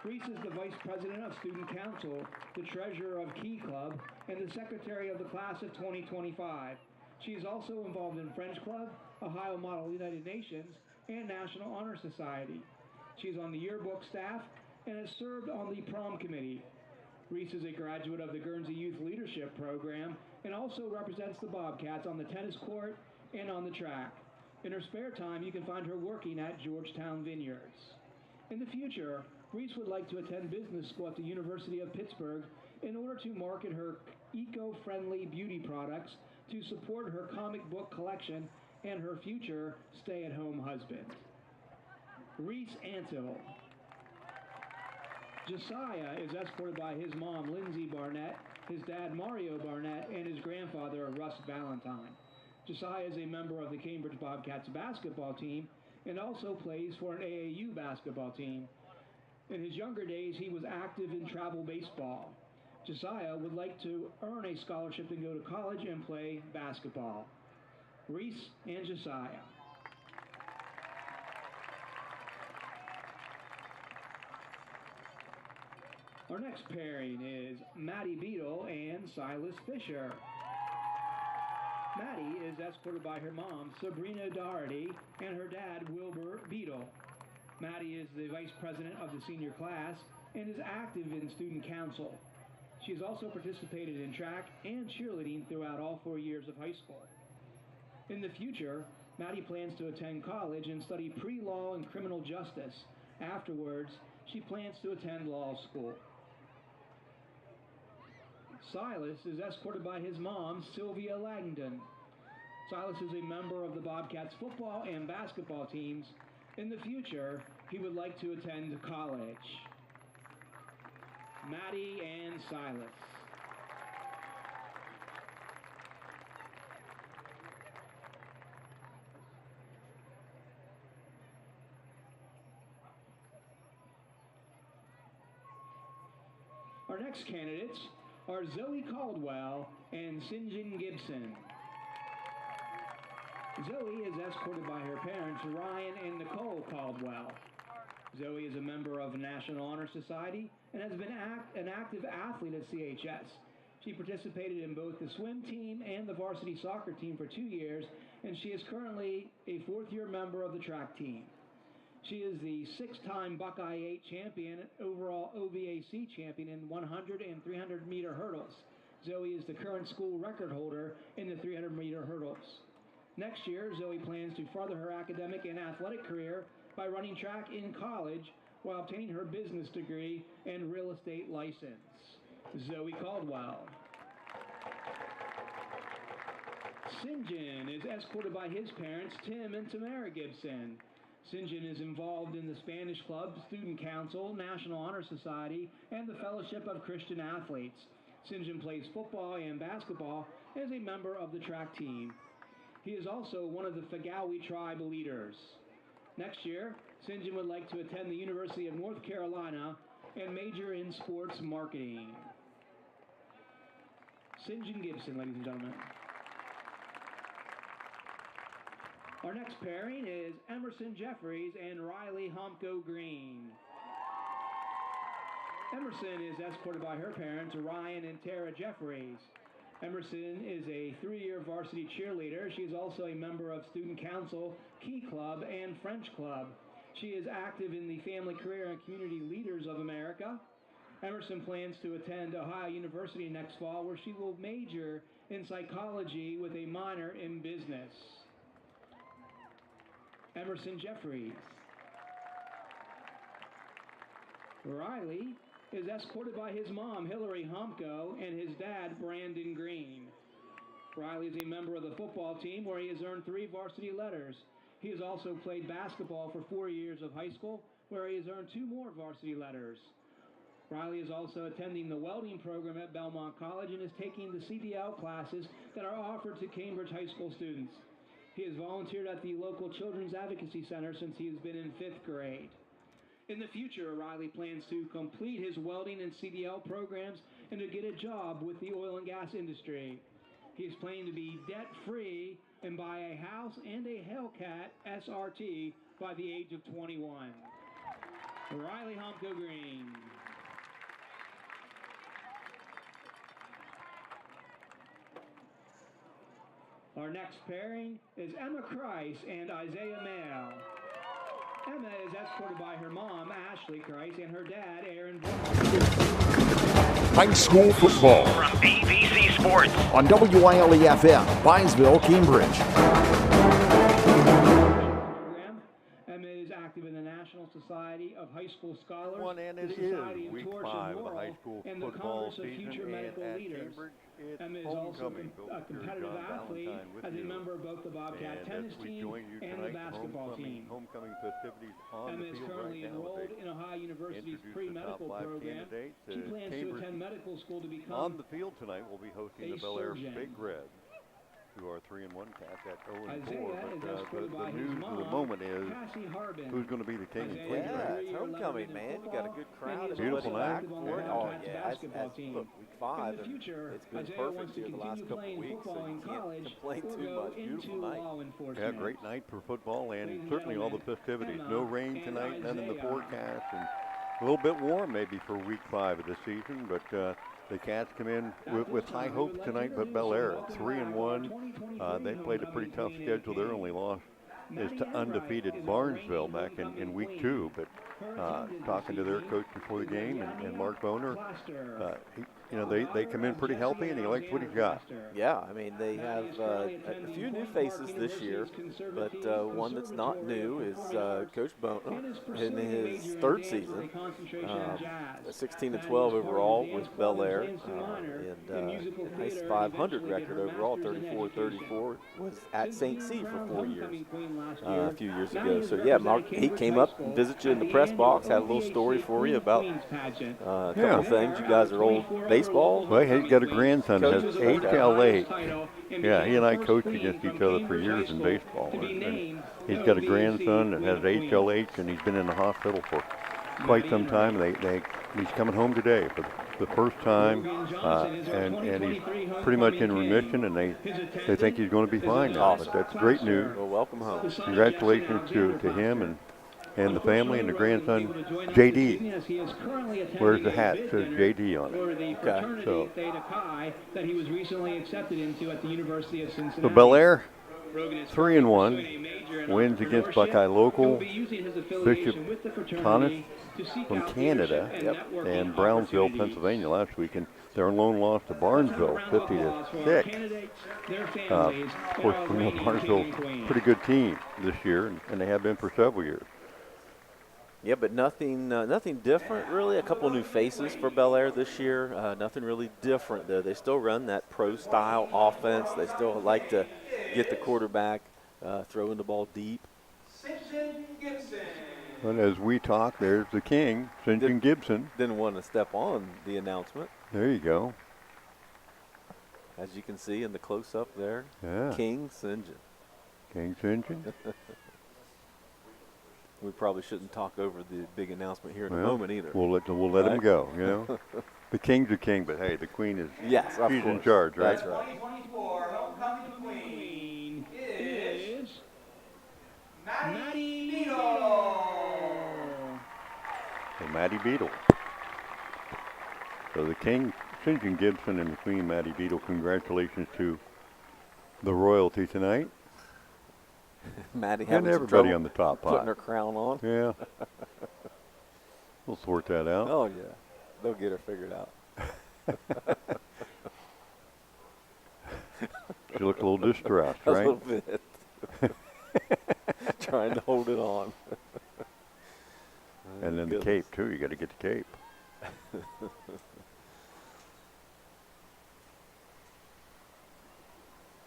Reese is the Vice President of Student Council, the Treasurer of Key Club, and the Secretary of the Class of 2025. She is also involved in French Club, Ohio Model United Nations, and National Honor Society. She is on the yearbook staff and has served on the prom committee. Reese is a graduate of the Guernsey Youth Leadership Program and also represents the Bobcats on the tennis court and on the track. In her spare time, you can find her working at Georgetown Vineyards. In the future, Reese would like to attend business school at the University of Pittsburgh in order to market her eco-friendly beauty products to support her comic book collection and her future stay-at-home husband. Reese Antill. Josiah is escorted by his mom, Lindsay Barnett, his dad, Mario Barnett, and his grandfather, Russ Valentine. Josiah is a member of the Cambridge Bobcats basketball team and also plays for an AAU basketball team. In his younger days, he was active in travel baseball. Josiah would like to earn a scholarship to go to college and play basketball. Reese and Josiah. Our next pairing is Maddie Beadle and Silas Fisher. Maddie is escorted by her mom, Sabrina Doherty, and her dad, Wilbur Beadle. Maddie is the vice president of the senior class and is active in student council. She has also participated in track and cheerleading throughout all 4 years of high school. In the future, Maddie plans to attend college and study pre-law and criminal justice. Afterwards, she plans to attend law school. Silas is escorted by his mom, Sylvia Langdon. Silas is a member of the Bobcats football and basketball teams. In the future, he would like to attend college. Maddie and Silas. Our next candidates are Zoe Caldwell and Sinjin Gibson. Zoe is escorted by her parents, Ryan and Nicole Caldwell. Zoe is a member of the National Honor Society and has been an active athlete at CHS. She participated in both the swim team and the varsity soccer team for 2 years, and she is currently a fourth-year member of the track team. She is the 6-time Buckeye 8 champion, overall OVAC champion in 100 and 300 meter hurdles. Zoe is the current school record holder in the 300 meter hurdles. Next year, Zoe plans to further her academic and athletic career by running track in college while obtaining her business degree and real estate license. Zoe Caldwell. Sinjin is escorted by his parents, Tim and Tamara Gibson. Sinjin is involved in the Spanish Club, Student Council, National Honor Society, and the Fellowship of Christian Athletes. Sinjin plays football and basketball and is a member of the track team. He is also one of the Fagawi tribe leaders. Next year, Sinjin would like to attend the University of North Carolina and major in sports marketing. Sinjin Gibson, ladies and gentlemen. Our next pairing is Emerson Jeffries and Riley Humko Green. Emerson is escorted by her parents, Ryan and Tara Jeffries. Emerson is a 3-year varsity cheerleader. She is also a member of Student Council, Key Club, and French Club. She is active in the Family Career and Community Leaders of America. Emerson plans to attend Ohio University next fall, where she will major in psychology with a minor in business. Emerson Jeffries. Riley is escorted by his mom, Hillary Humko, and his dad, Brandon Green. Riley is a member of the football team where he has earned 3 varsity letters. He has also played basketball for 4 years of high school where he has earned 2 more varsity letters. Riley is also attending the welding program at Belmont College and is taking the CDL classes that are offered to Cambridge High School students. He has volunteered at the local Children's Advocacy Center since he has been in 5th grade. In the future, Riley plans to complete his welding and CDL programs and to get a job with the oil and gas industry. He is planning to be debt-free and buy a house and a Hellcat SRT by the age of 21. Riley Humko Green. Our next pairing is Emma Kreis and Isaiah Mail. Emma is escorted by her mom, Ashley Kreis, and her dad, Aaron Brown. High school football from ABC Sports on WILE-FM, Byesville, Cambridge. Emma is active in the National Society of High School Scholars, And the it Society is of week Torch 5 and of the Laurel, high school and the football Congress of season, Future and Medical at Leaders. Cambridge, it's Emma is also homecoming. a competitive athlete as a member of both the Bobcat tennis team and the basketball team. Homecoming festivities on Emma the is field currently right now. enrolled in Ohio University's Introduce the pre-medical top 5 program. candidates. She plans to Cambridge attend medical school to become on the field tonight. We'll be hosting a the Bellaire surgeon. Big Reds, who are 3-1 Cats at 0-4. Isaiah is escorted by The his news mom, of the moment is Cassie Harbin. who's going to be the king and queen. Yeah, it's homecoming, man. You got a good crowd. Everybody back for it. Oh, yeah. Look, week 5, and it's been perfect here the last couple of weeks, so you can't complain too much. Beautiful night. Yeah, great night for football, and certainly all the festivities. No rain tonight, none in the forecast, and a little bit warm maybe for week 5 of the season, but the Cats come in with high hopes tonight, but Bellaire at 3-1. They played a pretty tough schedule. Their only loss is to undefeated Barnesville back in week 2. But talking to their coach before the game, and Mark Boner, they come in pretty healthy, and he likes what he's got. Yeah, I mean, they have a few new faces this year, but one that's not new is Coach Boner in his 3rd season, 16-12 overall with Bellaire, and a nice 500 record overall, 34-34, was at St. C for 4 years, a few years ago. So, yeah, Mark, he came up and visited you in the press box, had a little story for you about a couple things. You guys are old baseball. Well, he's got a grandson that has HLH. Yeah, he and I coached against each other for years in baseball. And he's got a grandson that has HLH, and he's been in the hospital for quite some time. He's coming home today for the first time, and he's pretty much in remission, and they think he's going to be fine now. But that's great news. Well, welcome home. Congratulations to him and the family and the grandson, JD. Where's the hat? It says JD on it. Okay. So that he was recently accepted into at the University of Cincinnati. So Bellaire, 3-1, wins against Buckeye Local, Bishop Thomas from Canada, and Brownsville, Pennsylvania last week, and their lone loss to Barnesville, 50-6. Of course, Barnesville, pretty good team this year, and they have been for several years. Yeah, but nothing different, really. A couple new faces for Bellaire this year. Nothing really different, though. They still run that pro-style offense. They still like to get the quarterback throwing the ball deep. But as we talk, there's the king, St. John Gibson. Didn't want to step on the announcement. There you go. As you can see in the close-up there, yeah. King St. John. King St. John. We probably shouldn't talk over the big announcement here in a moment either. We'll let him go, you know. The king's a king, but hey, the queen is she's in charge, right? That's right. 2024 homecoming queen is Maddie Beadle. So Maddie Beadle. So the king, St. John Gibson, and the queen, Maddie Beadle, congratulations to the royalty tonight. Maddie and everybody on the top pot. Putting her crown on. Yeah. We'll sort that out. Oh, yeah. They'll get her figured out. She looked a little distressed, right? A little bit. Trying to hold it on. And then the cape, too. You got to get the cape.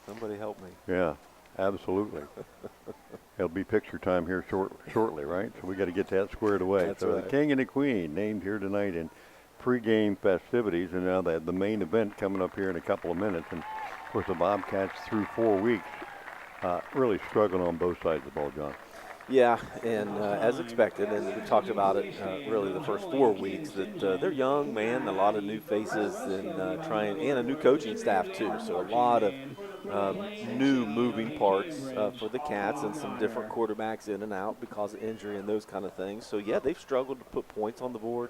Somebody help me. Yeah. Absolutely. It'll be picture time here shortly, right? So we got to get that squared away. That's so right. The king and the queen named here tonight in pregame festivities, and now the main event coming up here in a couple of minutes. And of course, the Bobcats through 4 weeks really struggling on both sides of the ball, John. Yeah, and as expected, and we talked about it really the first 4 weeks, that they're young, man, a lot of new faces, and and a new coaching staff too. So a lot of new moving parts for the Cats and some different quarterbacks in and out because of injury and those kind of things. So, yeah, they've struggled to put points on the board.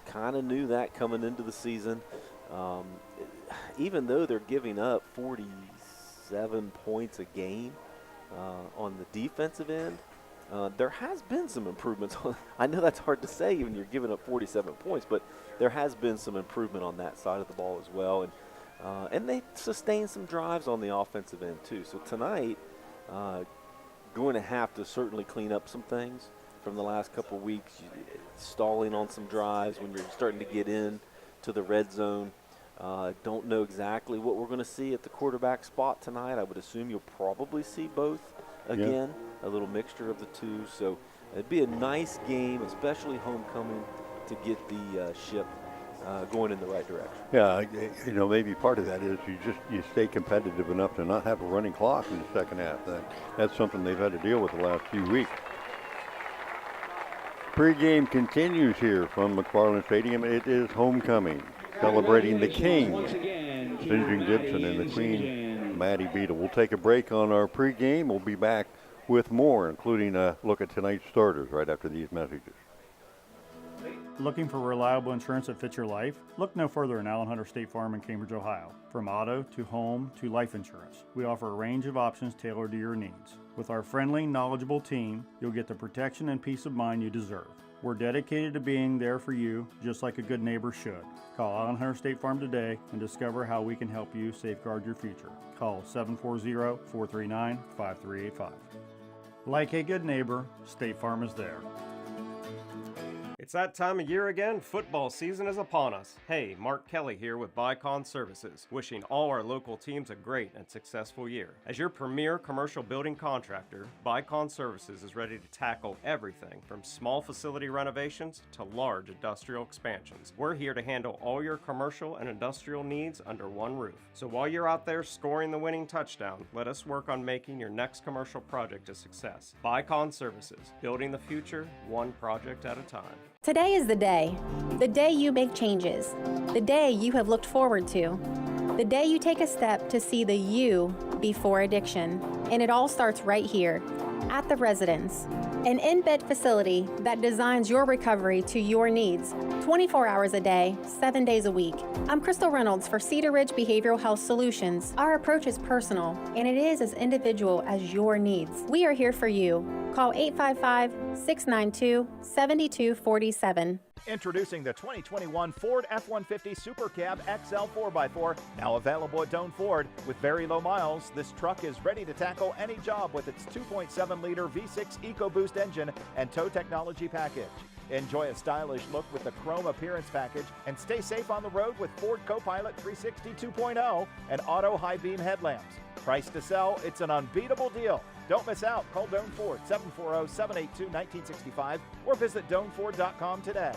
Kind of knew that coming into the season. Even though they're giving up 47 points a game on the defensive end, there has been some improvements. I know that's hard to say when you're giving up 47 points, but there has been some improvement on that side of the ball as well. And they sustained some drives on the offensive end too. So tonight, going to have to certainly clean up some things from the last couple of weeks, stalling on some drives when you're starting to get in to the red zone. Don't know exactly what we're going to see at the quarterback spot tonight. I would assume you'll probably see both again, a little mixture of the two. So it'd be a nice game, especially homecoming, to get the ship going in the right direction. Yeah, you know, maybe part of that is you stay competitive enough to not have a running clock in the second half. That's something they've had to deal with the last few weeks. Pregame continues here from McFarland Stadium. It is homecoming, celebrating the King, St. John Gibson, and the Queen, Maddie Beadle. We'll take a break on our pregame. We'll be back with more, including a look at tonight's starters right after these messages. Looking for reliable insurance that fits your life? Look no further than Allen Hunter State Farm in Cambridge, Ohio. From auto to home to life insurance, we offer a range of options tailored to your needs. With our friendly, knowledgeable team, you'll get the protection and peace of mind you deserve. We're dedicated to being there for you, just like a good neighbor should. Call Allen Hunter State Farm today and discover how we can help you safeguard your future. Call 740-439-5385. Like a good neighbor, State Farm is there. It's that time of year again. Football season is upon us. Hey, Mark Kelly here with Bicon Services, wishing all our local teams a great and successful year. As your premier commercial building contractor, Bicon Services is ready to tackle everything from small facility renovations to large industrial expansions. We're here to handle all your commercial and industrial needs under one roof. So while you're out there scoring the winning touchdown, let us work on making your next commercial project a success. Bicon Services, building the future one project at a time. Today is the day you make changes, the day you have looked forward to, the day you take a step to see the you before addiction. And it all starts right here at The Residence, an in-bed facility that designs your recovery to your needs, 24 hours a day, 7 days a week. I'm Crystal Reynolds for Cedar Ridge Behavioral Health Solutions. Our approach is personal, and it is as individual as your needs. We are here for you. Call 855-692-7247. Introducing the 2021 Ford F-150 Super Cab XL 4x4, now available at Doane Ford. With very low miles, this truck is ready to tackle any job with its 2.7-liter V6 EcoBoost engine and tow technology package. Enjoy a stylish look with the chrome appearance package and stay safe on the road with Ford Copilot 360 2.0 and auto high beam headlamps. Price to sell, it's an unbeatable deal. Don't miss out. Call Doane Ford 740-782-1965 or visit DoaneFord.com today.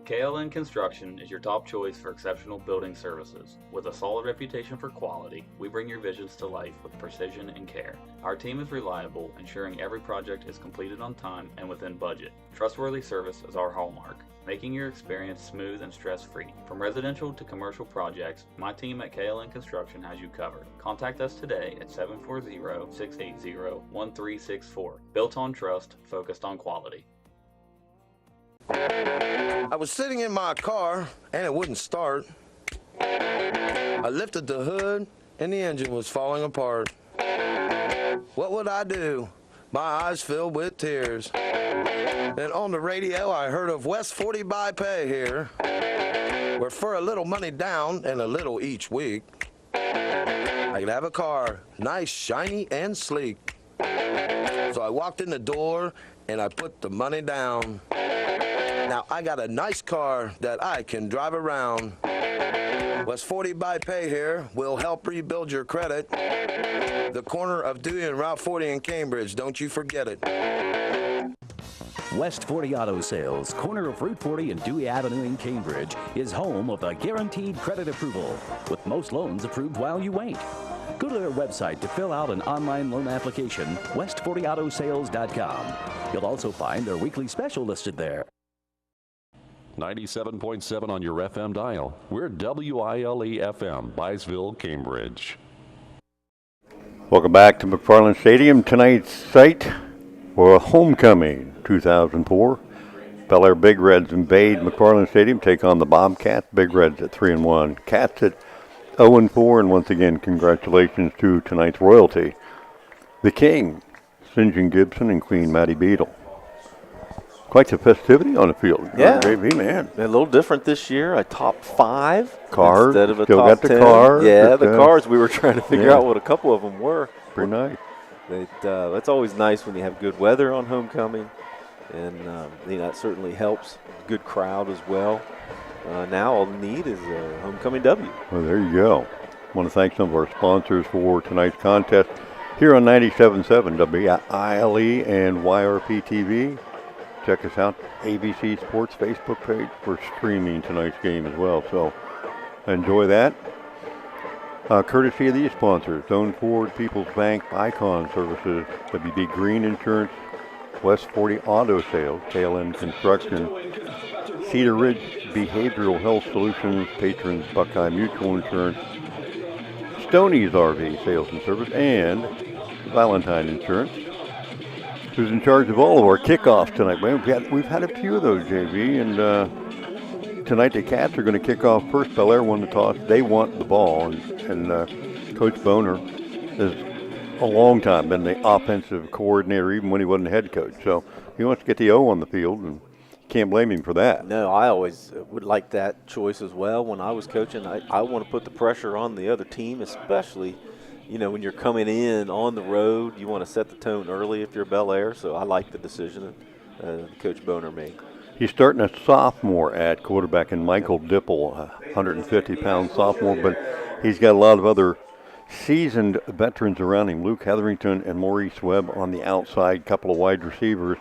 KLN Construction is your top choice for exceptional building services. With a solid reputation for quality, we bring your visions to life with precision and care. Our team is reliable, ensuring every project is completed on time and within budget. Trustworthy service is our hallmark, making your experience smooth and stress-free. From residential to commercial projects, my team at KLN Construction has you covered. Contact us today at 740-680-1364. Built on trust, focused on quality. I was sitting in my car and it wouldn't start. I lifted the hood and the engine was falling apart. What would I do? My eyes filled with tears. Then on the radio I heard of West 40 by Pay here, where for a little money down and a little each week, I could have a car, nice, shiny, and sleek. So I walked in the door and I put the money down. Now I got a nice car that I can drive around. West 40 by Pay here will help rebuild your credit. The corner of Dewey and Route 40 in Cambridge, don't you forget it. West 40 Auto Sales, corner of Route 40 and Dewey Avenue in Cambridge, is home of the guaranteed credit approval, with most loans approved while you wait. Go to their website to fill out an online loan application, west40autosales.com. You'll also find their weekly special listed there. 97.7 on your FM dial. We're WILE-FM, Byesville, Cambridge. Welcome back to McFarland Stadium. Tonight's site for Homecoming 2004. Bellaire Big Reds invade McFarland Stadium, take on the Bobcats. Big Reds at 3-1. Cats at 0-4, and once again, congratulations to tonight's royalty, the King, St. John Gibson, and Queen Maddie Beadle. Quite the festivity on the field. Yeah. JV, man. A little different this year. A top 5 cars instead of a still top got the 10. cars. Yeah, the cars. We were trying to figure out what a couple of them were. Pretty nice. That's always nice when you have good weather on homecoming, and that certainly helps. Good crowd as well. Now all we need is a homecoming W. Well, there you go. I want to thank some of our sponsors for tonight's contest here on 97.7 WILE and YRP TV. Check us out, ABC Sports Facebook page. We're streaming tonight's game as well, so enjoy that. Courtesy of these sponsors: Zone Ford, People's Bank, Icon Services, WB Green Insurance, West 40 Auto Sales, KLN Construction, Cedar Ridge Behavioral Health Solutions, Patrons Buckeye Mutual Insurance, Stoney's RV Sales and Service, and Valentine Insurance, who's in charge of all of our kickoffs tonight. We've had a few of those, JV, and tonight the Cats are going to kick off first. Bellaire won the toss. They want the ball, and Coach Boner has a long time been the offensive coordinator, even when he wasn't head coach. So he wants to get the O on the field, and can't blame him for that. No, I always would like that choice as well. When I was coaching, I want to put the pressure on the other team, especially when you're coming in on the road. You want to set the tone early if you're Bellaire. So I like the decision that Coach Boner made. He's starting a sophomore at quarterback in Michael Dipple, 150-pound sophomore, but he's got a lot of other seasoned veterans around him. Luke Hetherington and Maurice Webb on the outside, couple of wide receivers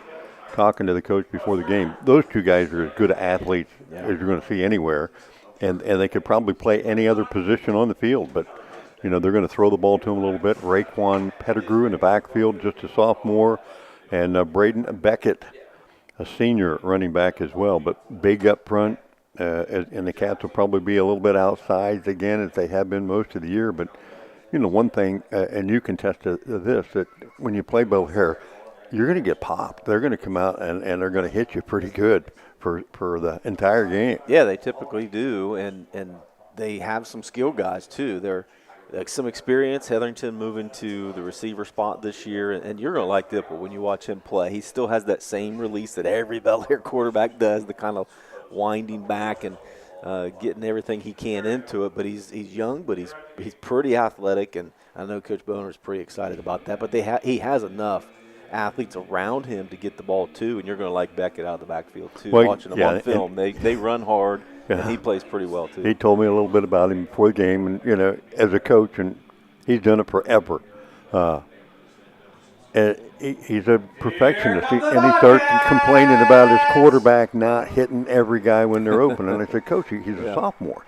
talking to the coach before the game. Those two guys are as good athletes as you're going to see anywhere, and they could probably play any other position on the field, but they're going to throw the ball to him a little bit. Raekwon Pettigrew in the backfield, just a sophomore, and Braden Beckett, a senior running back as well, but big up front, and the Cats will probably be a little bit outsized again as they have been most of the year. But one thing, and you can test this, that when you play Bellaire, you're going to get popped. They're going to come out and they're going to hit you pretty good for the entire game. Yeah, they typically do, and they have some skill guys too. They're some experience. Hetherington moving to the receiver spot this year, and you're going to like Dipple when you watch him play. He still has that same release that every Bellaire quarterback does, the kind of winding back and getting everything he can into it. But he's young, but he's pretty athletic, and I know Coach Boner is pretty excited about that. But he has enough athletes around him to get the ball too, and you're going to like Beckett out of the backfield too. Watching him on film, they run hard. Yeah. And he plays pretty well too. He told me a little bit about him before the game, and as a coach, and he's done it forever. And he's a perfectionist, and he starts complaining about his quarterback not hitting every guy when they're open. And I said, Coach, he's a sophomore.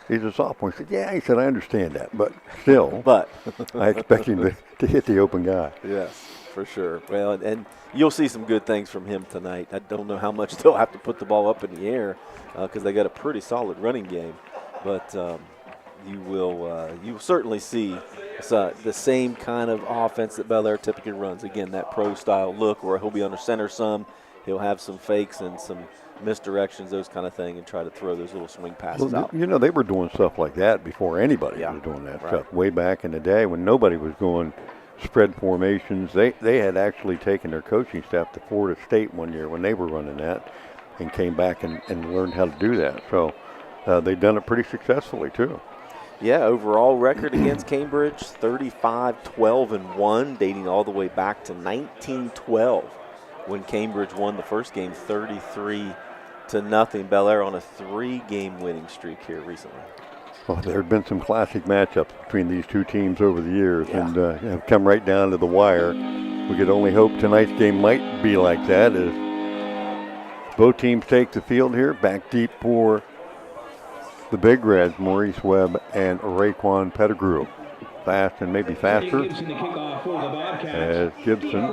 He's a sophomore. He said, yeah. He said, I understand that, but still, I expect him to hit the open guy. Yes, for sure. Well, and you'll see some good things from him tonight. I don't know how much they'll have to put the ball up in the air because they got a pretty solid running game, but you will certainly see the same kind of offense that Bellaire typically runs. Again, that pro-style look where he'll be under center some, he'll have some fakes and some misdirections, those kind of thing, and try to throw those little swing passes out. They were doing stuff like that before anybody was doing that stuff. Way back in the day when nobody was going spread formations. They had actually taken their coaching staff to Florida State one year when they were running that and came back and learned how to do that. So they've done it pretty successfully too. Yeah, overall record against Cambridge, 35-12-1, dating all the way back to 1912 when Cambridge won the first game 33-0. Bellaire on a 3-game winning streak here recently. Well, there have been some classic matchups between these two teams over the years and have come right down to the wire. We could only hope tonight's game might be like that as both teams take the field here. Back deep for the Big Reds, Maurice Webb and Raekwon Pettigrew. Fast and maybe faster as Gibson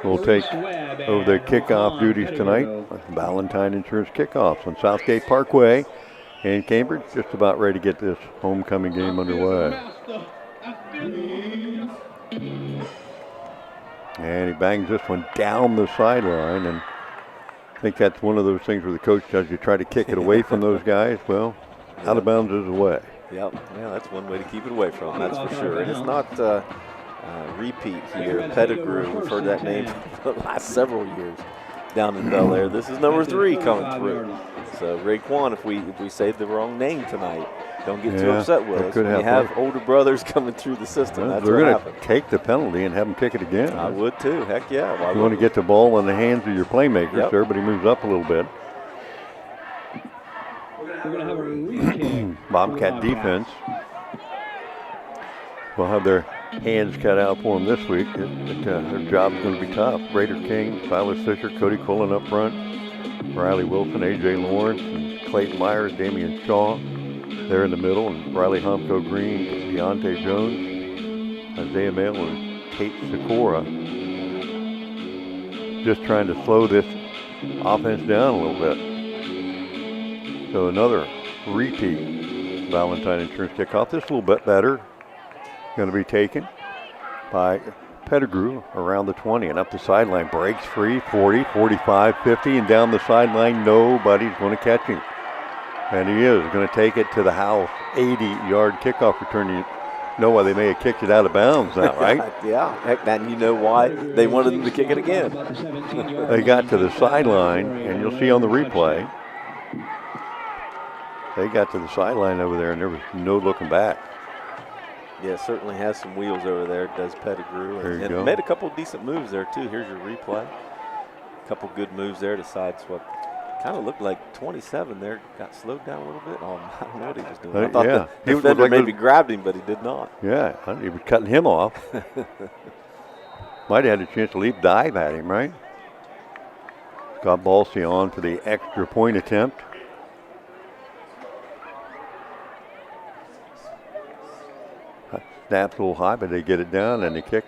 will take over the kickoff duties tonight. Valentine Insurance Kickoffs on Southgate Parkway in Cambridge. Just about ready to get this homecoming game underway. And he bangs this one down the sideline, and I think that's one of those things where the coach does, you try to kick it away from those guys. Well, out of bounds is away. Yep, yeah, that's one way to keep it away from, that's for sure. And it's not repeat here. Pettigrew, we've heard that name for the last several years down in Bellaire. This is number 3 coming through. So Raekwon, if we say the wrong name tonight, don't get too upset with us. When you have older brothers coming through the system, that's they're what going to take the penalty and have them kick it again. I would too. Heck yeah. You want to get the ball in the hands of your playmakers, so everybody moves up a little bit. Bobcat defense will have their hands cut out for them this week. Their job is going to be tough. Raider King, Silas Fisher, Cody Cullen up front, Riley Wilson, A.J. Lawrence, and Clayton Myers, Damian Shaw. They're in the middle, and Riley Humco Green, Deontay Jones, Isaiah Mail, and Tate Sikora. Just trying to slow this offense down a little bit. So another repeat Valentine Insurance kickoff. This a little bit better. Going to be taken by Pettigrew around the 20 and up the sideline. Breaks free, 40, 45, 50, and down the sideline. Nobody's going to catch him. And he is going to take it to the house. 80-yard kickoff return. You know why they may have kicked it out of bounds now, right? Yeah, heck, and you know why they wanted them to kick it again. They got to the sideline, and you'll see on the replay, they got to the sideline over there, and there was no looking back. Yeah, certainly has some wheels over there, does Pettigrew. And made a couple of decent moves there, too. Here's your replay. A couple good moves there to sideswipe. Kind of looked like 27 there. Got slowed down a little bit. Oh, I don't know what he was doing. I thought the defender maybe grabbed him, but he did not. Yeah, he was cutting him off. Might have had a chance to leap dive at him, right? Got Balsey on for the extra point attempt. Snaps a little high, but they get it down, and the kick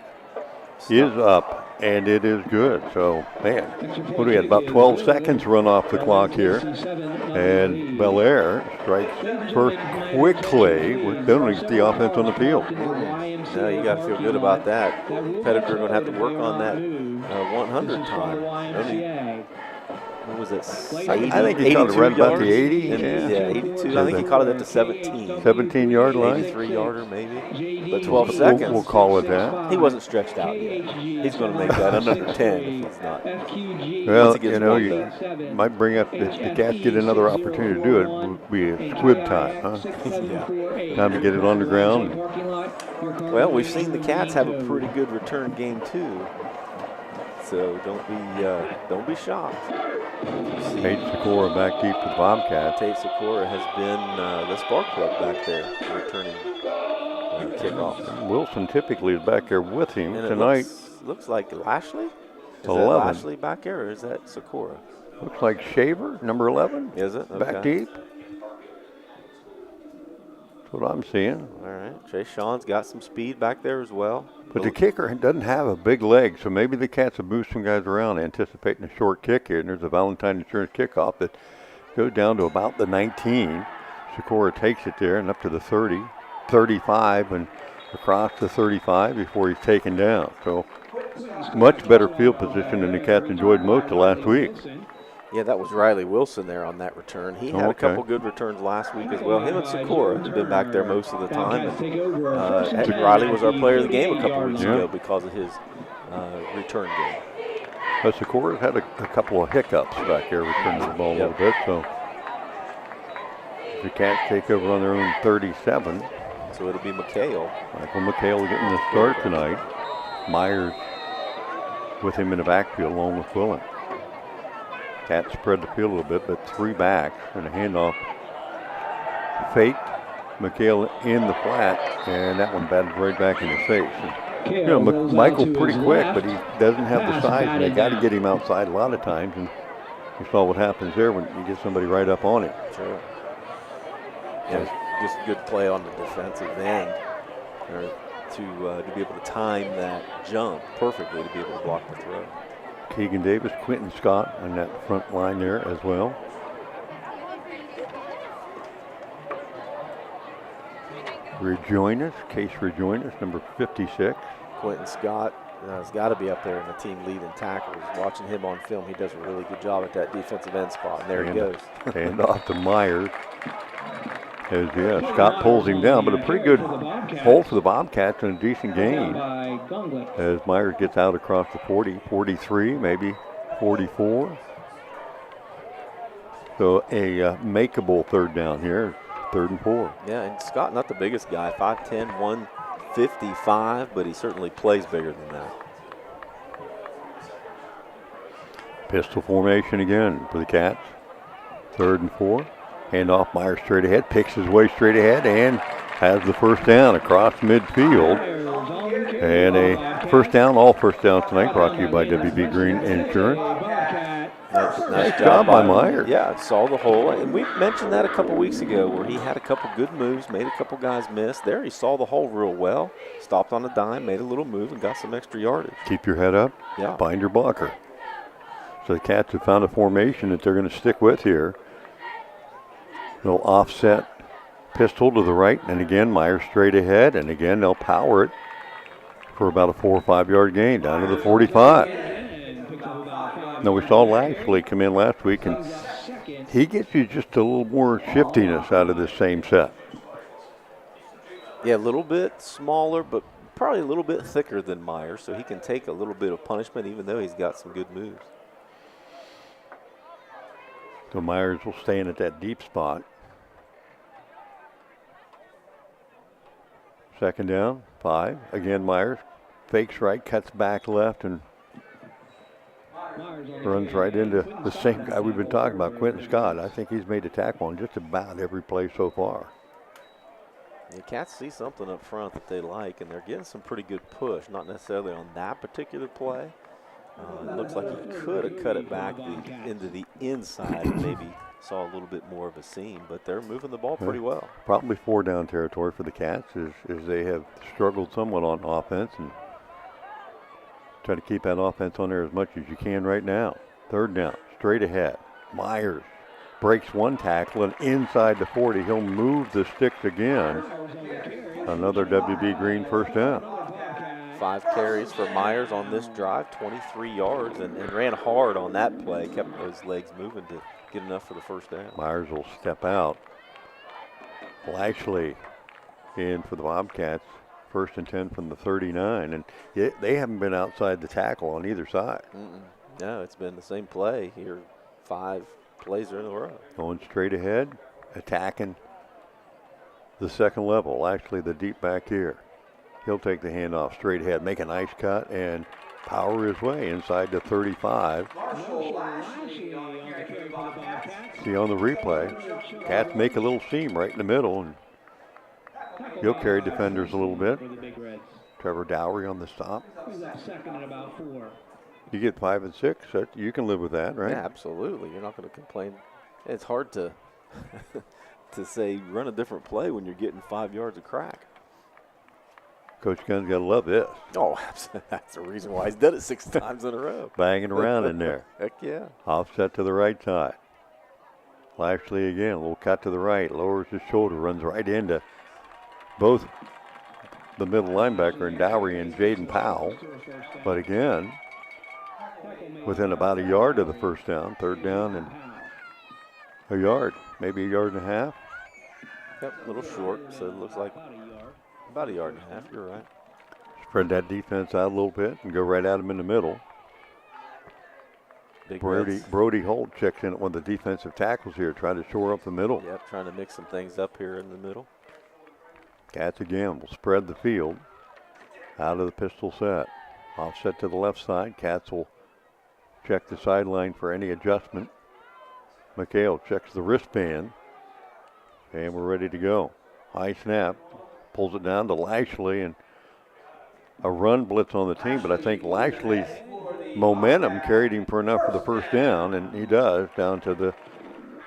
is up, and it is good. So, man, what do we have? About 12 seconds run off the clock here. And Bellaire strikes first quickly with penalties the offense on the field. No, you got to feel good about that. Pettigrew going to have to work on that 100 time. What was it? I think he caught it right about the 80. Yeah, 82. I think he caught it at the 17. 17-yard line. 83-yarder maybe. But 12 seconds. We'll call it that. He wasn't stretched out yet. He's going to make that under 10 if it's not. Well, you know, you might bring up, if the Cats get another opportunity to do it, would be a squib time, huh? Yeah. Time to get it on the ground. Well, we've seen the Cats have a pretty good return game, too. So don't be shocked. Tate Sikora back deep to Bobcat. Tate Sikora has been the spark plug back there, returning kickoff. Wilson typically is back there with him and tonight. Looks like Lashley. Is 11. that Lashley back there, or is that Sikora? Looks like Shaver, number 11. Is it? Okay. Back deep. That's what I'm seeing. All right. Jay Sean's got some speed back there as well. But the kicker doesn't have a big leg, so maybe the Cats have moved some guys around anticipating a short kick here. And there's a Valentine Insurance kickoff that goes down to about the 19. Sikora takes it there and up to the 30, 35, and across the 35 before he's taken down. So much better field position than the Cats enjoyed most of last week. Yeah, that was Riley Wilson there on that return. He had a couple good returns last week as well. Him and Sikora have been back there most of the time. And, Riley was our player of the game a couple weeks ago because of his return game. But Sikora's had a couple of hiccups back there returning the ball a little bit. So the Cats take over on their own 37. So it'll be McHale. Michael McHale getting the start tonight. Myers with him in the backfield along with Quillen. Cats spread the field a little bit, but 3 backs and a handoff. Faked. McHale in the flat, and that one batted right back in the face. And, you know, Michael pretty quick, but he doesn't have the size, and they got to get him outside a lot of times. And you saw what happens there when you get somebody right up on him. Sure. Yeah, just a good play on the defensive end. to be able to time that jump perfectly to be able to block the throw. Keegan Davis, Quentin Scott on that front line there as well. Case Rejoinis, number 56. Quentin Scott has got to be up there in the team lead in tackles. Watching him on film, he does a really good job at that defensive end spot, and there he goes. And off to Myers. Scott pulls him down, but a pretty good hold for the Bobcats and a decent gain. As Myers gets out across the 40, 43, maybe 44. So a makeable third down here, 3rd and 4. Yeah, and Scott, not the biggest guy, 5'10", 155, but he certainly plays bigger than that. Pistol formation again for the Cats. 3rd and 4. Handoff, Myers straight ahead, picks his way straight ahead, and has the first down across midfield. And a first down, all first downs tonight, brought to you by WB Green Insurance. Nice job by Myers. Yeah, saw the hole. And we mentioned that a couple weeks ago where he had a couple good moves, made a couple guys miss. There he saw the hole real well, stopped on a dime, made a little move, and got some extra yardage. Keep your head up, find your blocker. So the Cats have found a formation that they're going to stick with here. They'll offset pistol to the right, and again, Myers straight ahead, and again, they'll power it for about a 4 or 5 yard gain down to the 45. Now, we saw Lashley come in last week, and he gets you just a little more shiftiness out of this same set. Yeah, a little bit smaller, but probably a little bit thicker than Myers, so he can take a little bit of punishment even though he's got some good moves. So Myers will stay in at that deep spot. 2nd down, 5. Again, Myers fakes right, cuts back left, and runs right into the same guy we've been talking about, Quentin Scott. I think he's made a tackle on just about every play so far. The Cats see something up front that they like, and they're getting some pretty good push, not necessarily on that particular play. It looks like he could have cut it back into the inside and maybe saw a little bit more of a seam, but they're moving the ball pretty well. Probably 4 down territory for the Cats as they have struggled somewhat on offense and try to keep that offense on there as much as you can right now. 3rd down, straight ahead. Myers breaks one tackle and inside the 40. He'll move the sticks again. Another WB Green first down. 5 carries for Myers on this drive, 23 yards, and ran hard on that play, kept those legs moving to get enough for the first down. Myers will step out. Lashley in for the Bobcats, 1st and 10 from the 39, and they haven't been outside the tackle on either side. No, it's been the same play here, 5 plays in a row. Going straight ahead, attacking the second level. Lashley, the deep back here. He'll take the handoff straight ahead, make a nice cut, and power his way inside the 35. See on the replay, Cats make a little seam right in the middle, and he'll carry defenders a little bit. Trevor Dowry on the stop. You get 5 and 6, you can live with that, right? Yeah, absolutely. You're not going to complain. It's hard to to say run a different play when you're getting 5 yards of crack. Coach Gunn's got to love this. Oh, that's the reason why he's done it 6 times in a row. Banging around in there. Heck yeah. Offset to the right side. Lashley again, a little cut to the right, lowers his shoulder, runs right into both the middle linebacker and Dowry and Jaden Powell. But again, within about a yard of the first down, 3rd down and a yard, maybe a yard and a half. Yep, a little short, so it looks like about a yard and a half, you're right. Spread that defense out a little bit and go right at him in the middle. Brody Holt checks in at one of the defensive tackles here, trying to shore up the middle. Yep, trying to mix some things up here in the middle. Cats again will spread the field out of the pistol set. Offset to the left side. Cats will check the sideline for any adjustment. McHale checks the wristband. And we're ready to go. High snap. Pulls it down to Lashley, and a run blitz on the team, but I think Lashley's momentum carried him for enough for the first down, and he does, down to the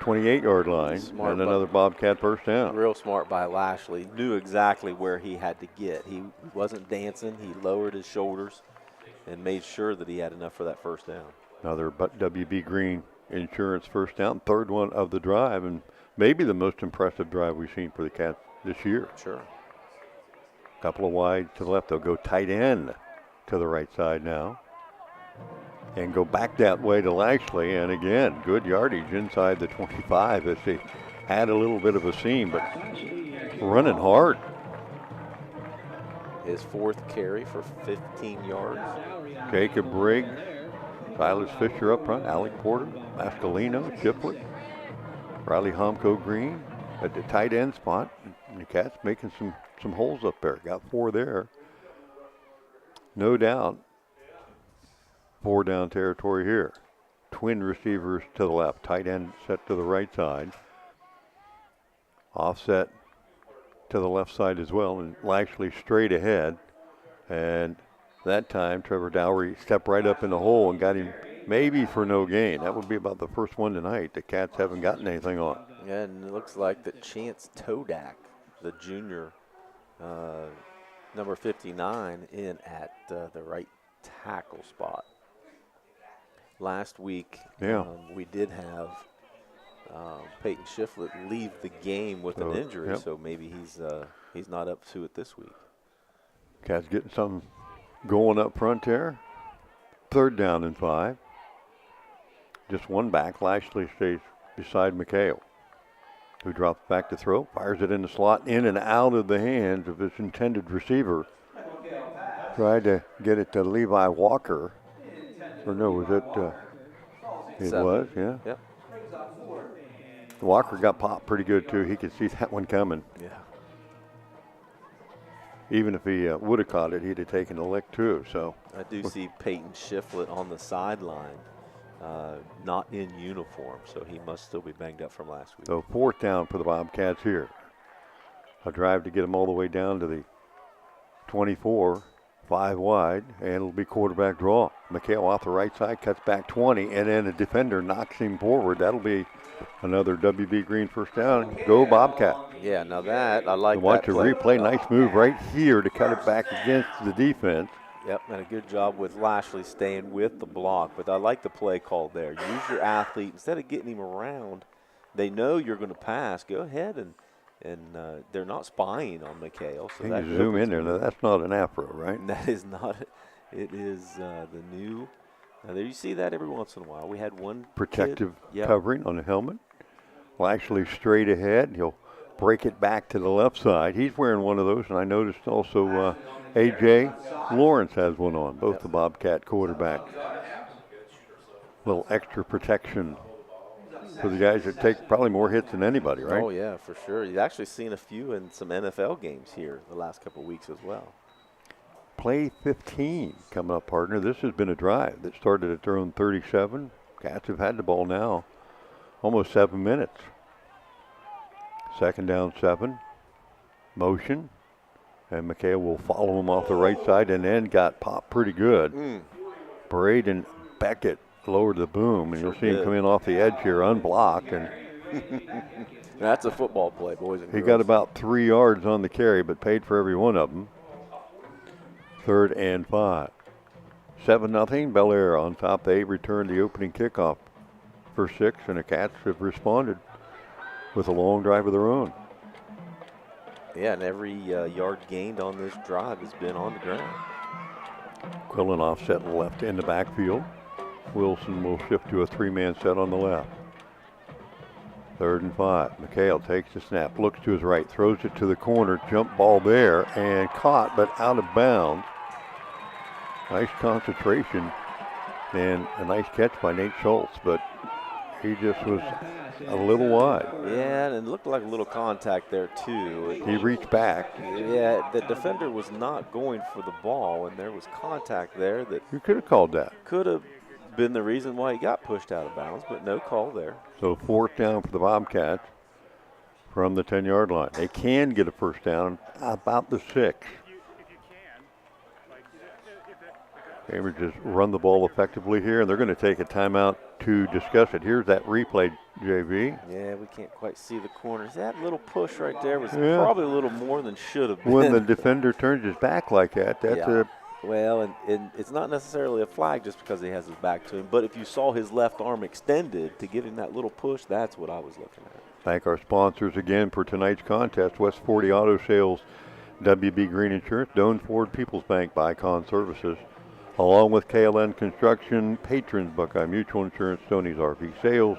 28-yard line, Smart and another Bobcat first down. Real smart by Lashley. Knew exactly where he had to get. He wasn't dancing. He lowered his shoulders and made sure that he had enough for that first down. Another WB Green Insurance first down, third one of the drive, and maybe the most impressive drive we've seen for the Cats this year. Sure. Couple of wide to the left. They'll go tight end to the right side now. And go back that way to Lashley. And again, good yardage inside the 25 as they had a little bit of a seam, but running hard. His fourth carry for 15 yards. Jacob Briggs, Silas Fisher up front, Alec Porter, Mascalino, Shiflett, Riley Homko Green at the tight end spot. And the Cats making some holes up there. Got 4 there. No doubt. 4 down territory here. Twin receivers to the left. Tight end set to the right side. Offset to the left side as well. And Lashley straight ahead. And that time, Trevor Dowry stepped right up in the hole and got him maybe for no gain. That would be about the first one tonight. The Cats haven't gotten anything on. Yeah, and it looks like that Chance Todak, the junior, number 59, in at the right tackle spot. Last week, we did have Peyton Shiflett leave the game with an injury, so maybe he's not up to it this week. Cats getting something going up front there. 3rd down and 5. Just one back. Lashley stays beside McHale, who drops back to throw, fires it in the slot, in and out of the hands of his intended receiver. Tried to get it to Levi Walker. Or no, was it? It was, yeah. Yep. Walker got popped pretty good, too. He could see that one coming. Yeah. Even if he would have caught it, he'd have taken a lick, too. So I do see Peyton Shiflett on the sideline, not in uniform, so he must still be banged up from last week. So 4th down for the Bobcats here. A drive to get them all the way down to the 24. 5 wide, and it'll be quarterback draw. McHale off the right side, cuts back 20, and then a defender knocks him forward. That'll be another WB Green first down. Go Bobcat. Yeah, now that, I like that. Want to replay. Nice move right here to cut it back against the defense. Yep, and a good job with Lashley staying with the block, but I like the play called there. Use your athlete. Instead of getting him around, they know you're going to pass. Go ahead and they're not spying on McHale. So that zoom in there. Now, that's not an afro, right? That is not. It is the new. Now, there you see that every once in a while. We had one protective covering on the helmet. Lashley straight ahead. He'll break it back to the left side. He's wearing one of those, and I noticed also A.J. Lawrence has one on, both the Bobcat quarterbacks. A little extra protection for the guys that take probably more hits than anybody, right? Oh, yeah, for sure. You've actually seen a few in some NFL games here the last couple of weeks as well. Play 15 coming up, partner. This has been a drive that started at their own 37. Cats have had the ball now almost 7 minutes. 2nd down, 7. Motion. And McHale will follow him off the right side and then got popped pretty good. Braden Beckett lowered the boom, and you'll see him come in off the edge here unblocked. And that's a football play, boys and girls. He got about 3 yards on the carry, but paid for every one of them. 3rd and 5. 7-0. Bellaire on top. They returned the opening kickoff for 6, and the Cats have responded with a long drive of their own. Yeah, and every yard gained on this drive has been on the ground. Quillen offset left in the backfield. Wilson will shift to a 3-man set on the left. 3rd and 5. McHale takes the snap, looks to his right, throws it to the corner, jump ball there, and caught, but out of bounds. Nice concentration and a nice catch by Nate Schultz, but he just was a little wide. Yeah, and it looked like a little contact there, too. He reached back. Yeah, the defender was not going for the ball, and there was contact there that... You could have called that. Could have been the reason why he got pushed out of bounds, but no call there. So 4th down for the Bobcats from the 10-yard line. They can get a first down about the 6. Cambridge has run the ball effectively here, and they're going to take a timeout to discuss it. Here's that replay, JV. Yeah, we can't quite see the corners. That little push right there was probably a little more than should have been. When the defender turns his back like that, that's a... Well, and it's not necessarily a flag just because he has his back to him, but if you saw his left arm extended to give him that little push, that's what I was looking at. Thank our sponsors again for tonight's contest. West 40 Auto Sales, WB Green Insurance, Doan Ford, People's Bank, Bicon Services, along with KLN Construction, Patrons, Buckeye Mutual Insurance, Stoney's RV Sales,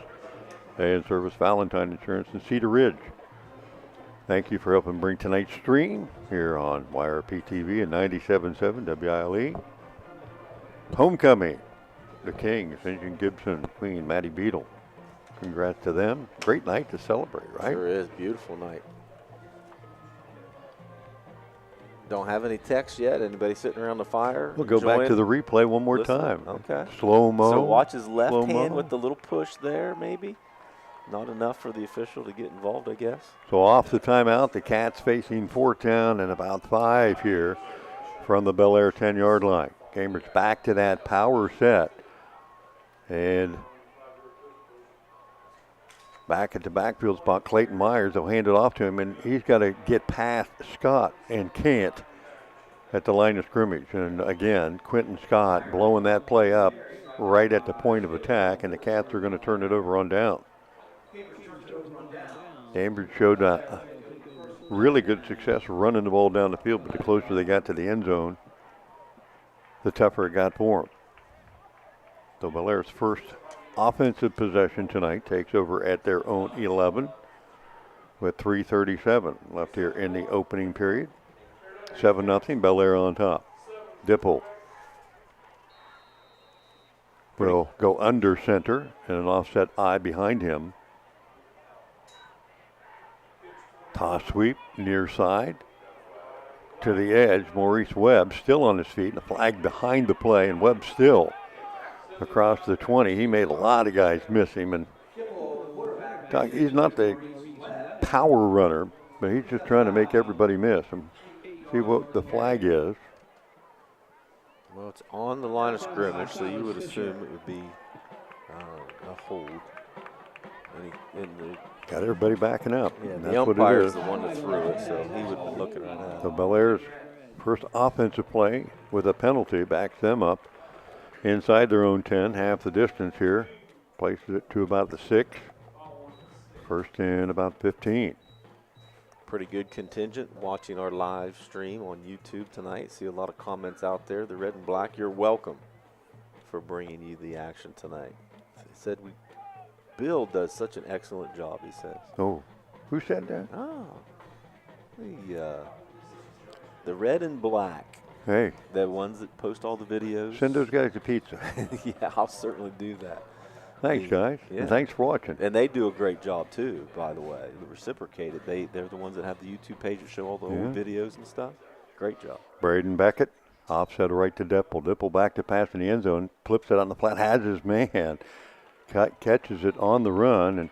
and Service Valentine Insurance, and Cedar Ridge. Thank you for helping bring tonight's stream here on YRP TV at 97.7 WILE. Homecoming, the Kings, Injun Gibson, Queen, Maddie Beadle. Congrats to them. Great night to celebrate, right? Sure is. Beautiful night. Don't have any texts yet. Anybody sitting around the fire? We'll go back to the replay one more time. Okay. Slow-mo. So watch his left hand with the little push there, maybe. Not enough for the official to get involved, I guess. So off the timeout, the Cats facing fourth down and about 5 here from the Bellaire 10-yard line. Cambridge back to that power set. And back at the backfield spot, Clayton Myers, they'll hand it off to him, and he's got to get past Scott and can't at the line of scrimmage. And again, Quentin Scott blowing that play up right at the point of attack, and the Cats are going to turn it over on down. Cambridge showed really good success running the ball down the field, but the closer they got to the end zone, the tougher it got for them. So Bellaire's first offensive possession tonight takes over at their own 11 with 3:37 left here in the opening period. 7-0, Bellaire on top. Dipple will go under center and an offset eye behind him. Toss sweep near side to the edge. Maurice Webb still on his feet. The flag behind the play, and Webb still across the 20. He made a lot of guys miss him, and he's not the power runner, but he's just trying to make everybody miss. And see what the flag is. Well, it's on the line of scrimmage, so you would assume it would be a hold. Got everybody backing up. Yeah, the umpire is the one that threw it, so he would be looking right at it. So Bellaire's first offensive play with a penalty backs them up inside their own 10, half the distance here. Places it to about the 6. First and about 15. Pretty good contingent watching our live stream on YouTube tonight. See a lot of comments out there. The red and black, you're welcome for bringing you the action tonight. He said Bill does such an excellent job, he says. Oh, who said that? Oh, the red and black. Hey. The ones that post all the videos. Send those guys a pizza. Yeah, I'll certainly do that. Thanks, guys. Yeah. And thanks for watching. And they do a great job, too, by the way. Reciprocated. They're the ones that have the YouTube page that show all the old videos and stuff. Great job. Braden Beckett, offset right to Dipple. Dipple back to pass in the end zone. Flips it on the flat, has his man. Catches it on the run, and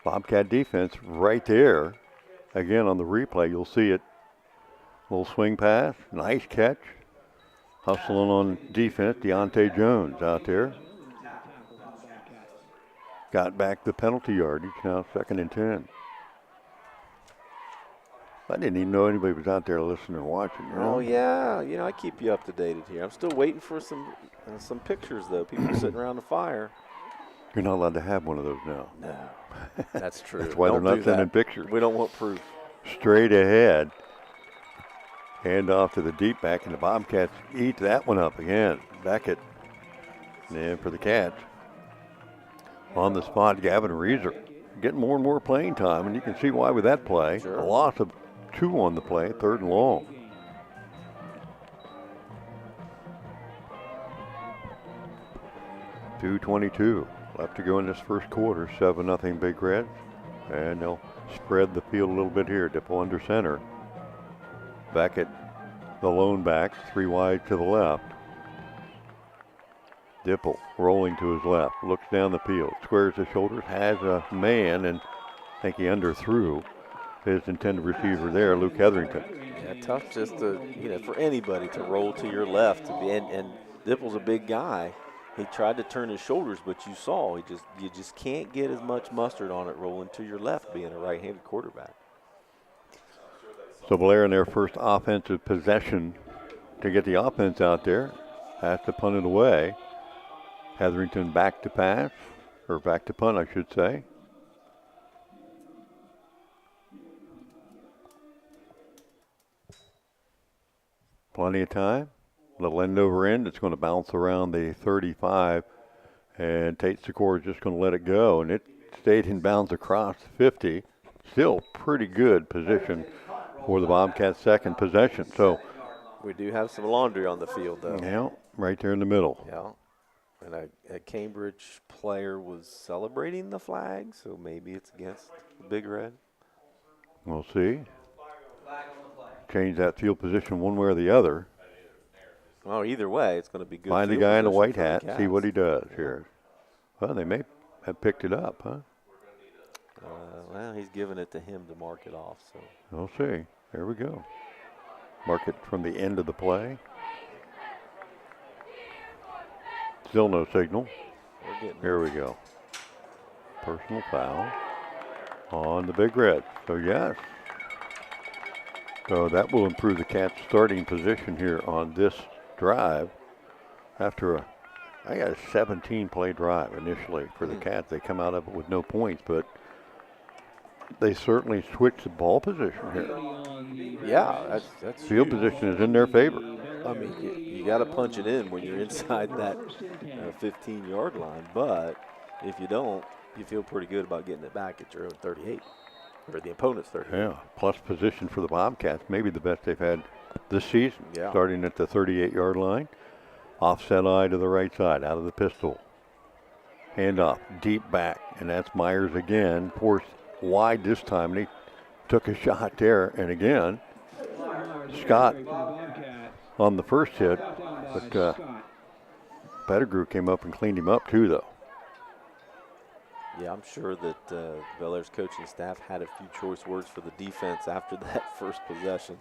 Bobcat defense right there. Again, on the replay, you'll see it. Little swing pass, nice catch. Hustling on defense, Deontay Jones out there. Got back the penalty yardage, now 2nd and 10. I didn't even know anybody was out there listening or watching. You know? Oh, yeah. You know, I keep you up to date here. I'm still waiting for some pictures, though. People sitting around the fire. You're not allowed to have one of those now. No, that's true. That's why they're not sending pictures. We don't want proof. Straight ahead. Hand off to the deep back, and the Bobcats eat that one up again. Beckett. And for the Cats. On the spot, Gavin Reeser. Getting more and more playing time, and you can see why with that play. Sure. A loss of 2 on the play, 3rd and long. .222 left to go in this first quarter. 7-0 Big Reds. And they'll spread the field a little bit here. Dipple under center. Beckett, the lone back, 3 wide to the left. Dipple rolling to his left, looks down the field, squares his shoulders, has a man, and I think he underthrew his intended receiver there, Luke Hetherington. Yeah, tough just to, for anybody to roll to your left and Dipple's a big guy. He tried to turn his shoulders, but you saw you just can't get as much mustard on it rolling to your left being a right-handed quarterback. So Bellaire in their first offensive possession to get the offense out there. Has to punt it away. Hetherington back to pass, or back to punt, I should say. Plenty of time. Little end over end. It's going to bounce around the 35. And Tate Secor is just going to let it go. And it stayed in bounds across the 50. Still pretty good position for the Bobcats' second possession. So we do have some laundry on the field, though. Yeah, right there in the middle. Yeah. And a Cambridge player was celebrating the flag, so maybe it's against the Big Red. We'll see. Change that field position one way or the other. Well, either way, it's going to be good. Find the guy in the white hat, see what he does here. Well, they may have picked it up, huh? Well, he's giving it to him to mark it off. So we'll see. There we go. Mark it from the end of the play. Still no signal. Here we go. Personal foul on the Big Red. So, yes. So that will improve the Cats' starting position here on this drive. After a 17-play drive initially for the Cats. They come out of it with no points, but they certainly switched the ball position here. Yeah, that's field huge. Position is in their favor. I mean, you got to punch it in when you're inside that 15-yard line, but if you don't, you feel pretty good about getting it back at your own 38, or the opponent's 38. Yeah, plus position for the Bobcats, maybe the best they've had this season, starting at the 38-yard line. Offset eye to the right side, out of the pistol. Hand off, deep back, and that's Myers again, forced wide this time, and he took a shot there, and again, Scott on the first hit, but Pettigrew came up and cleaned him up too, though. Yeah, I'm sure that Bellaire's coaching staff had a few choice words for the defense after that first possession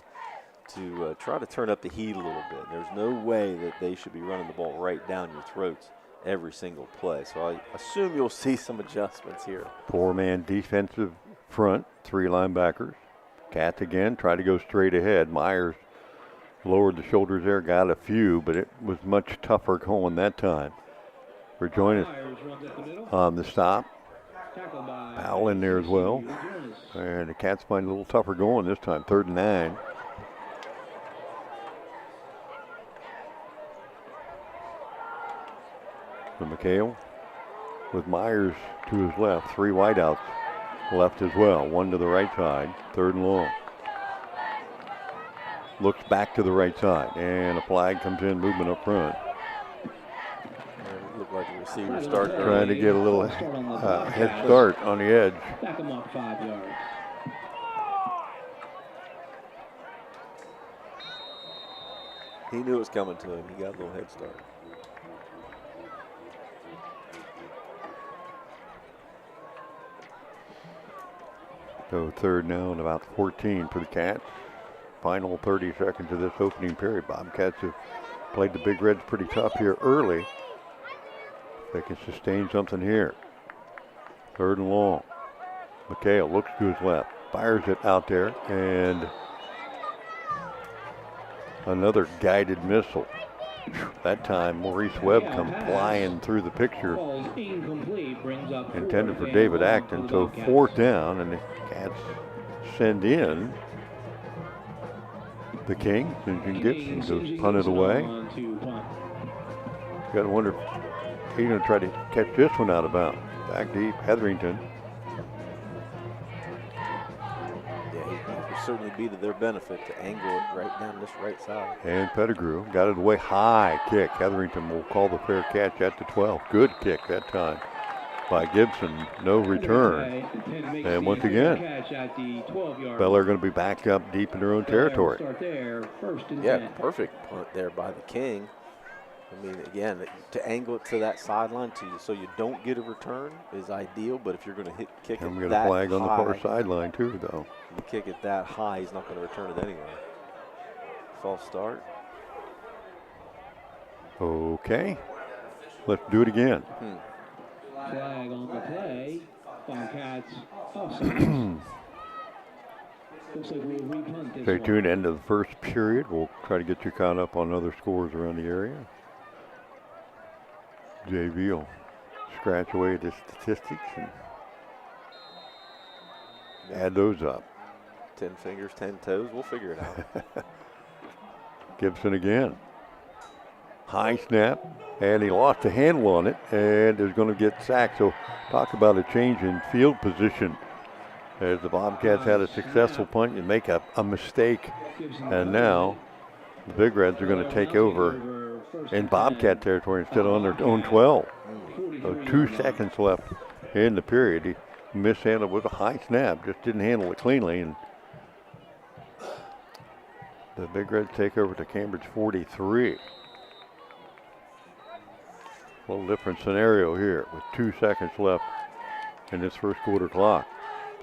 to try to turn up the heat a little bit. There's no way that they should be running the ball right down your throats every single play. So I assume you'll see some adjustments here. Four-man defensive front, three linebackers. Cats again try to go straight ahead. Myers lowered the shoulders there, got a few, but it was much tougher going that time. Rejoinis on the stop. Powell in there as well. And the Cats find a little tougher going this time, 3rd and 9. So McHale with Myers to his left, 3 wideouts left as well, 1 to the right side, 3rd and long. Looks back to the right side, and a flag comes in, movement up front. Look like the receiver starting trying to get a little head start on the edge. Back him up 5 yards. He knew it was coming to him. He got a little head start. So 3rd now and about 14 for the Cats. Final 30 seconds of this opening period. Bobcats have played the Big Reds pretty tough here early. They can sustain something here. 3rd and long. McHale looks to his left, fires it out there, and another guided missile. That time Maurice Webb come flying through the picture. Intended for David Acton. So 4th down, and the Cats send in the King. And Gibson goes punted away. Got to wonder if he's going to try to catch this one out of bounds. Back deep, Hetherington. Yeah, it would certainly be to their benefit to angle it right down this right side. And Pettigrew got it away, high kick. Hetherington will call the fair catch at the 12. Good kick that time by Gibson. No return. And once again, Bellaire going to be back up deep in their own territory. Yeah, perfect punt there by the King. I mean, again, to angle it to that sideline so you don't get a return is ideal, but if you're going to kick it that high. And we got a flag on the far sideline too, though. You kick it that high, he's not going to return it anyway. False start. Okay. Let's do it again. Flag on the play. Bobcats offside. Looks like we'll repunt this Stay one. tuned. End of the first period. We'll try to get you caught up on other scores around the area. JV will scratch away at the statistics and add those up. 10 fingers, 10 toes. We'll figure it out. Gibson again. High snap, and he lost the handle on it and is going to get sacked. So talk about a change in field position. As the Bobcats had a successful punt, you make a mistake, and now the Big Reds are going to take over in Bobcat territory instead of on their own 12. So 2 seconds left in the period. He mishandled with a high snap, just didn't handle it cleanly, and the Big Reds take over to Cambridge 43. A little different scenario here with 2 seconds left in this first quarter clock.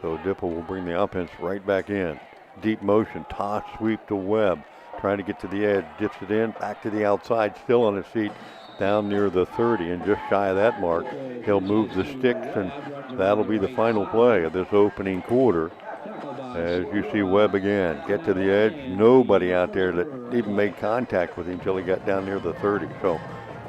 So Dipple will bring the offense right back in. Deep motion, toss, sweep to Webb. Trying to get to the edge, dips it in, back to the outside, still on his feet, down near the 30 and just shy of that mark. He'll move the sticks, and that'll be the final play of this opening quarter. As you see Webb again, get to the edge. Nobody out there that even made contact with him until he got down near the 30. So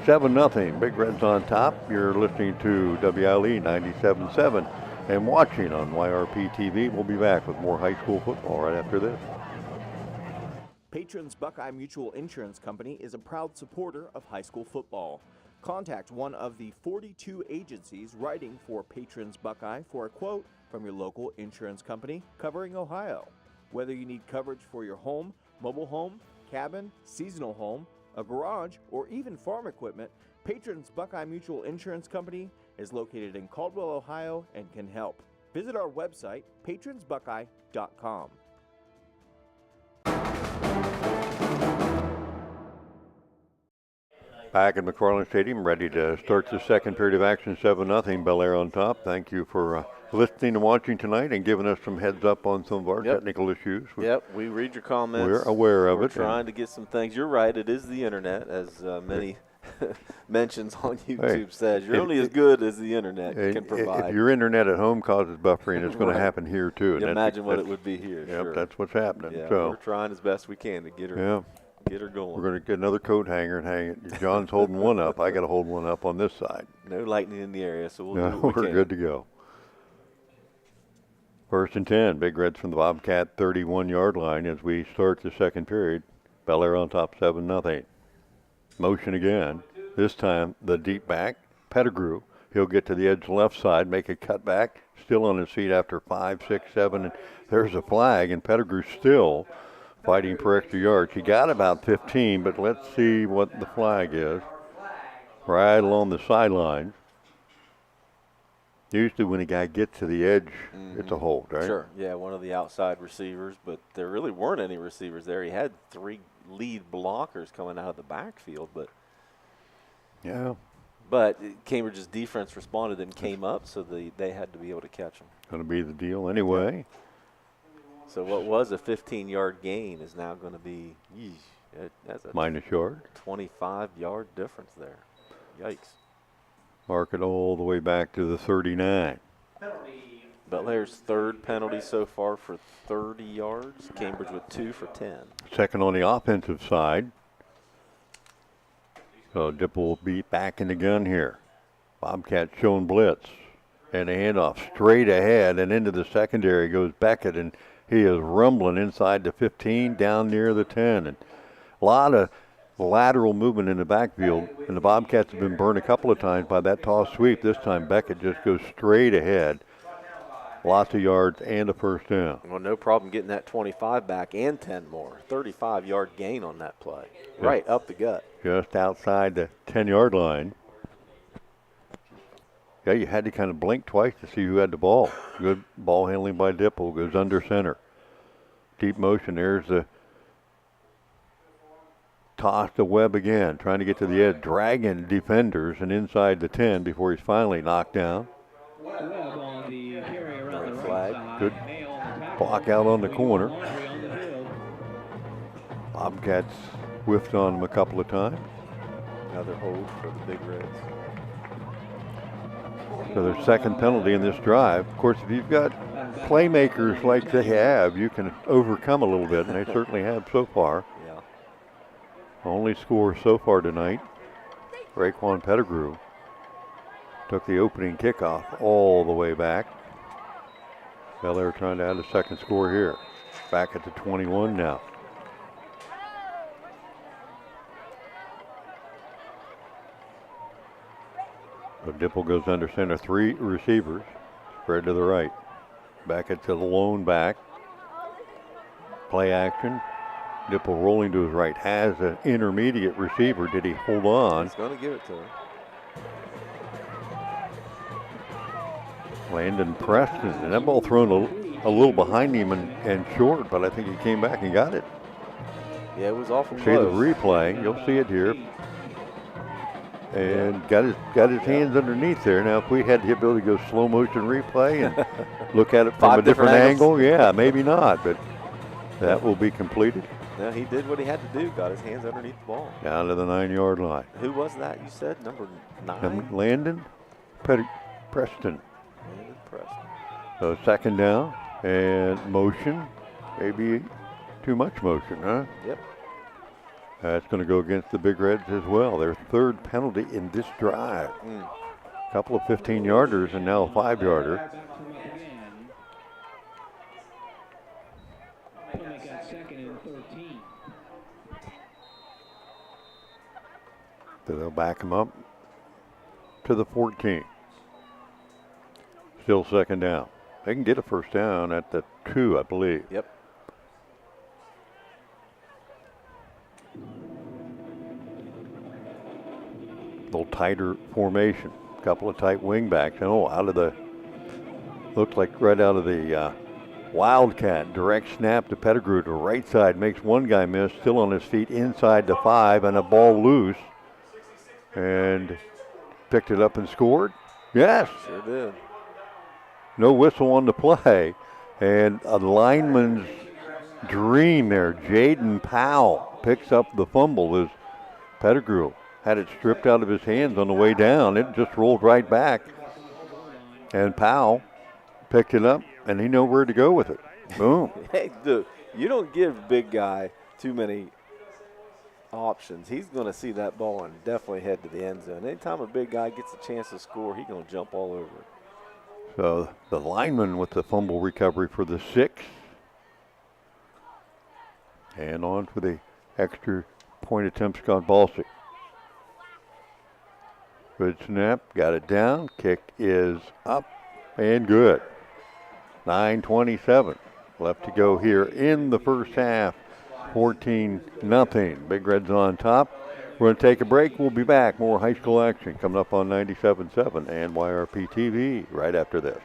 7-0, Big Reds on top. You're listening to WLE 97.7 and watching on YRP TV. We'll be back with more high school football right after this. Patrons Buckeye Mutual Insurance Company is a proud supporter of high school football. Contact one of the 42 agencies writing for Patrons Buckeye for a quote from your local insurance company covering Ohio. Whether you need coverage for your home, mobile home, cabin, seasonal home, a garage, or even farm equipment, Patrons Buckeye Mutual Insurance Company is located in Caldwell, Ohio, and can help. Visit our website, patronsbuckeye.com. Back at McFarland Stadium, ready to start the second period of action, 7-0, Bellaire on top. Thank you for listening and watching tonight and giving us some heads up on some of our technical issues. We read your comments. We're aware of it. We're trying to get some things. You're right, it is the internet, as many mentions on YouTube says. You're only as good as the internet can provide. If your internet at home causes buffering, it's going to happen here too. You imagine what it would be here. Yep, sure. That's what's happening. Yeah, so we're trying as best we can to get her. Get her going. We're going to get another coat hanger and hang it. John's holding one up. I got to hold one up on this side. No lightning in the area, so we'll do what we we're can. good to go. First and 10. Big Reds from the Bobcat 31-yard line as we start the second period. Bellaire on top 7-0. Motion again. This time the deep back. Pettigrew. He'll get to the edge left side, make a cutback. Still on his feet after 5, 6, 7. And there's a flag, and Pettigrew still fighting for extra yards. He got about 15, but let's see what the flag is. Right along the sidelines. Usually when a guy gets to the edge, it's a hold, right? Sure, yeah, one of the outside receivers, but there really weren't any receivers there. He had 3 lead blockers coming out of the backfield, but Cambridge's defense responded and came up, so they had to be able to catch him. Going to be the deal anyway. Yeah. So what was a 15-yard gain is now going to be, that's a minus yard. 25-yard difference there. Yikes. Mark it all the way back to the 39. Bellaire's third penalty so far for 30 yards. Cambridge with 2 for 10. Second on the offensive side. So Dipple will be back in the gun here. Bobcat showing blitz. And a handoff straight ahead and into the secondary goes Beckett, and he is rumbling inside the 15, down near the 10. And a lot of lateral movement in the backfield, and the Bobcats have been burned a couple of times by that toss sweep. This time Beckett just goes straight ahead. Lots of yards and a first down. Well, no problem getting that 25 back and 10 more. 35-yard gain on that play. Right up the gut. Just outside the 10-yard line. Yeah, you had to kind of blink twice to see who had the ball. Good ball handling by Dipple. Goes under center. Deep motion. There's the toss to Webb again. Trying to get to the edge. Dragging defenders and inside the 10 before he's finally knocked down. Flag. Good block out on the corner. Bobcats whiffed on him a couple of times. Another hold for the Big Reds. So their second penalty in this drive. Of course, if you've got playmakers like they have, you can overcome a little bit, and they certainly have so far. Yeah. Only score so far tonight. Raekwon Pettigrew took the opening kickoff all the way back. Bellaire trying to add a second score here. Back at the 21 now. So Dipple goes under center. 3 receivers. Spread to the right. Back it to the lone back. Play action. Dipple rolling to his right. Has an intermediate receiver. Did he hold on? He's going to give it to him. Landon Preston. And that ball thrown a little behind him and short, but I think he came back and got it. Yeah, it was awful See close. the replay. You'll see it here. And got his hands underneath there. Now, if we had the ability to go slow motion replay and look at it from a different angle, yeah, maybe not, but that will be completed. No, he did what he had to do. Got his hands underneath the ball. Down to the 9-yard line. Who was that? You said number 9. Landon Preston. Landon Preston. So second down and motion. Maybe too much motion, huh? Yep. That's going to go against the Big Reds as well. Their third penalty in this drive. A couple of 15-yarders and now a 5-yarder. So they'll back him up to the 14. Still second down. They can get a first down at the 2, I believe. Yep. A little tighter formation. A couple of tight wing backs. Oh, looked like right out of the Wildcat. Direct snap to Pettigrew to the right side. Makes one guy miss. Still on his feet inside the 5 and a ball loose. And picked it up and scored. Yes. Sure did. No whistle on the play. And a lineman's dream there. Jaden Powell picks up the fumble as Pettigrew had it stripped out of his hands on the way down. It just rolled right back. And Powell picked it up, and he knew where to go with it. Boom. Hey, dude, you don't give big guy too many options. He's going to see that ball and definitely head to the end zone. Anytime a big guy gets a chance to score, he's going to jump all over it. So the lineman with the fumble recovery for the 6. And on for the extra point attempt, Scott Balsick. Good snap, got it down. Kick is up and good. 9:27 left to go here in the first half. 14-0. Big Reds on top. We're going to take a break. We'll be back. More high school action coming up on 97.7 and YRP TV right after this.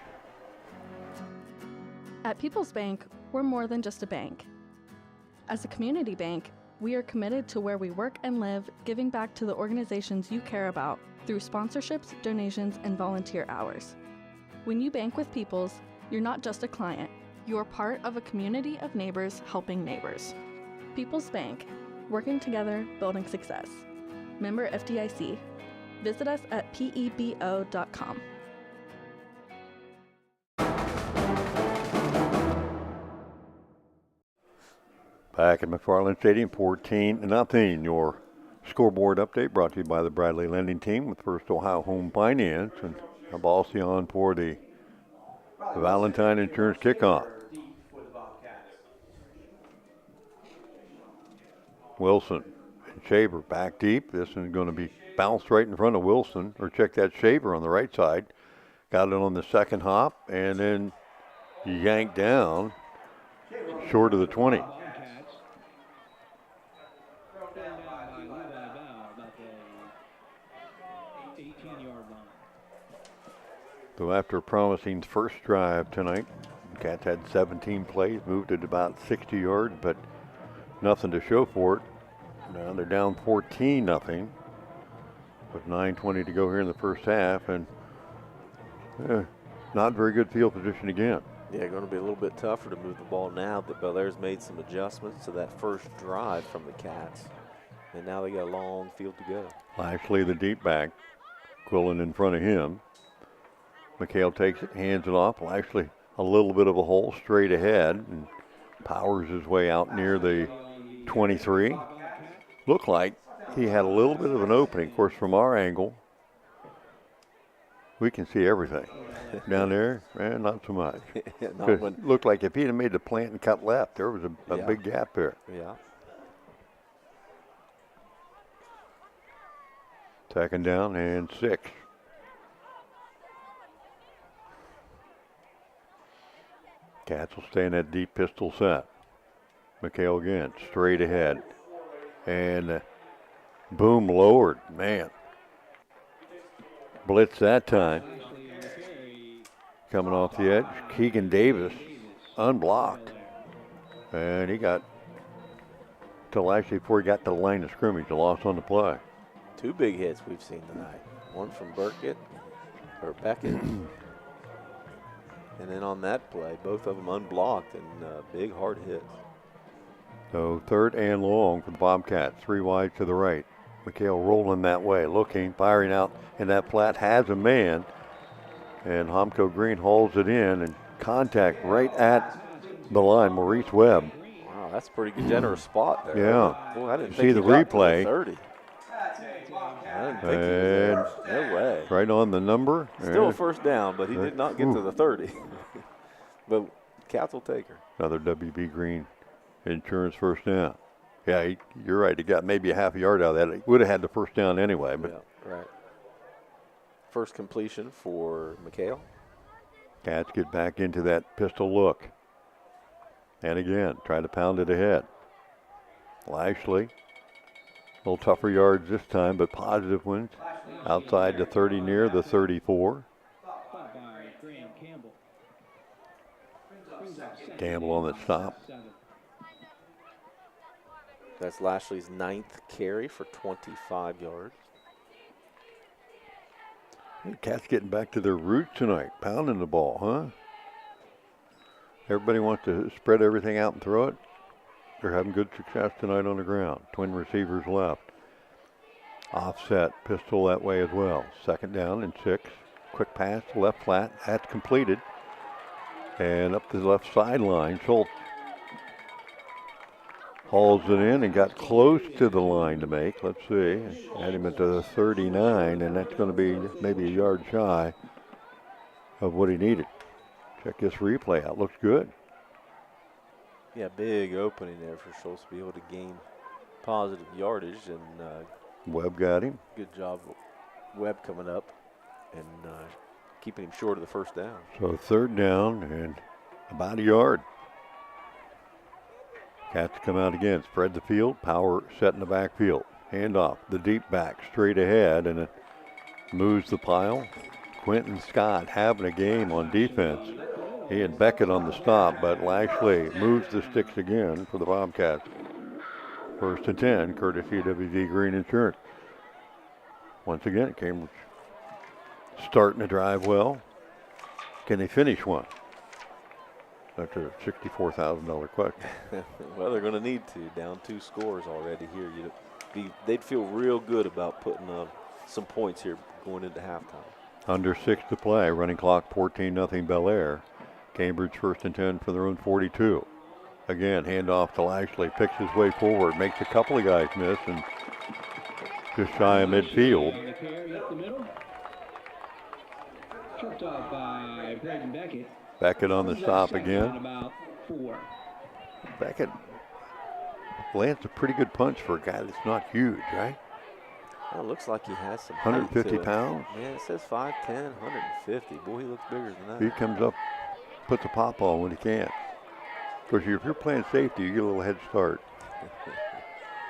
At People's Bank, we're more than just a bank. As a community bank, we are committed to where we work and live, giving back to the organizations you care about through sponsorships, donations, and volunteer hours. When you bank with People's, you're not just a client, you're part of a community of neighbors helping neighbors. People's Bank, working together, building success. Member FDIC. Visit us at pebo.com. Back at McFarland Stadium, 14-0. Your scoreboard update brought to you by the Bradley Lending Team with First Ohio Home Finance. And a ball on for the Valentine Insurance kickoff. Wilson and Shaver back deep. This is going to be bounced right in front of Wilson. Or check that, Shaver on the right side. Got it on the second hop and then yanked down short of the 20. So after a promising first drive tonight, the Cats had 17 plays, moved it about 60 yards, but nothing to show for it. Now they're down 14-0 with 9:20 to go here in the first half, and not very good field position again. Yeah, going to be a little bit tougher to move the ball now that Bellaire's made some adjustments to that first drive from the Cats. And now they got a long field to go. Lashley, the deep back. Quillen in front of him. McHale takes it, hands it off. Lashley, a little bit of a hole straight ahead and powers his way out near the 23. Looked like he had a little bit of an opening. Of course, from our angle, we can see everything. Down there, not so much. It looked like if he'd have made the plant and cut left, there was a big gap there. Yeah. Second down and 6. Cats will stay in that deep pistol set. McHale again, straight ahead. And boom, lowered. Man. Blitz that time. Coming off the edge, Keegan Davis, unblocked. And he got to Lashley before he got to the line of scrimmage, a loss on the play. 2 big hits we've seen tonight. One from Beckett. And then on that play, both of them unblocked and big hard hits. So 3rd and long for the Bobcats, 3 wide to the right. McHale rolling that way, looking, firing out, and that flat has a man. And Homko Green hauls it in, and contact right at the line, Maurice Webb. Wow, that's a pretty good, generous spot there. Yeah. Boy, I didn't see think the he got replay. to the 30. I didn't think he was there. No way. Right on the number. Still a first down, but he did not get to the 30. But Cats will take her. Another WB Green Insurance first down. Yeah, you're right. He got maybe a half a yard out of that. He would have had the first down anyway. But yeah, right. First completion for McHale. Cats get back into that pistol look. And again, try to pound it ahead. Lashley, a little tougher yards this time, but positive ones. Outside the 30 near the 34. Campbell on the stop. That's Lashley's 9th carry for 25 yards. The Cats getting back to their roots tonight, pounding the ball, huh? Everybody wants to spread everything out and throw it. They're having good success tonight on the ground. Twin receivers left. Offset pistol that way as well. 2nd down and 6. Quick pass, left flat. That's completed. And up the left sideline, Schultz hauls it in and got close to the line to make. Let's see. Had him at the 39, and that's going to be maybe a yard shy of what he needed. Check this replay out. Looks good. Yeah, big opening there for Schultz to be able to gain positive yardage. And Webb got him. Good job, Webb coming up and keeping him short of the first down. So 3rd down and about a yard. Cats come out again, spread the field, power set in the backfield. Handoff, the deep back, straight ahead, and it moves the pile. Quentin Scott having a game on defense. He had Beckett on the stop, but Lashley moves the sticks again for the Bobcats. 1st and 10, courtesy of WV Green Insurance. Once again, Cambridge starting to drive well. Can they finish one? That's a $64,000 question. Well, they're going to need to. Down 2 scores already here. They'd feel real good about putting some points here going into halftime. Under 6 to play. Running clock 14-0 Bellaire. Cambridge 1st and 10 for their own 42. Again, handoff to Lashley. Picks his way forward. Makes a couple of guys miss and just shy of midfield. Tripped off by Beckett. Beckett on the stop again. Beckett lands a pretty good punch for a guy that's not huge, right? Well, it looks like he has some 150 pounds. Yeah, it says 5'10", 150. Boy, he looks bigger than that. He comes up, puts a pop on when he can. Because if you're playing safety, you get a little head start.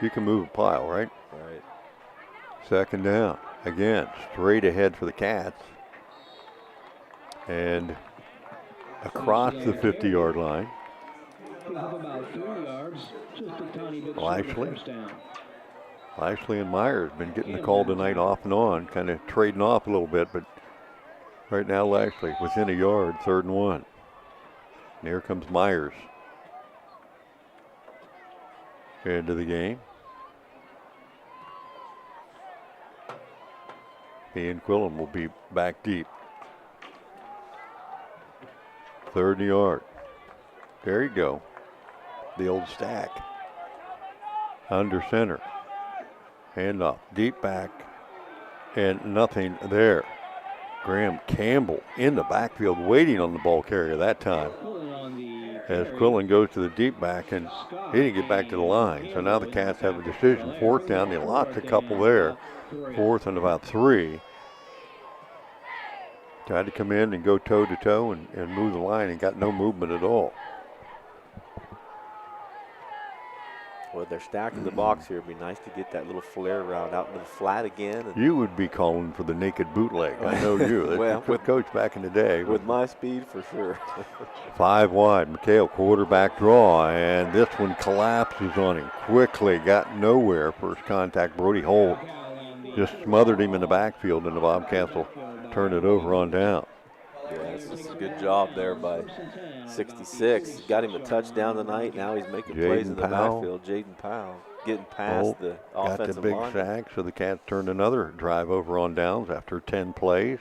You can move a pile, right? Right. 2nd down. Again, straight ahead for the Cats. And across the 50-yard line. Lashley and Myers been getting the call tonight off and on, kind of trading off a little bit, but right now Lashley within a yard, 3rd and 1. And here comes Myers into the game. He and Quillen will be back deep. 3rd and yard. There you go. The old stack. Under center. Handoff. Deep back. And nothing there. Graham Campbell in the backfield waiting on the ball carrier that time. As Quillen goes to the deep back, and he didn't get back to the line. So now the Cats have a decision. 4th down. They lost a couple there. 4th and about 3. Tried to come in and go toe-to-toe and move the line and got no movement at all. Well, they're stacking the box here. It'd be nice to get that little flare route out into the flat again. And you would be calling for the naked bootleg. I know you. Well, with coach back in the day. With my speed, for sure. 5 wide. McHale quarterback draw, and this one collapses on him quickly. Got nowhere. First contact, Brody Holt just smothered him in the backfield, and the Bobcats will turn it over on down. Yeah, it's just a good job there by 66. Got him a touchdown tonight. Now he's making plays in the backfield. Jaden Powell getting past the offensive line. Got the big sack, so the Cats turned another drive over on downs after 10 plays.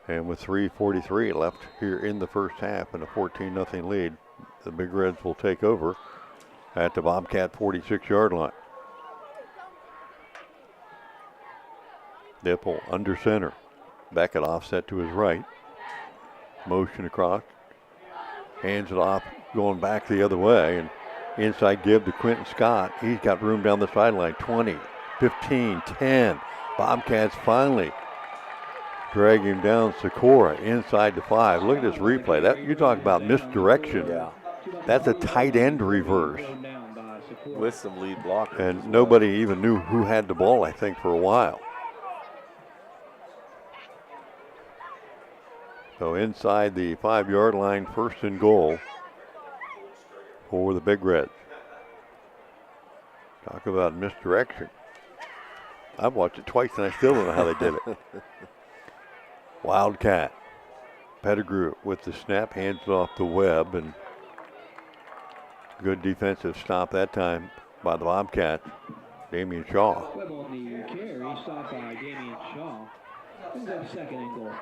And with 3:43 left here in the first half and a 14-0 lead, the Big Reds will take over at the Bobcat 46-yard line. Dipple under center. Beckett offset to his right. Motion across. Hands it off, going back the other way. And inside give to Quentin Scott. He's got room down the sideline. 20, 15, 10. Bobcats finally drag him down. Sikora inside the 5. Look at this replay. That you talk about misdirection. Yeah. That's a tight end reverse. With some lead blockers. And nobody even knew who had the ball, I think, for a while. So inside the 5-yard line, 1st and goal for the Big Reds. Talk about misdirection. I've watched it twice and I still don't know how they did it. Wildcat. Pettigrew with the snap, hands it off to Webb, and good defensive stop that time by the Bobcats. Damian Shaw. Webb on the carry, stopped by Damian Shaw. This is 2nd and goal.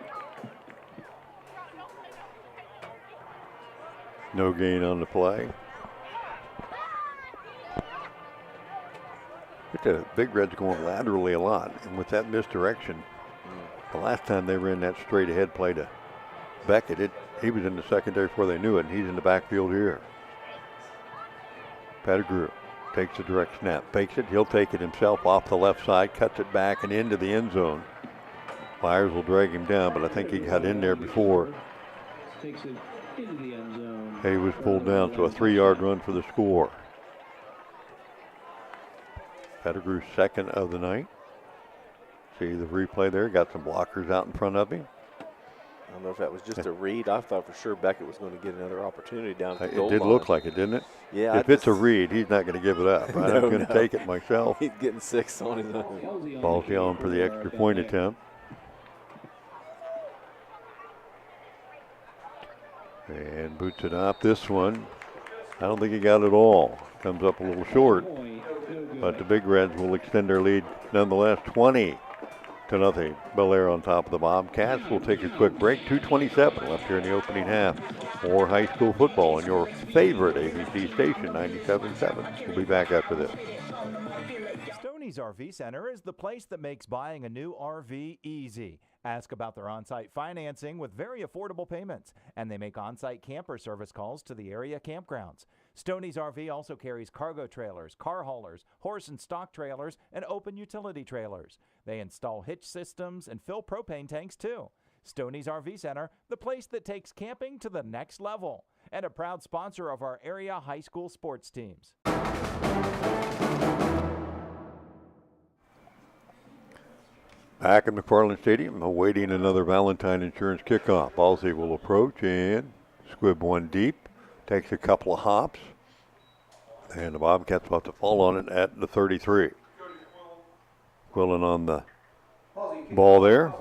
No gain on the play. The Big Reds going laterally a lot, and with that misdirection, the last time they ran that straight ahead play to Beckett, he was in the secondary before they knew it, and he's in the backfield here. Pettigrew takes a direct snap, fakes it, he'll take it himself off the left side, cuts it back and into the end zone. Myers will drag him down, but I think he got in there before Takes it into the end zone. he was pulled down, so a 3-yard run for the score. Pettigrew's 2nd of the night. See the replay there, got some blockers out in front of him. I don't know if that was just a read. I thought for sure Beckett was going to get another opportunity down at the goal line. It did look like it, didn't it? Yeah. If it's a read, he's not going to give it up. Right? I'm going to take it myself. He's getting 6 on his own. Ball's on for the extra point attempt. And boots it up. This one, I don't think he got it all. Comes up a little short. But the Big Reds will extend their lead nonetheless, 20-0. Bellaire on top of the Bobcats. We'll take a quick break. 2:27 left here in the opening half. More high school football on your favorite ABC station, 97.7. We'll be back after this. Stoney's RV Center is the place that makes buying a new RV easy. Ask about their on-site financing with very affordable payments, and they make on-site camper service calls to the area campgrounds. Stoney's RV also carries cargo trailers, car haulers, horse and stock trailers, and open utility trailers. They install hitch systems and fill propane tanks too. Stoney's RV Center, the place that takes camping to the next level, and a proud sponsor of our area high school sports teams. Back at McFarland Stadium, awaiting another Valentine Insurance kickoff. Ballsy will approach and squib one deep. Takes a couple of hops. And the Bobcats will have to fall on it at the 33. Quillen on the ball there.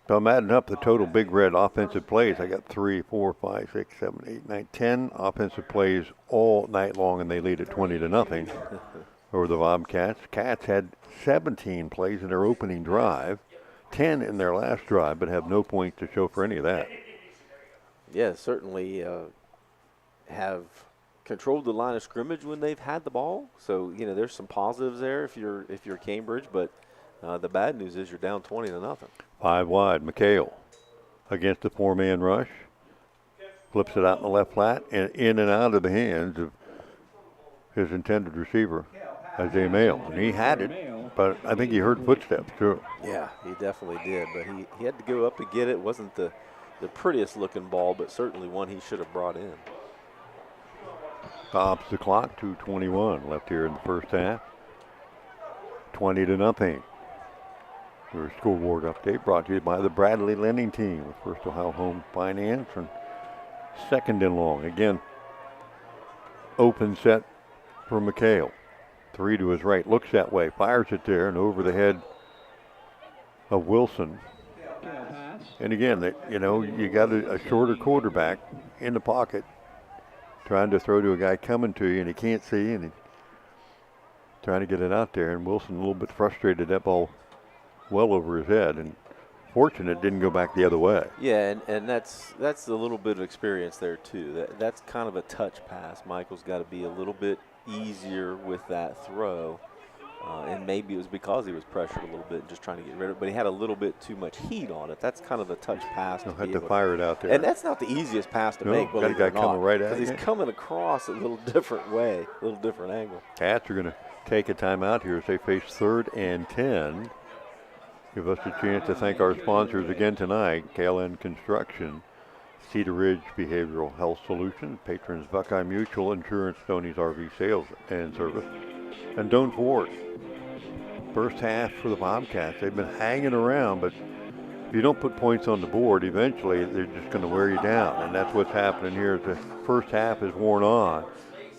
So I'm adding up the total Big Red offensive plays. I got 3, 4, 5, 6, 7, 8, 9, 10 offensive plays all night long, and they lead at 20-0. over the Bobcats. Cats had 17 plays in their opening drive, 10 in their last drive, but have no points to show for any of that. Yeah, certainly have controlled the line of scrimmage when they've had the ball. So, there's some positives there if you're Cambridge, but the bad news is you're down 20-0. 5 wide, McHale against the 4-man rush. Flips it out in the left flat and in and out of the hands of his intended receiver, Isaiah Mail. And he had it, but I think he heard footsteps too. Yeah, he definitely did, but he had to go up to get it. It wasn't the prettiest looking ball, but certainly one he should have brought in. Stops the clock, 2:21 left here in the first half. 20-0. Your scoreboard update brought to you by the Bradley Lending Team with First Ohio Home Finance and second and long. Again, open set for McHale. 3 to his right, looks that way, fires it there and over the head of Wilson. And again, you got a shorter quarterback in the pocket trying to throw to a guy coming to you and he can't see and he's trying to get it out there. And Wilson a little bit frustrated, that ball well over his head, and fortunate it didn't go back the other way. Yeah, and that's a little bit of experience there too. That's kind of a touch pass. Michael's got to be a little bit easier with that throw, and maybe it was because he was pressured a little bit and just trying to get rid of it, but he had a little bit too much heat on it. That's kind of a touch pass. He'll have to fire it out there. And that's not the easiest pass to make, got a guy coming right at because he's coming across a little different way, a little different angle. Cats are going to take a timeout here as they face 3rd and 10. Give us a chance to thank our sponsors again tonight, KLN Construction, Cedar Ridge Behavioral Health Solutions, patrons Buckeye Mutual Insurance, Stoney's RV Sales and Service, and Doan Ford. First half for the Bobcats. They've been hanging around, but if you don't put points on the board, eventually they're just going to wear you down, and that's what's happening here as the first half is worn on.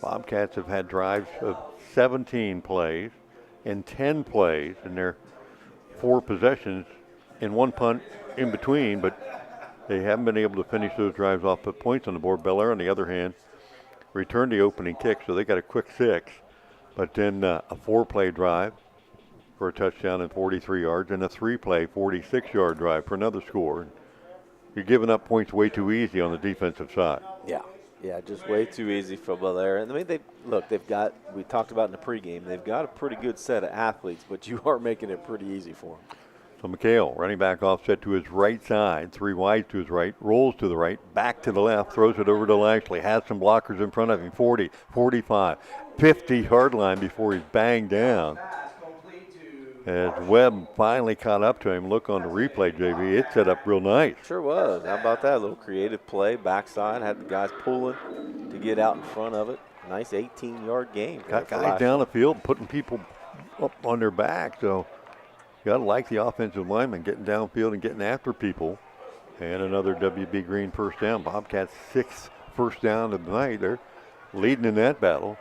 Bobcats have had drives of 17 plays and 10 plays in their 4 possessions and 1 punt in between, but they haven't been able to finish those drives off, put points on the board. Bellaire, on the other hand, returned the opening kick, so they got a quick 6, but then a 4-play drive for a touchdown and 43 yards, and a 3-play 46-yard drive for another score. You're giving up points way too easy on the defensive side. Yeah, just way too easy for Bellaire. And I mean, they've got, we talked about in the pregame, they've got a pretty good set of athletes, but you are making it pretty easy for them. So McHale, running back offset to his right side, 3 wide to his right, rolls to the right, back to the left, throws it over to Lashley, has some blockers in front of him, 40, 45, 50-yard line before he's banged down. As Webb finally caught up to him, look on the replay, JV, it set up real nice. Sure was. How about that? A little creative play, backside, had the guys pulling to get out in front of it. Nice 18-yard game. Got guys down the field, putting people up on their back, so you got to like the offensive lineman getting downfield and getting after people. And another WB Green first down. Bobcats' 6th first down of the night. They're leading in that battle.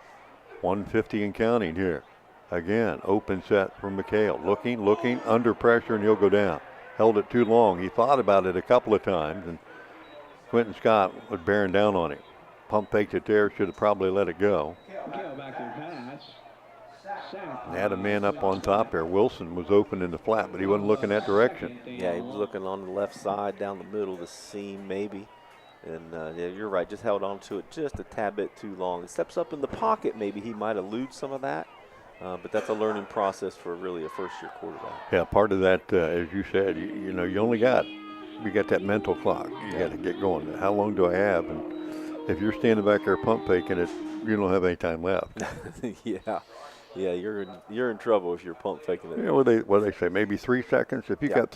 150 and counting here. Again, open set from McHale. Looking, under pressure, and he'll go down. Held it too long. He thought about it a couple of times, and Quentin Scott was bearing down on him. Pump faked it there, should have probably let it go. Had a man up on top there. Wilson was open in the flat, but he wasn't looking that direction. Yeah, he was looking on the left side, down the middle of the seam maybe. And yeah, you're right, just held on to it just a tad bit too long. It steps up in the pocket, maybe he might elude some of that. But that's a learning process for really a first-year quarterback. Yeah, part of that, as you said, you got that mental clock. You got to get going. How long do I have? And if you're standing back there pump faking it, you don't have any time left. Yeah, you're in trouble if you're pump faking it. You know what they say? Maybe 3 seconds. If you got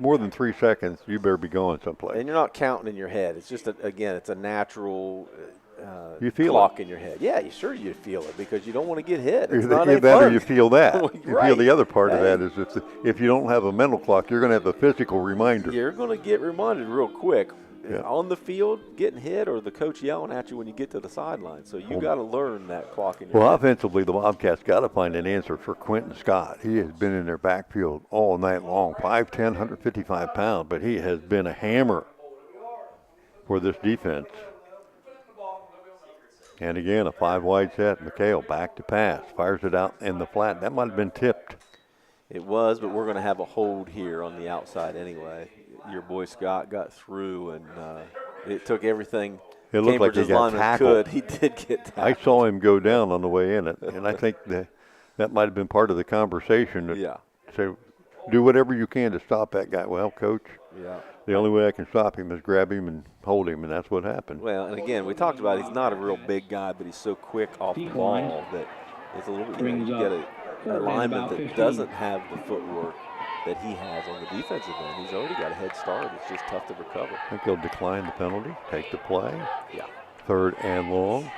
more than 3 seconds, you better be going someplace. And you're not counting in your head. It's just it's a natural. You feel clock it. in your head. Yeah, you feel it because you don't want to get hit. It's not any that fun. or you feel that. You feel the other part of that is if you don't have a mental clock, you're going to have a physical reminder. You're going to get reminded real quick on the field, getting hit, or the coach yelling at you when you get to the sideline. So you got to learn that clock in your head. Offensively, the Bobcats got to find an answer for Quentin Scott. He has been in their backfield all night long, 5'10", 155 pounds, but he has been a hammer for this defense. And again, a 5-wide set. McHale back to pass. Fires it out in the flat. That might have been tipped. It was, but we're going to have a hold here on the outside anyway. Your boy Scott got through, and it took everything It looked like he got tackled. He did get tackled. I saw him go down on the way in it, and I think that might have been part of the conversation. Yeah. Say, do whatever you can to stop that guy. Well, Coach, yeah. The only way I can stop him is grab him and hold him, and that's what happened. Well, and again, we talked about he's not a real big guy, but he's so quick off the ball that it's a little bit, you get a lineman that doesn't have the footwork that he has on the defensive end. He's already got a head start. It's just tough to recover. I think he'll decline the penalty, take the play. Yeah. 3rd and long.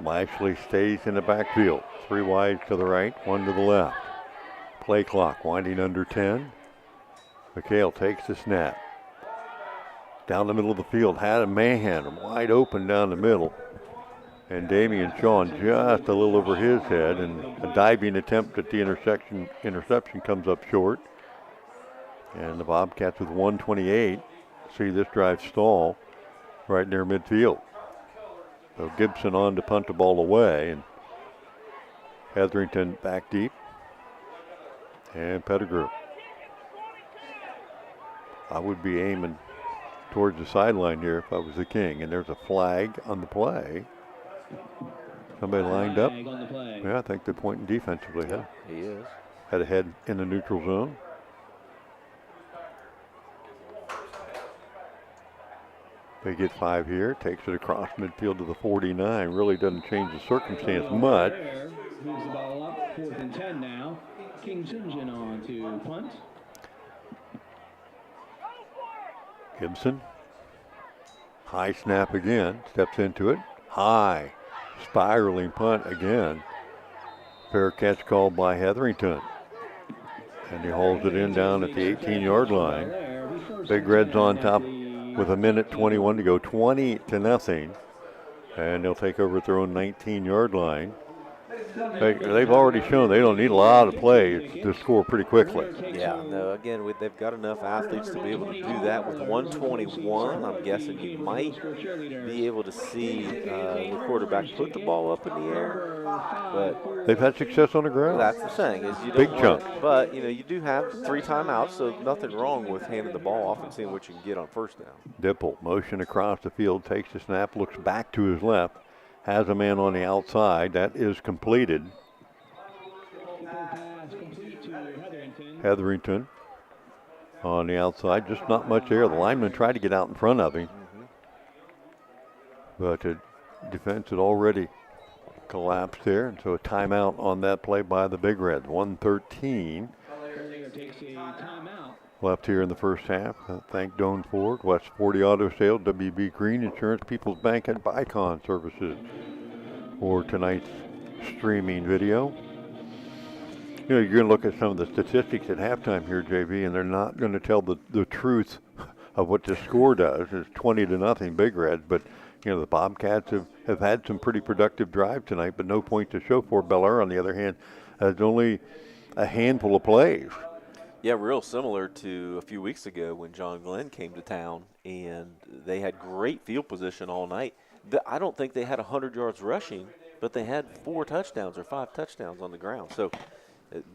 Lashley stays in the backfield. 3 wide to the right, 1 to the left. Play clock winding under 10. McHale takes the snap. Down the middle of the field, had a Mahan wide open down the middle. And Damian Shawn just a little over his head, and a diving attempt at the interception comes up short. And the Bobcats with 1:28 see this drive stall right near midfield. So Gibson on to punt the ball away, and Hetherington back deep. And Pettigrew. I would be aiming towards the sideline here if I was the King. And there's a flag on the play. Somebody lined up. Yeah, I think they're pointing defensively. Yeah, he is. Had a head in the neutral zone. They get 5 here. Takes it across midfield to the 49. Really doesn't change the circumstance much. Moves the ball up. 4th and 10 now. King Sinjin on to punt. Gibson. High snap again. Steps into it. High. Spiraling punt again. Fair catch called by Hetherington. And he holds it in down at the 18-yard line. Big Red's on top with 1:21 to go, 20-0. And they'll take over at their own 19-yard line. They've already shown they don't need a lot of plays to score pretty quickly. Yeah, no, again, they've got enough athletes to be able to do that. With 1:21, I'm guessing you might be able to see the quarterback put the ball up in the air. But they've had success on the ground. That's the thing, is you don't big chunks. But, you do have 3 timeouts, so nothing wrong with handing the ball off and seeing what you can get on 1st down. Dipple, motion across the field, takes the snap, looks back to his left. Has a man on the outside. That is completed. Hetherington on the outside. Just not much there. The lineman tried to get out in front of him. But the defense had already collapsed there. And so a timeout on that play by the Big Reds. 1:13 left here in the first half. Thank Doan Ford, West 40 Auto Sales, WB Green Insurance, People's Bank, and Bicon Services for tonight's streaming video. You're going to look at some of the statistics at halftime here, JV, and they're not going to tell the truth of what the score does. It's 20-0 Big Reds, but the Bobcats have had some pretty productive drive tonight, but no point to show for. Bellaire, on the other hand, has only a handful of plays. Yeah, real similar to a few weeks ago when John Glenn came to town, and they had great field position all night. I don't think they had 100 yards rushing, but they had 4 touchdowns or 5 touchdowns on the ground. So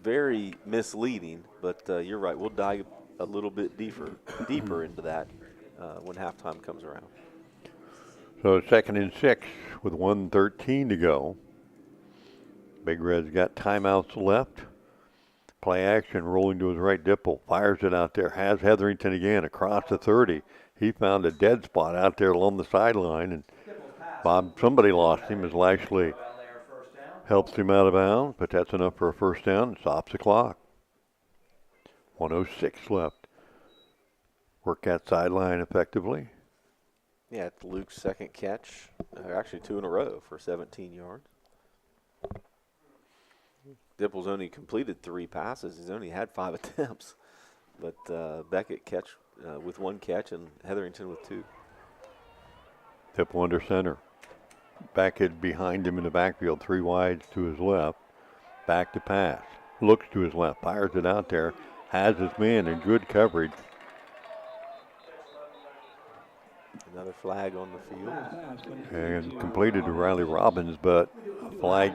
very misleading, but you're right. We'll dive a little bit deeper into that when halftime comes around. So 2nd and 6 with 1:13 to go. Big Red's got timeouts left. Play action, rolling to his right. Dipple fires it out there. Has Hetherington again across the 30. He found a dead spot out there along the sideline, and somebody lost him as Lashley helps him out of bounds, but that's enough for a 1st down and stops the clock. 1:06 left. Work that sideline effectively. Yeah, it's Luke's 2nd catch, actually 2 in a row for 17 yards. Dipple's only completed 3 passes. He's only had 5 attempts. But Beckett with 1 catch and Hetherington with 2. Dipple under center. Beckett behind him in the backfield, 3 wides to his left. Back to pass. Looks to his left, fires it out there. Has his man in good coverage. flag on the field. And completed to Riley Robbins, but a flag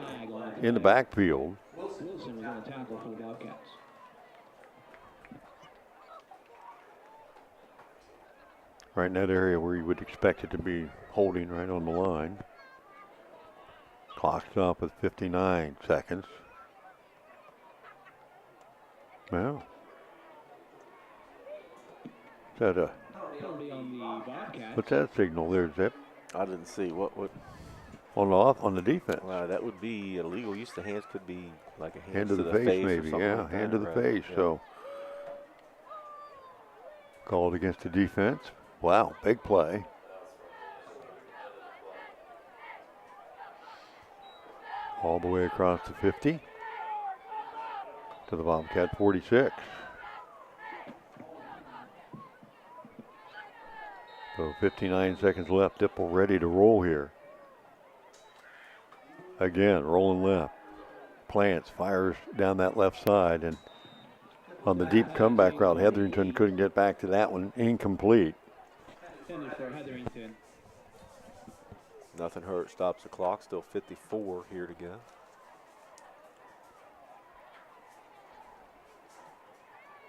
in the backfield. Wilson was on the tackle for the Bobcats. Right in that area where you would expect it to be holding right on the line. Clock stop with 59 seconds. Well, is that a, what's that signal there, Zip? I didn't see what On the defense. That would be illegal use of hands. Could be like a hand to the face maybe, yeah, like hand to the face. Yeah. So called against the defense. Wow, big play. All the way across the 50 to the Bobcat 46. So 59 seconds left. Dipple ready to roll here. Again, rolling left. Plants, fires down that left side, and on the deep comeback route, Hetherington couldn't get back to that one. Incomplete. Nothing hurt, stops the clock. Still 54 here to go.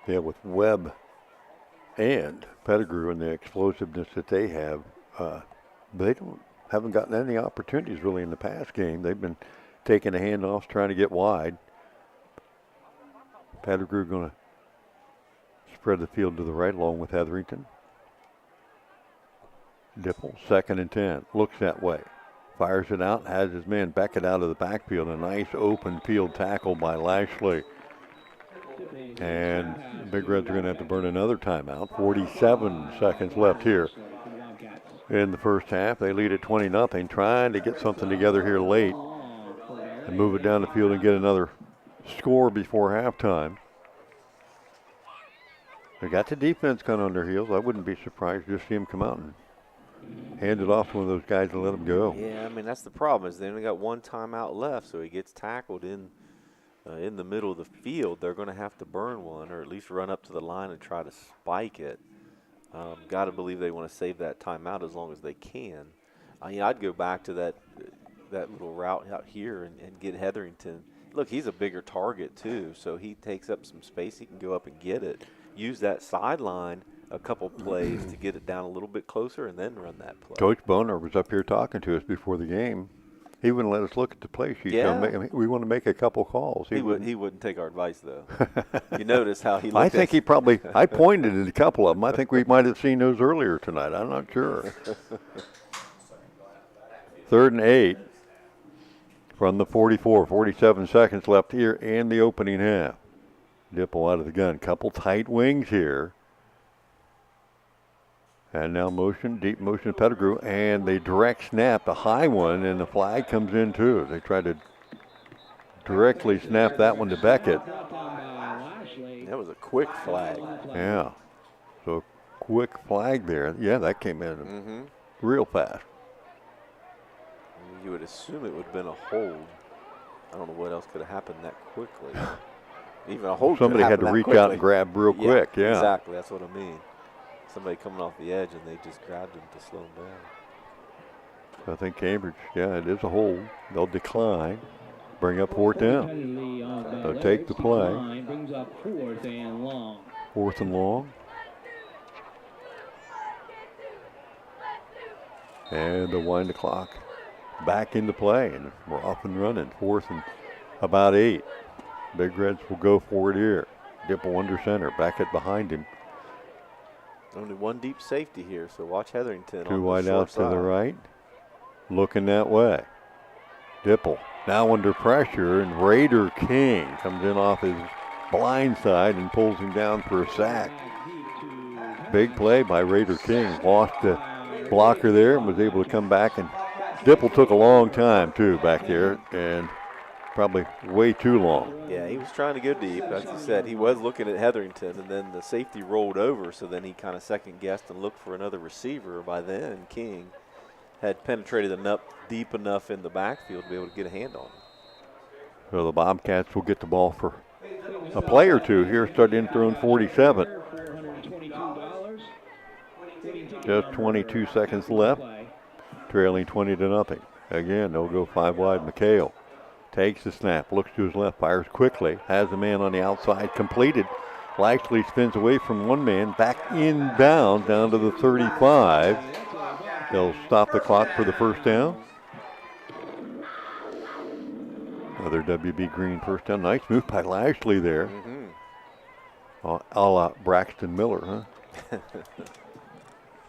Yeah, with Webb and Pettigrew and the explosiveness that they have, they haven't gotten any opportunities really in the pass game. They've been taking the handoffs, trying to get wide. Pettigrew going to spread the field to the right along with Hetherington. Dipple, 2nd and 10, looks that way. Fires it out, has his man Beckett out of the backfield. A nice open field tackle by Lashley. And Big Reds are going to have to burn another timeout. 47 seconds left here in the first half. They lead at 20-0, trying to get something together here late and move it down the field and get another score before halftime. They got the defense kind of on their heels. I wouldn't be surprised to just see him come out and hand it off to one of those guys and let him go. Yeah, I mean, that's the problem is they only got one timeout left, so he gets tackled in the middle of the field. They're going to have to burn one or at least run up to the line and try to spike it. Got to believe they want to save that timeout as long as they can. I'd go back to that little route out here and get Hetherington. Look, he's a bigger target too, so he takes up some space. He can go up and get it. Use that sideline a couple plays to get it down a little bit closer and then run that play. Coach Boner was up here talking to us before the game. He wouldn't let us look at the play sheet. Yeah. We want to make a couple calls. He wouldn't take our advice, though. You notice how he looked I think he probably – I pointed at a couple of them. I think we might have seen those earlier tonight. I'm not sure. 3rd and 8 from the 44. 47 seconds left here in the opening half. Dipple out of the gun. Couple tight wings here. And now motion, deep motion to Pettigrew, and they direct snap, a high one, and the flag comes in too. They try to directly snap that one to Beckett. That was a quick flag. Yeah, so quick flag there. Yeah, that came in real fast. You would assume it would have been a hold. I don't know what else could have happened that quickly. Even a hold. Somebody had to reach out and grab real quick. Yeah, exactly. That's what I mean. Somebody coming off the edge, and they just grabbed him to slow him down. I think Cambridge, yeah, it is a hold. They'll decline, bring up 4th down. So take the play. Brings up 4th and long. 4th and long. And they'll wind the clock back into play, and we're off and running. 4th and about 8. Big Reds will go for it here. Dipple under center, Beckett behind him. Only one deep safety here, so watch Hetherington. 2 wide outs to the right. Looking that way. Dipple now under pressure, and Raider King comes in off his blind side and pulls him down for a sack. Big play by Raider King. Lost the blocker there and was able to come back. And Dipple took a long time, too, back there, and probably way too long. Yeah, he was trying to go deep. As you said, he was looking at Hetherington, and then the safety rolled over, so then he kind of second-guessed and looked for another receiver. By then, King had penetrated enough deep enough in the backfield to be able to get a hand on him. So the Bobcats will get the ball for a play or two here, starting throwing 47. Just 22 seconds left. Trailing 20-0. Again, they'll go 5 wide. McHale takes the snap, looks to his left, fires quickly, has a man on the outside, completed. Lashley spins away from one man, back inbound down to the 35. They'll stop the clock for the first down. Another WB Green first down. Nice move by Lashley there. A la Braxton Miller, huh?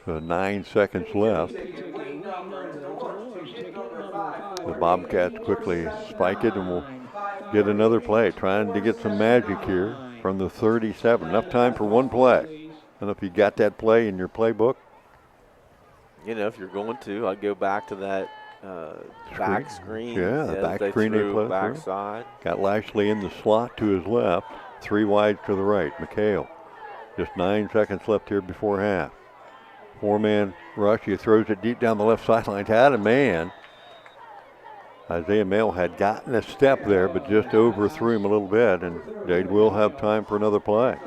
So 9 seconds left. The Bobcats quickly spike it and will get another play. Trying to get some magic here from the 37. Enough time for one play. I don't know if you got that play in your playbook. You know, if you're going to, I'd go back to that back screen. Yeah, the back screen they played backside. Got Lashley in the slot to his left. 3 wide to the right. McHale. Just 9 seconds left here before half. 4-man rush. He throws it deep down the left sideline. Had a man. Isaiah Mail had gotten a step there, but just overthrew him a little bit, and they will have time for another play.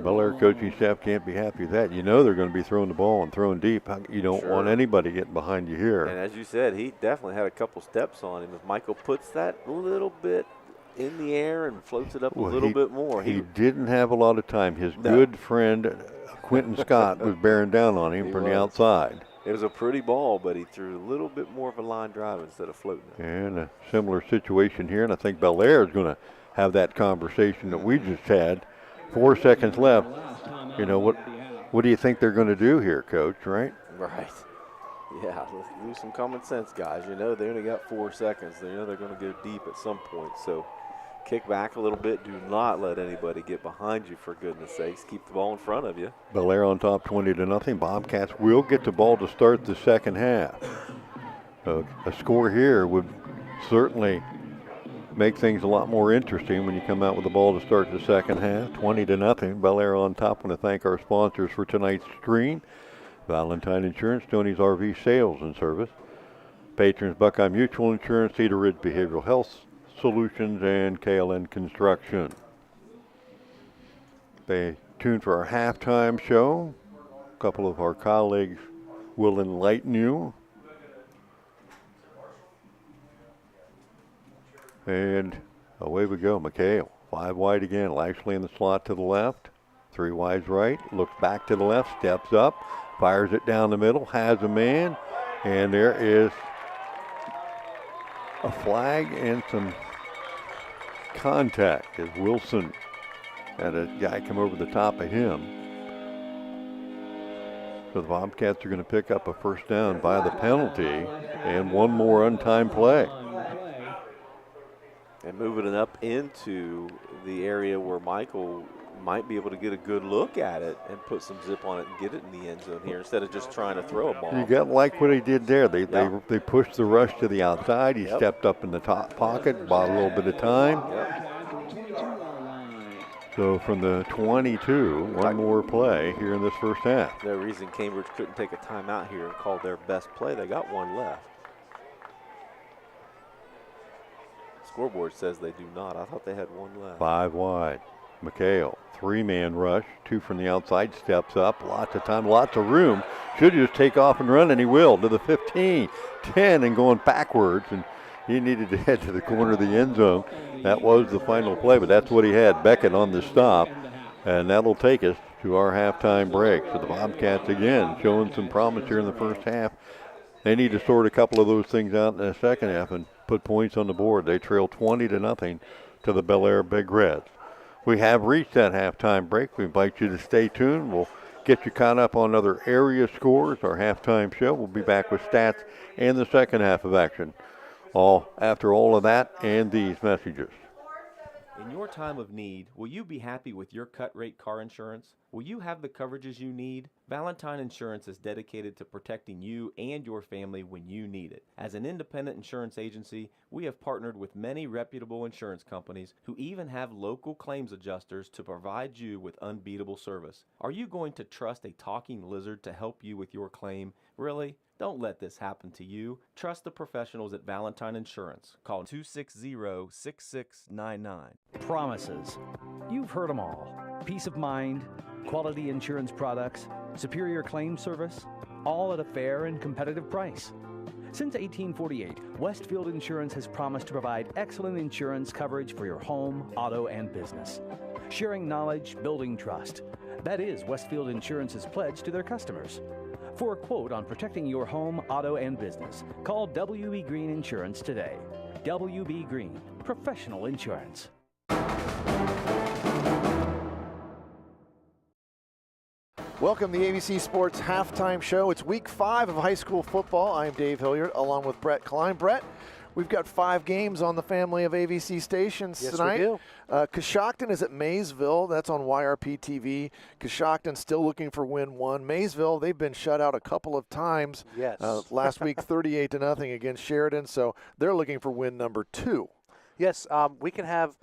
Bellaire coaching staff can't be happy with that. You know they're going to be throwing the ball and throwing deep. You don't want anybody getting behind you here. And as you said, he definitely had a couple steps on him. If Michael puts that a little bit in the air and floats it up a little bit more. He didn't have a lot of time. His good friend Quentin Scott was bearing down on him from the outside. It was a pretty ball, but he threw a little bit more of a line drive instead of floating it. And a similar situation here, and I think Bellaire is going to have that conversation that we just had. 4 seconds left. You know, what do you think they're going to do here, Coach, right? Right. Yeah, let's use some common sense, guys. You know, they only got 4 seconds. They know they're going to go deep at some point. So kick back a little bit. Do not let anybody get behind you, for goodness sakes. Keep the ball in front of you. Bellaire on top 20-0. Bobcats will get the ball to start the second half. A score here would certainly make things a lot more interesting when you come out with the ball to start the second half. 20-0. Bellaire on top. I want to thank our sponsors for tonight's stream. Valentine Insurance, Tony's RV Sales and Service. Patrons, Buckeye Mutual Insurance, Cedar Ridge Behavioral Health Solutions, and KLN Construction. Stay tuned for our halftime show. A couple of our colleagues will enlighten you. And away we go. McHale, 5 wide again. Lashley in the slot to the left. 3 wides right. Looks back to the left. Steps up. Fires it down the middle. Has a man. And there is a flag and some contact as Wilson had a guy come over the top of him. So the Bobcats are going to pick up a first down by the penalty and one more untimed play. And moving it up into the area where Michael might be able to get a good look at it and put some zip on it and get it in the end zone here instead of just trying to throw a ball. You got like what he did there. They pushed the rush to the outside. He stepped up in the top pocket, bought a little bit of time. So from the 22, one more play here in this first half. No reason Cambridge couldn't take a timeout here and call their best play. They got one left. Scoreboard says they do not. I thought they had one left. 5 wide. McHale, 3-man rush, 2 from the outside, steps up, lots of time, lots of room. Should just take off and run, and he will, to the 15, 10, and going backwards, and he needed to head to the corner of the end zone. That was the final play, but that's what he had, Beckett on the stop, and that'll take us to our halftime break. So the Bobcats, again, showing some promise here in the first half. They need to sort a couple of those things out in the second half and put points on the board. They trail 20-0 to the Bellaire Big Reds. We have reached that halftime break. We invite you to stay tuned. We'll get you caught up on other area scores. Our halftime show. We'll be back with stats and the second half of action. After all of that and these messages. In your time of need, will you be happy with your cut-rate car insurance? Will you have the coverages you need? Valentine Insurance is dedicated to protecting you and your family when you need it. As an independent insurance agency, we have partnered with many reputable insurance companies who even have local claims adjusters to provide you with unbeatable service. Are you going to trust a talking lizard to help you with your claim? Really? Don't let this happen to you. Trust the professionals at Valentine Insurance. Call 260-6699. Promises. You've heard them all. Peace of mind, quality insurance products, superior claim service, all at a fair and competitive price. Since 1848, Westfield Insurance has promised to provide excellent insurance coverage for your home, auto, and business. Sharing knowledge, building trust. That is Westfield Insurance's pledge to their customers. For a quote on protecting your home, auto, and business, call W.B. Green Insurance today. W.B. Green, professional insurance. Welcome to the ABC Sports Halftime Show. It's week 5 of high school football. I'm Dave Hilliard along with Brett Klein. Brett, we've got 5 games on the family of ABC stations tonight. Yes, we do. Coshocton is at Maysville. That's on YRP TV. Coshocton still looking for win 1. Maysville, they've been shut out a couple of times. Yes. Last week, 38-0 against Sheridan, so they're looking for win number 2. Yes, we can have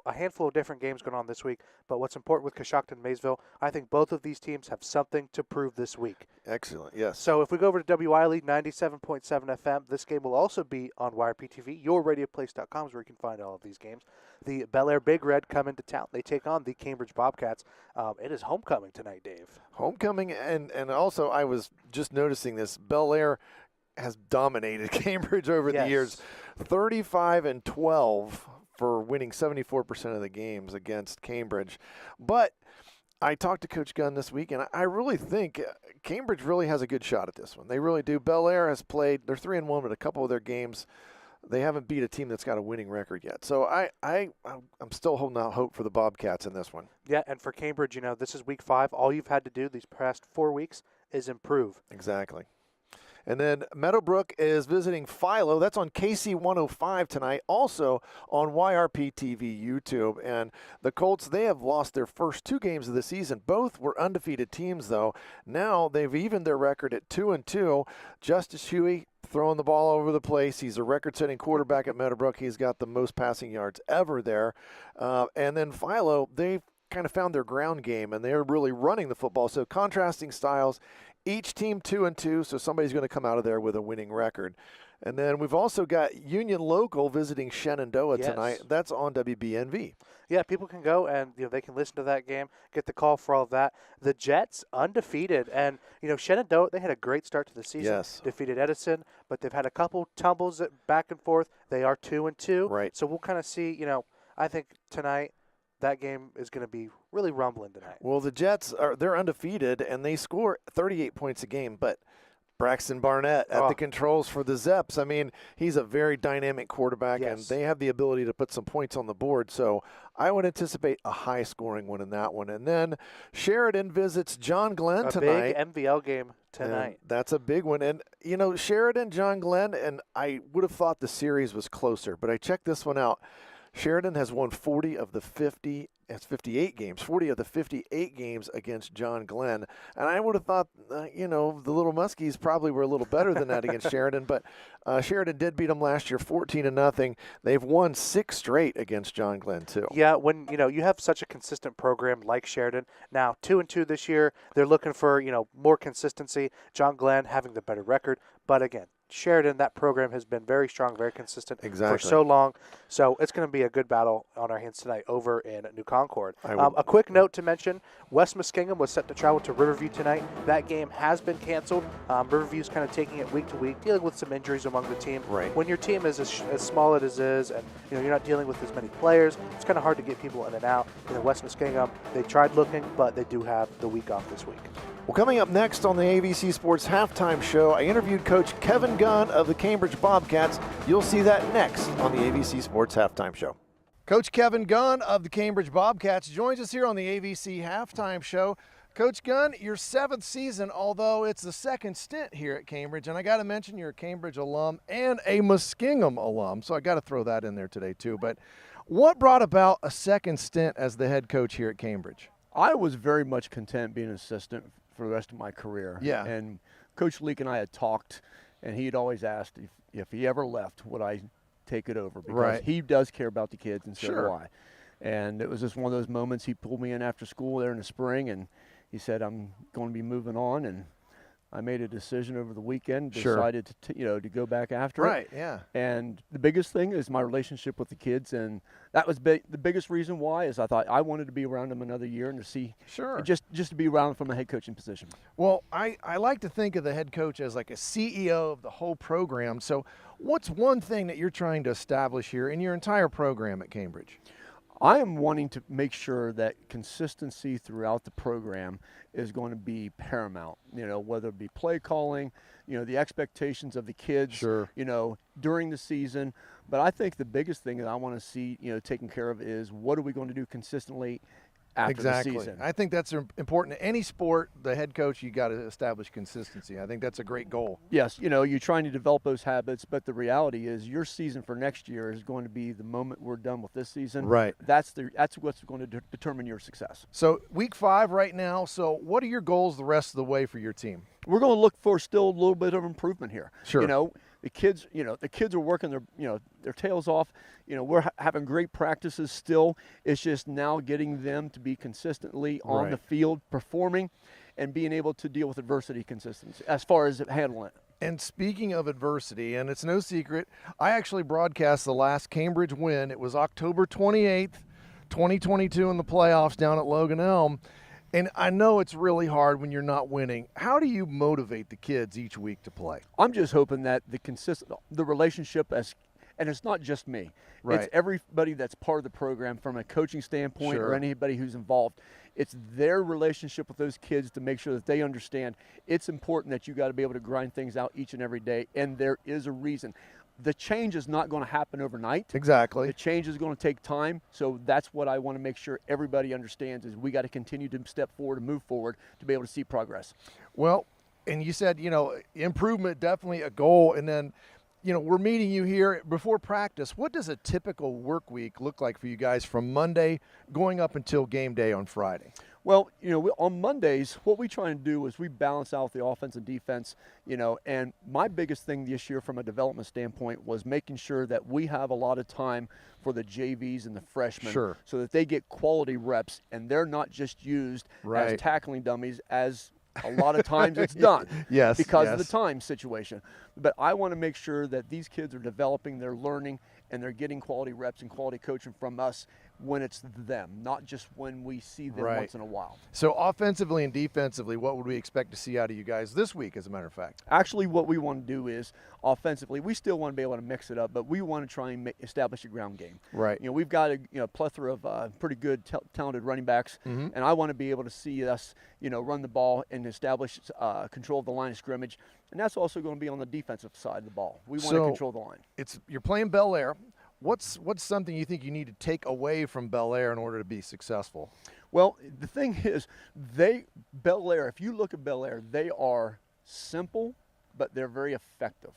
a handful of different games going on this week, but what's important with Coshocton and Maysville, I think both of these teams have something to prove this week. Excellent, yes. So if we go over to WILE 97.7 FM, this game will also be on YRP-TV. YourRadioPlace.com is where you can find all of these games. The Bellaire Big Red come into town. They take on the Cambridge Bobcats. It is homecoming tonight, Dave. Homecoming, and also I was just noticing this. Bellaire has dominated Cambridge over the years. 35-12 for winning 74% of the games against Cambridge. But I talked to Coach Gunn this week, and I really think Cambridge really has a good shot at this one. They really do. Bellaire has played, they're 3-1, but a couple of their games, they haven't beat a team that's got a winning record yet. So I'm still holding out hope for the Bobcats in this one. Yeah, and for Cambridge, this is week 5. All you've had to do these past 4 weeks is improve. Exactly. And then Meadowbrook is visiting Philo. That's on KC 105 tonight, also on YRP TV YouTube. And the Colts, they have lost their first 2 games of the season. Both were undefeated teams, though. Now they've evened their record at 2-2. Justice Huey throwing the ball all over the place. He's a record-setting quarterback at Meadowbrook. He's got the most passing yards ever there. And then Philo, they've kind of found their ground game, and they're really running the football. So contrasting styles. Each team 2-2, so somebody's going to come out of there with a winning record. And then we've also got Union Local visiting Shenandoah tonight. That's on WBNV. Yeah, people can go and they can listen to that game, get the call for all of that. The Jets undefeated, and Shenandoah, they had a great start to the season. Yes. Defeated Edison, but they've had a couple tumbles back and forth. They are 2-2. Right. So we'll kind of see. I think tonight that game is going to be really rumbling tonight. Well, the Jets they're undefeated and they score 38 points a game, but Braxton Barnett at the controls for the Zeps. I mean, he's a very dynamic quarterback, and they have the ability to put some points on the board. So I would anticipate a high-scoring one in that one. And then Sheridan visits John Glenn tonight. A big MVL game tonight. And that's a big one. And, Sheridan, John Glenn, and I would have thought the series was closer, but I checked this one out. Sheridan has won 40 of the 58 games, 40 of the 58 games against John Glenn. And I would have thought, the Little Muskies probably were a little better than that against Sheridan. But Sheridan did beat them last year 14-0. They've won 6 straight against John Glenn, too. Yeah, when, you have such a consistent program like Sheridan. Now, 2-2 this year. They're looking for, more consistency. John Glenn having the better record. But again, Sheridan, that program has been very strong, very consistent for so long. So it's going to be a good battle on our hands tonight over in New Concord. A quick note to mention, West Muskingum was set to travel to Riverview tonight. That game has been canceled. Riverview's kind of taking it week to week, dealing with some injuries among the team. Right. When your team is as small as it is and you're not dealing with as many players, it's kind of hard to get people in and out. West Muskingum, they tried looking, but they do have the week off this week. Well, coming up next on the ABC Sports Halftime Show, I interviewed Coach Kevin Gunn of the Cambridge Bobcats. You'll see that next on the ABC Sports Halftime Show. Coach Kevin Gunn of the Cambridge Bobcats joins us here on the ABC Halftime Show. Coach Gunn, your 7th season, although it's the 2nd stint here at Cambridge, and I got to mention you're a Cambridge alum and a Muskingum alum, so I got to throw that in there today too. But what brought about a 2nd stint as the head coach here at Cambridge? I was very much content being an assistant for the rest of my career. Yeah. And Coach Leak and I had talked, and he had always asked if he ever left, would I take it over? Because he does care about the kids, and so do I. And it was just one of those moments. He pulled me in after school there in the spring, and he said, I'm going to be moving on. And I made a decision over the weekend, Sure. decided to go back after it. Right, yeah. And the biggest thing is my relationship with the kids, and that was the biggest reason why is I thought I wanted to be around them another year and to see, just to be around from a head coaching position. Well, I like to think of the head coach as like a CEO of the whole program. So what's one thing that you're trying to establish here in your entire program at Cambridge? I am wanting to make sure that consistency throughout the program is going to be paramount, whether it be play calling, the expectations of the kids, during the season. But I think the biggest thing that I want to see, taken care of is what are we going to do consistently after the season. I think that's important in any sport. The head coach, you got to establish consistency. I think that's a great goal. Yes, you're trying to develop those habits, but the reality is your season for next year is going to be the moment we're done with this season. Right. That's what's going to determine your success. So week 5 right now. So what are your goals the rest of the way for your team? We're going to look for still a little bit of improvement here. Sure. The kids are working their tails off. We're having great practices still. It's just now getting them to be consistently on the field performing and being able to deal with adversity consistency as far as handling it. And speaking of adversity, and it's no secret, I actually broadcast the last Cambridge win. It was October 28th, 2022 in the playoffs down at Logan Elm. And I know it's really hard when you're not winning. How do you motivate the kids each week to play? I'm just hoping that the relationship and it's not just me. Right. It's everybody that's part of the program from a coaching standpoint or anybody who's involved. It's their relationship with those kids to make sure that they understand it's important that you got to be able to grind things out each and every day, and there is a reason. The change is not going to happen overnight. Exactly. The change is going to take time. So that's what I want to make sure everybody understands is we got to continue to step forward and move forward to be able to see progress. Well, and you said, improvement, definitely a goal. And then, we're meeting you here before practice. What does a typical work week look like for you guys from Monday going up until game day on Friday? Well, on Mondays, what we try and do is we balance out the offense and defense, and my biggest thing this year from a development standpoint was making sure that we have a lot of time for the JVs and the freshmen so that they get quality reps and they're not just used as tackling dummies as a lot of times it's done because of the time situation. But I want to make sure that these kids are developing, they're learning, and they're getting quality reps and quality coaching from us when it's them, not just when we see them once in a while. So offensively and defensively, what would we expect to see out of you guys this week, as a matter of fact? Actually, what we want to do is offensively, we still want to be able to mix it up, but we want to try and establish a ground game. Right. We've got a plethora of pretty good, talented running backs, and I want to be able to see us, run the ball and establish control of the line of scrimmage, and that's also going to be on the defensive side of the ball. We want to control the line. You're playing Bellaire. What's something you think you need to take away from Bellaire in order to be successful? Well, the thing is, Bellaire, if you look at Bellaire, they are simple, but they're very effective.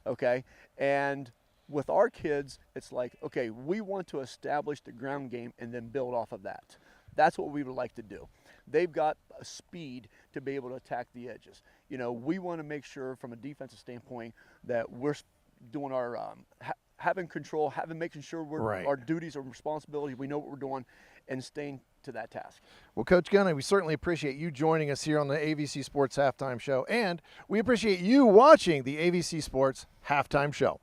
Okay? And with our kids, it's like, okay, we want to establish the ground game and then build off of that. That's what we would like to do. They've got a speed to be able to attack the edges. We want to make sure from a defensive standpoint that we're doing our having control, making sure our duties and responsibilities, we know what we're doing, and staying to that task. Well, Coach Gunny, we certainly appreciate you joining us here on the AVC Sports Halftime Show, and we appreciate you watching the AVC Sports Halftime Show.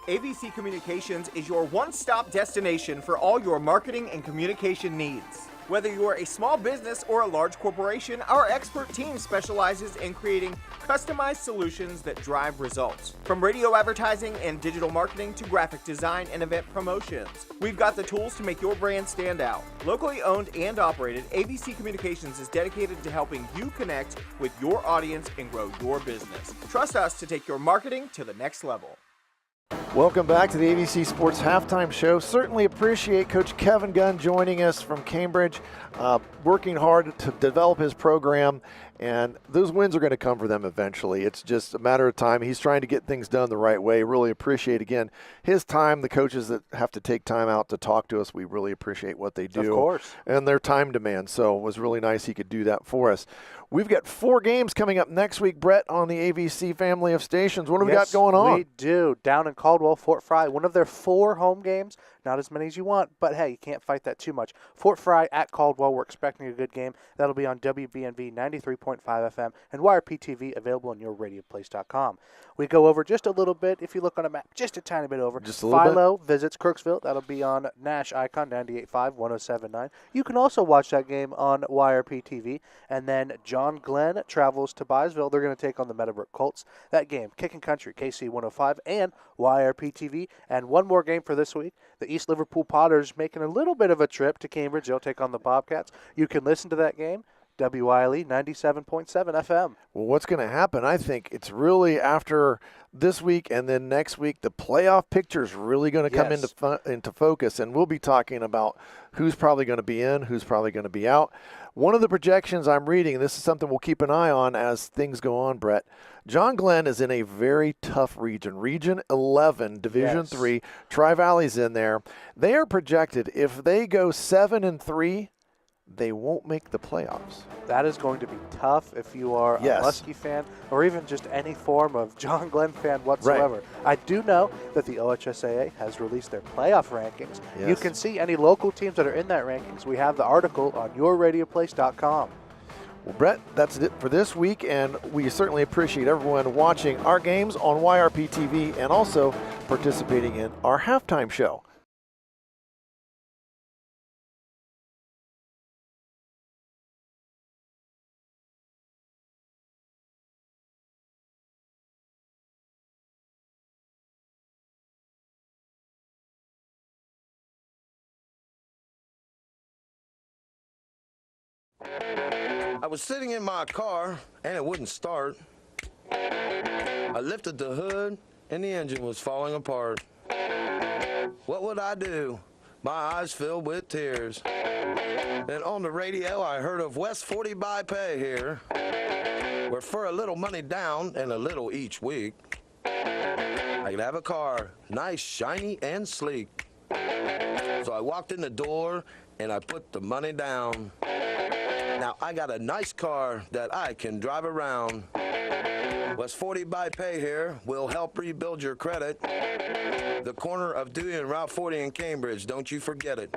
AVC Communications is your one-stop destination for all your marketing and communication needs. Whether you're a small business or a large corporation, our expert team specializes in creating customized solutions that drive results. From radio advertising and digital marketing to graphic design and event promotions, we've got the tools to make your brand stand out. Locally owned and operated, AVC Communications is dedicated to helping you connect with your audience and grow your business. Trust us to take your marketing to the next level. Welcome back to the AVC Sports Halftime Show. Certainly appreciate Coach Kevin Gunn joining us from Cambridge, working hard to develop his program, and those wins are going to come for them eventually. It's just a matter of time. He's trying to get things done the right way. Really appreciate, again, his time, the coaches that have to take time out to talk to us. We really appreciate what they do. Of course. And their time demands, so it was really nice he could do that for us. We've got 4 games coming up next week, Brett, on the AVC family of stations. What do we got going on? We do. Down in Caldwell, Caldwell, Fort Fry, one of their 4 home games. Not as many as you want, but hey, you can't fight that too much. Fort Fry at Caldwell, we're expecting a good game. That'll be on WBNV 93.5 FM and YRP-TV, available on yourradioplace.com. We go over just a little bit, if you look on a map, just a tiny bit over. Just a little Philo visits Kirksville. That'll be on Nash Icon 98.5, 107.9. You can also watch that game on YRP-TV. And then John Glenn travels to Byesville. They're going to take on the Meadowbrook Colts. That game, Kicking Country, KC 105 and YRP-TV. And one more game for this week. The East Liverpool Potters making a little bit of a trip to Cambridge. They'll take on the Bobcats. You can listen to that game, WILE 97.7 FM. Well, what's going to happen, I think it's really after this week and then next week, the playoff picture is really going to come into focus, and we'll be talking about who's probably going to be in, who's probably going to be out. One of the projections I'm reading, and this is something we'll keep an eye on as things go on, Brett, John Glenn is in a very tough region. Region 11, Division 3, Tri-Valley's in there. They are projected, if they go 7-3, they won't make the playoffs. That is going to be tough if you are a Muskie fan or even just any form of John Glenn fan whatsoever. I do know that the OHSAA has released their playoff rankings. You can see any local teams that are in that rankings. We have the article on yourradioplace.com. Well, Brett, that's it for this week, and we certainly appreciate everyone watching our games on YRP TV and also participating in our halftime show. I was sitting in my car, and it wouldn't start. I lifted the hood, and the engine was falling apart. What would I do? My eyes filled with tears. Then on the radio, I heard of West 40 by Pay here, where for a little money down and a little each week, I could have a car, nice, shiny, and sleek. So I walked in the door, and I put the money down. Now I got a nice car that I can drive around. West 40 by Pay here will help rebuild your credit. The corner of Dewey and Route 40 in Cambridge, don't you forget it.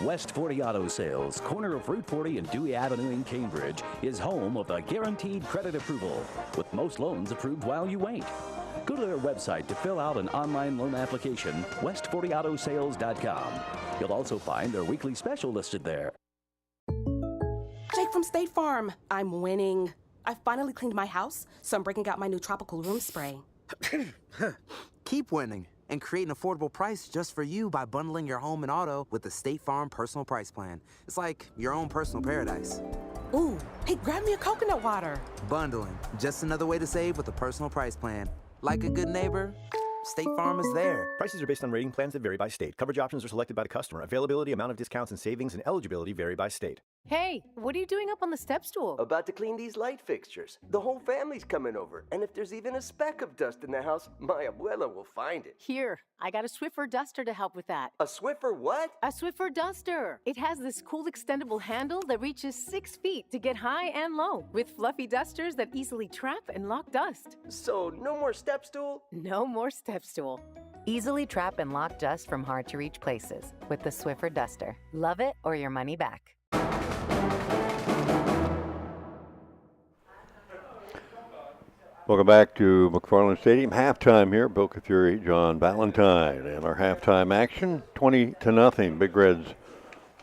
West 40 Auto Sales, corner of Route 40 and Dewey Avenue in Cambridge, is home of the guaranteed credit approval, with most loans approved while you wait. Go to their website to fill out an online loan application, west40autosales.com. You'll also find their weekly special listed there. Jake from State Farm. I'm winning. I finally cleaned my house, so I'm breaking out my new tropical room spray. Keep winning and create an affordable price just for you by bundling your home and auto with the State Farm Personal Price Plan. It's like your own personal paradise. Ooh, hey, grab me a coconut water. Bundling, just another way to save with a personal price plan. Like a good neighbor, State Farm is there. Prices are based on rating plans that vary by state. Coverage options are selected by the customer. Availability, amount of discounts and savings, and eligibility vary by state. Hey, what are you doing up on the step stool? About to clean these light fixtures. The whole family's coming over, and if there's even a speck of dust in the house, my abuela will find it. Here, I got a Swiffer duster to help with that. A Swiffer what? A Swiffer duster. It has this cool extendable handle that reaches 6 feet to get high and low, with fluffy dusters that easily trap and lock dust. So no more step stool? No more step stool. Easily trap and lock dust from hard-to-reach places with the Swiffer duster. Love it or your money back. Welcome back to McFarland Stadium. Halftime here. Boca Fury, John Valentine. And our halftime action, 20-0. Big Reds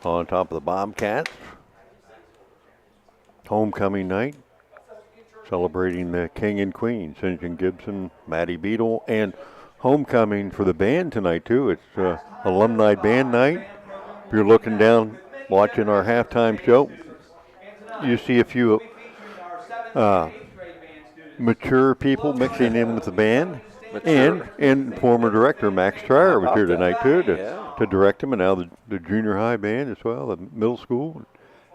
on top of the Bobcats. Homecoming night. Celebrating the king and queen, St. John Gibson, Matty Beadle, and homecoming for the band tonight, too. It's alumni band night. If you're looking down, watching our halftime show, you see a few mature people mixing in with the band. And former director Max Trier was here tonight, too, to direct them, and now the junior high band as well, the middle school.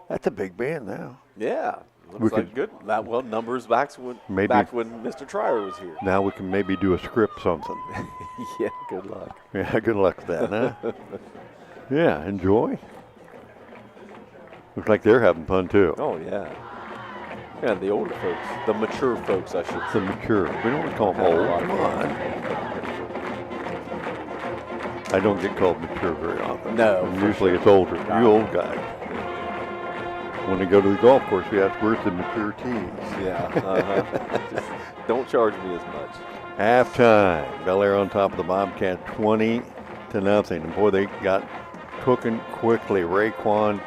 That's a big band now. Yeah. Looks like good. Well, numbers back when Mr. Trier was here. Now we can maybe do a script something. Yeah, good luck. Yeah, good luck with that, huh? Yeah, enjoy. Looks like they're having fun, too. Oh, yeah. Yeah, the older folks, the mature folks, I should say. The mature. We don't call them old. Come on. I don't get called mature very often. No. Usually it's older. You old guys. When they go to the golf course, we ask, where's the mature tees? Yeah. Just don't charge me as much. Halftime. Bellaire on top of the Bobcats, 20-0. And boy, they got cooking quickly. Raekwon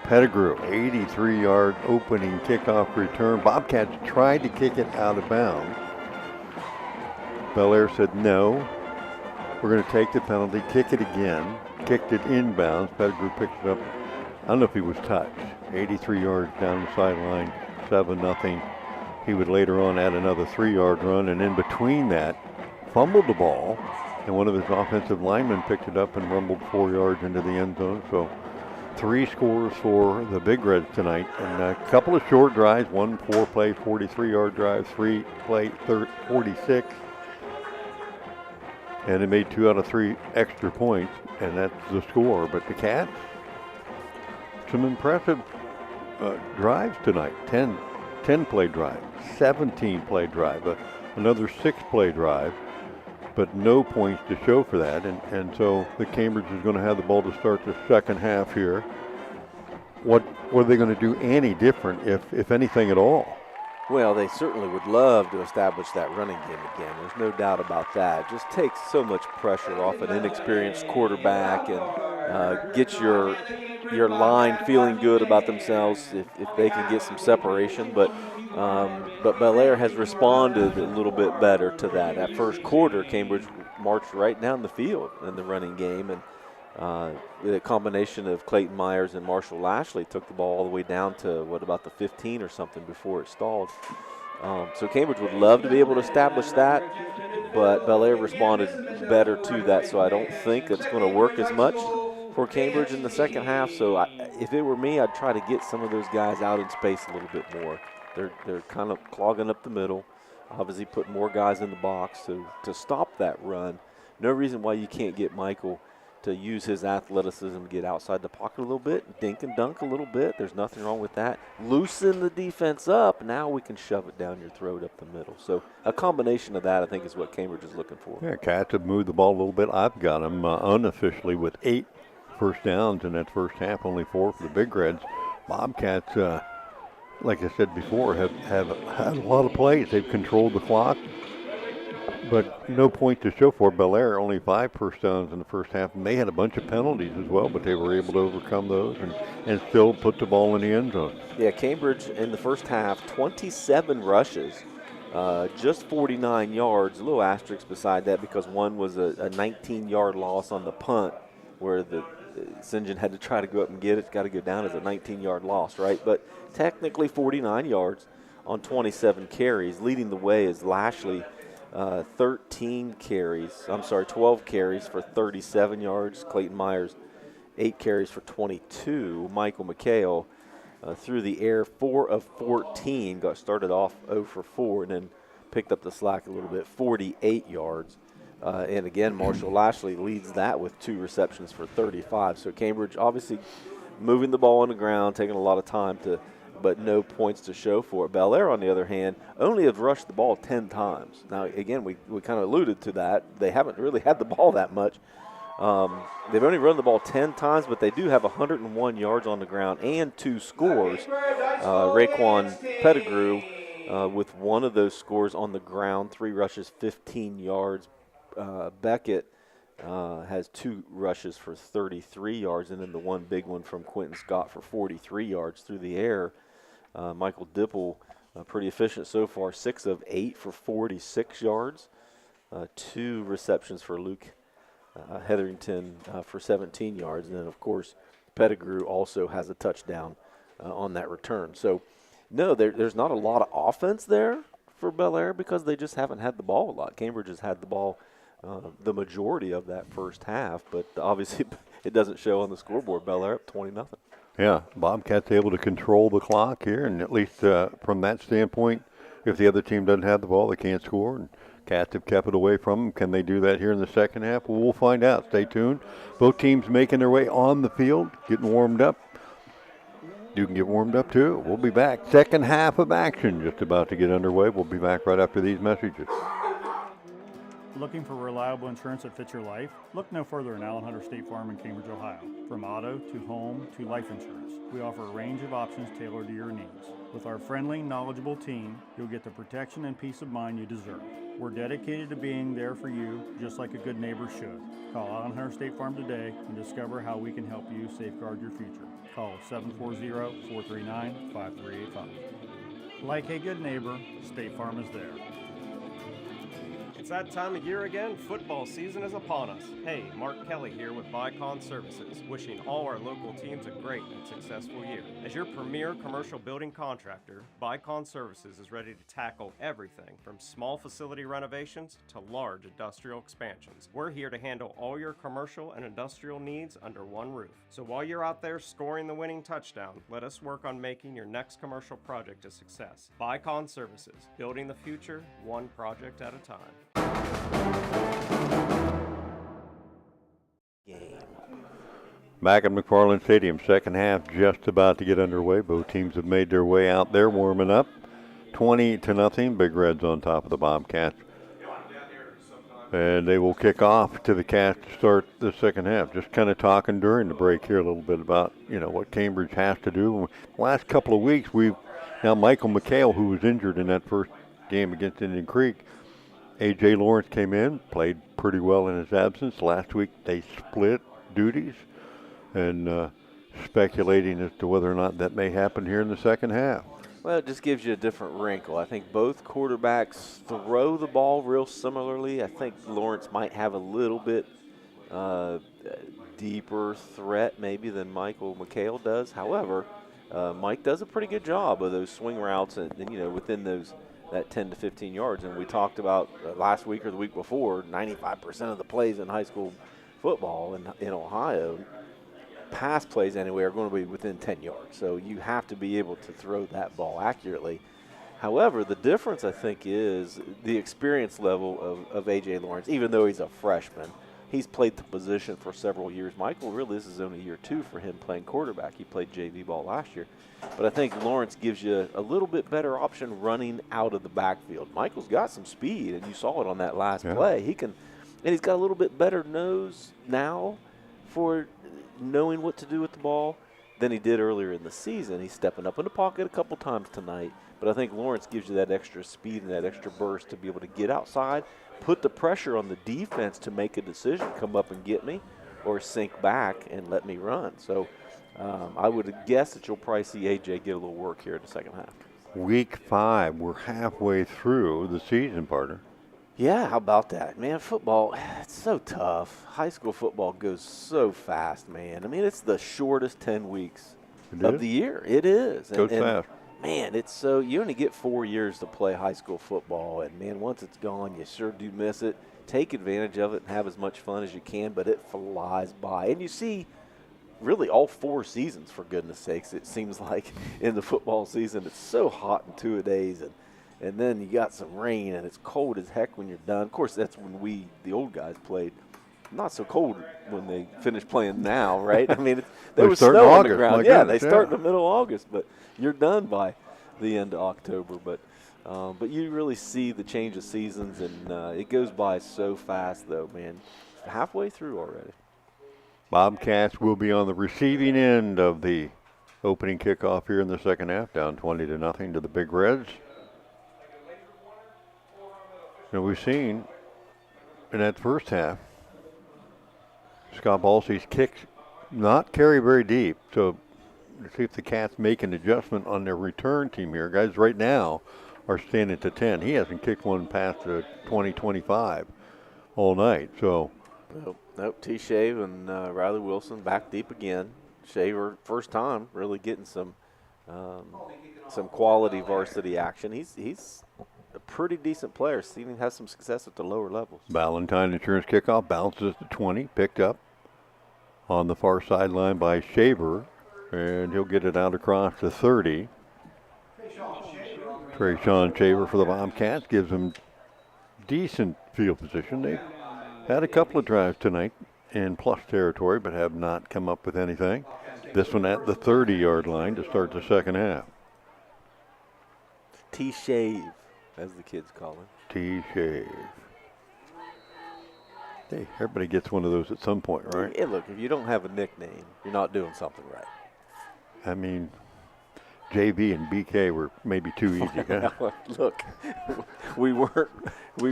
Pettigrew, 83-yard opening kickoff return. Bobcats tried to kick it out of bounds. Bellaire said, no, we're going to take the penalty, kick it again. Kicked it inbounds. Pettigrew picked it up. I don't know if he was touched. 83 yards down the sideline, 7-0. He would later on add another 3-yard run, and in between that, fumbled the ball, and one of his offensive linemen picked it up and rumbled 4 yards into the end zone. So 3 scores for the Big Reds tonight, and a couple of short drives, one 4-play, 43-yard drive, 3-play, 46. And they made 2 out of 3 extra points, and that's the score. But the Cats, some impressive drives tonight. 10-play drive, 17-play drive, another 6-play drive, but no points to show for that. And so the Cambridge is going to have the ball to start the second half here. What are they going to do any different, if anything at all? Well, they certainly would love to establish that running game again. There's no doubt about that. It just takes so much pressure off an inexperienced quarterback and get your line feeling good about themselves if they can get some separation. But Bellaire has responded a little bit better to that. That first quarter, Cambridge marched right down the field in the running game, and the combination of Clayton Myers and Marshall Lashley took the ball all the way down to, about the 15 or something before it stalled. So Cambridge would love to be able to establish that, but Bellaire responded better to that, so I don't think it's going to work as much for Cambridge in the second half. So if it were me, I'd try to get some of those guys out in space a little bit more. They're kind of clogging up the middle, obviously putting more guys in the box to stop that run. No reason why you can't get Michael to use his athleticism to get outside the pocket a little bit, dink and dunk a little bit. There's nothing wrong with that. Loosen the defense up. Now we can shove it down your throat up the middle. So a combination of that, I think, is what Cambridge is looking for. Yeah, Cats have moved the ball a little bit. I've got them unofficially with 8 first downs in that first half, only 4 for the Big Reds. Bobcats, like I said before, have had a lot of plays. They've controlled the clock, but no point to show for. Bellaire, only 5 first downs in the first half, and they had a bunch of penalties as well, but they were able to overcome those and still put the ball in the end zone. Yeah, Cambridge in the first half, 27 rushes, just 49 yards, a little asterisk beside that because one was a 19-yard loss on the punt where the St. John had to try to go up and get it. It's got to go down as a 19-yard loss, right? But technically 49 yards on 27 carries. Leading the way is Lashley, 12 carries for 37 yards. Clayton Myers, 8 carries for 22. Michael McHale through the air, 4 of 14. Got started off 0 for 4 and then picked up the slack a little bit, 48 yards. And again, Marshall Lashley leads that with 2 receptions for 35. So Cambridge obviously moving the ball on the ground, taking a lot of time but no points to show for it. Bellaire, on the other hand, only have rushed the ball 10 times. Now, again, we kind of alluded to that. They haven't really had the ball that much. They've only run the ball 10 times, but they do have 101 yards on the ground and 2 scores. Raekwon Pettigrew with one of those scores on the ground, 3 rushes, 15 yards. Beckett has 2 rushes for 33 yards, and then the one big one from Quentin Scott for 43 yards through the air. Michael Dipple, pretty efficient so far, 6 of 8 for 46 yards. 2 receptions for Luke Hetherington for 17 yards. And then, of course, Pettigrew also has a touchdown on that return. So, no, there's not a lot of offense there for Bellaire because they just haven't had the ball a lot. Cambridge has had the ball the majority of that first half, but obviously it doesn't show on the scoreboard. Bellaire up 20-0. Yeah, Bobcats able to control the clock here, and at least from that standpoint, if the other team doesn't have the ball, they can't score, and Cats have kept it away from them. Can they do that here in the second half? Well, we'll find out. Stay tuned. Both teams making their way on the field, getting warmed up. You can get warmed up too. We'll be back. Second half of action just about to get underway. We'll be back right after these messages. Looking for reliable insurance that fits your life? Look no further than Allen Hunter State Farm in Cambridge, Ohio. From auto to home to life insurance, we offer a range of options tailored to your needs. With our friendly, knowledgeable team, you'll get the protection and peace of mind you deserve. We're dedicated to being there for you, just like a good neighbor should. Call Allen Hunter State Farm today and discover how we can help you safeguard your future. Call 740-439-5385. Like a good neighbor, State Farm is there. It's that time of year again. Football season is upon us. Hey, Mark Kelly here with Bicon Services, wishing all our local teams a great and successful year. As your premier commercial building contractor, Bicon Services is ready to tackle everything from small facility renovations to large industrial expansions. We're here to handle all your commercial and industrial needs under one roof. So while you're out there scoring the winning touchdown, let us work on making your next commercial project a success. Bicon Services, building the future one project at a time. Back at McFarland Stadium, second half just about to get underway. Both teams have made their way out there warming up. 20-0, Big Reds on top of the Bobcats. And they will kick off to the Cats to start the second half. Just kind of talking during the break here a little bit about, what Cambridge has to do. Last couple of weeks, Michael McHale, who was injured in that first game against Indian Creek, A.J. Lawrence came in, played pretty well in his absence. Last week they split duties, and speculating as to whether or not that may happen here in the second half. Well, it just gives you a different wrinkle. I think both quarterbacks throw the ball real similarly. I think Lawrence might have a little bit deeper threat maybe than Michael McHale does. However, Mike does a pretty good job of those swing routes and within that 10 to 15 yards. And we talked about last week or the week before, 95% of the plays in high school football in Ohio, pass plays anyway, are going to be within 10 yards. So you have to be able to throw that ball accurately. However, the difference, I think, is the experience level of A.J. Lawrence. Even though he's a freshman, he's played the position for several years. Michael, really, this is only year 2 for him playing quarterback. He played JV ball last year. But I think Lawrence gives you a little bit better option running out of the backfield. Michael's got some speed, and you saw it on that last play. And he's got a little bit better nose now for knowing what to do with the ball than he did earlier in the season. He's stepping up in the pocket a couple times tonight. But I think Lawrence gives you that extra speed and that extra burst to be able to get outside, put the pressure on the defense to make a decision, come up and get me, or sink back and let me run. So I would guess that you'll probably see A.J. get a little work here in the second half. Week 5, we're halfway through the season, partner. Yeah, how about that? Man, football, it's so tough. High school football goes so fast, man. I mean, it's the shortest 10 weeks of the year. It is. Goes fast. Man, it's so, you only get 4 years to play high school football, and, man, once it's gone, you sure do miss it. Take advantage of it and have as much fun as you can, but it flies by. And you see really all 4 seasons, for goodness sakes, it seems like in the football season. It's so hot in 2-a-days, and then you got some rain, and it's cold as heck when you're done. Of course, that's when we, the old guys, played. Not so cold when they finish playing now, right? I mean, there was snow on the ground. Yeah, they start in the middle of August, but you're done by the end of October. But you really see the change of seasons, and it goes by so fast, though, man. Halfway through already. Bobcats will be on the receiving end of the opening kickoff here in the second half, down 20-0 to the Big Reds. Now we've seen in that first half, Scott Balsey's kicks not carry very deep. So let's see if the Cats make an adjustment on their return team here. Guys right now are standing to 10. He hasn't kicked one past the 20-25 all night. So nope. T-Shave and Riley Wilson back deep again. Shaver, first time really getting some quality varsity action. He's a pretty decent player. Steven has some success at the lower levels. Ballantyne insurance kickoff bounces to 20, picked up on the far sideline by Shaver, and he'll get it out across to 30. Trayshawn Shaver for the Bobcats gives them decent field position. They've had a couple of drives tonight in plus territory, but have not come up with anything. This one at the 30-yard line to start the second half. T-shave, as the kids call it. T-shave. Hey, everybody gets one of those at some point, right? Yeah, look, if you don't have a nickname, you're not doing something right. I mean, JB and BK were maybe too easy. Huh? Look, we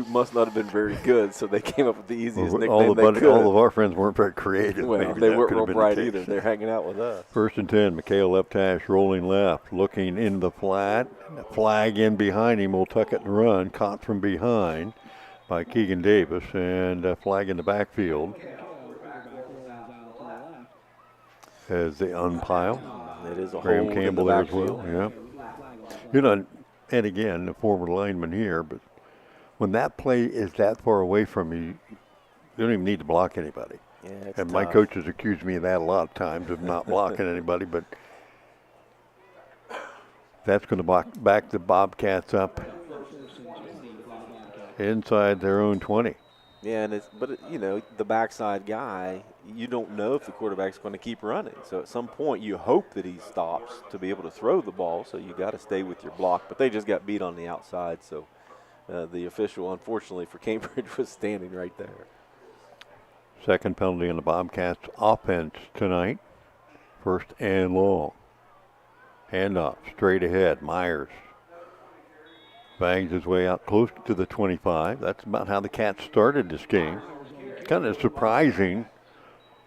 must not have been very good, so they came up with the easiest nickname they could. All of our friends weren't very creative. Well, maybe they that weren't could real have been bright the case. either. They're hanging out with us. 1st and 10, McHale left hash, rolling left, looking in the flat. Flag in behind him, will tuck it and run. Caught from behind by Keegan Davis, and a flag in the backfield as they unpile. It is a Graham hold Campbell in the there as backfield. well. Yeah. And again, the forward lineman here, but when that play is that far away from you, you don't even need to block anybody. Yeah, it's and my tough. coaches accuse me of that a lot of times, of not blocking anybody, but that's going to back the Bobcats up inside their own 20. Yeah, and the backside guy, you don't know if the quarterback's going to keep running. So at some point, you hope that he stops to be able to throw the ball. So you got to stay with your block. But they just got beat on the outside. So the official, unfortunately for Cambridge, was standing right there. Second penalty on the Bobcats offense tonight. 1st and long. Handoff straight ahead. Myers bangs his way out close to the 25. That's about how the Cats started this game. Kind of surprising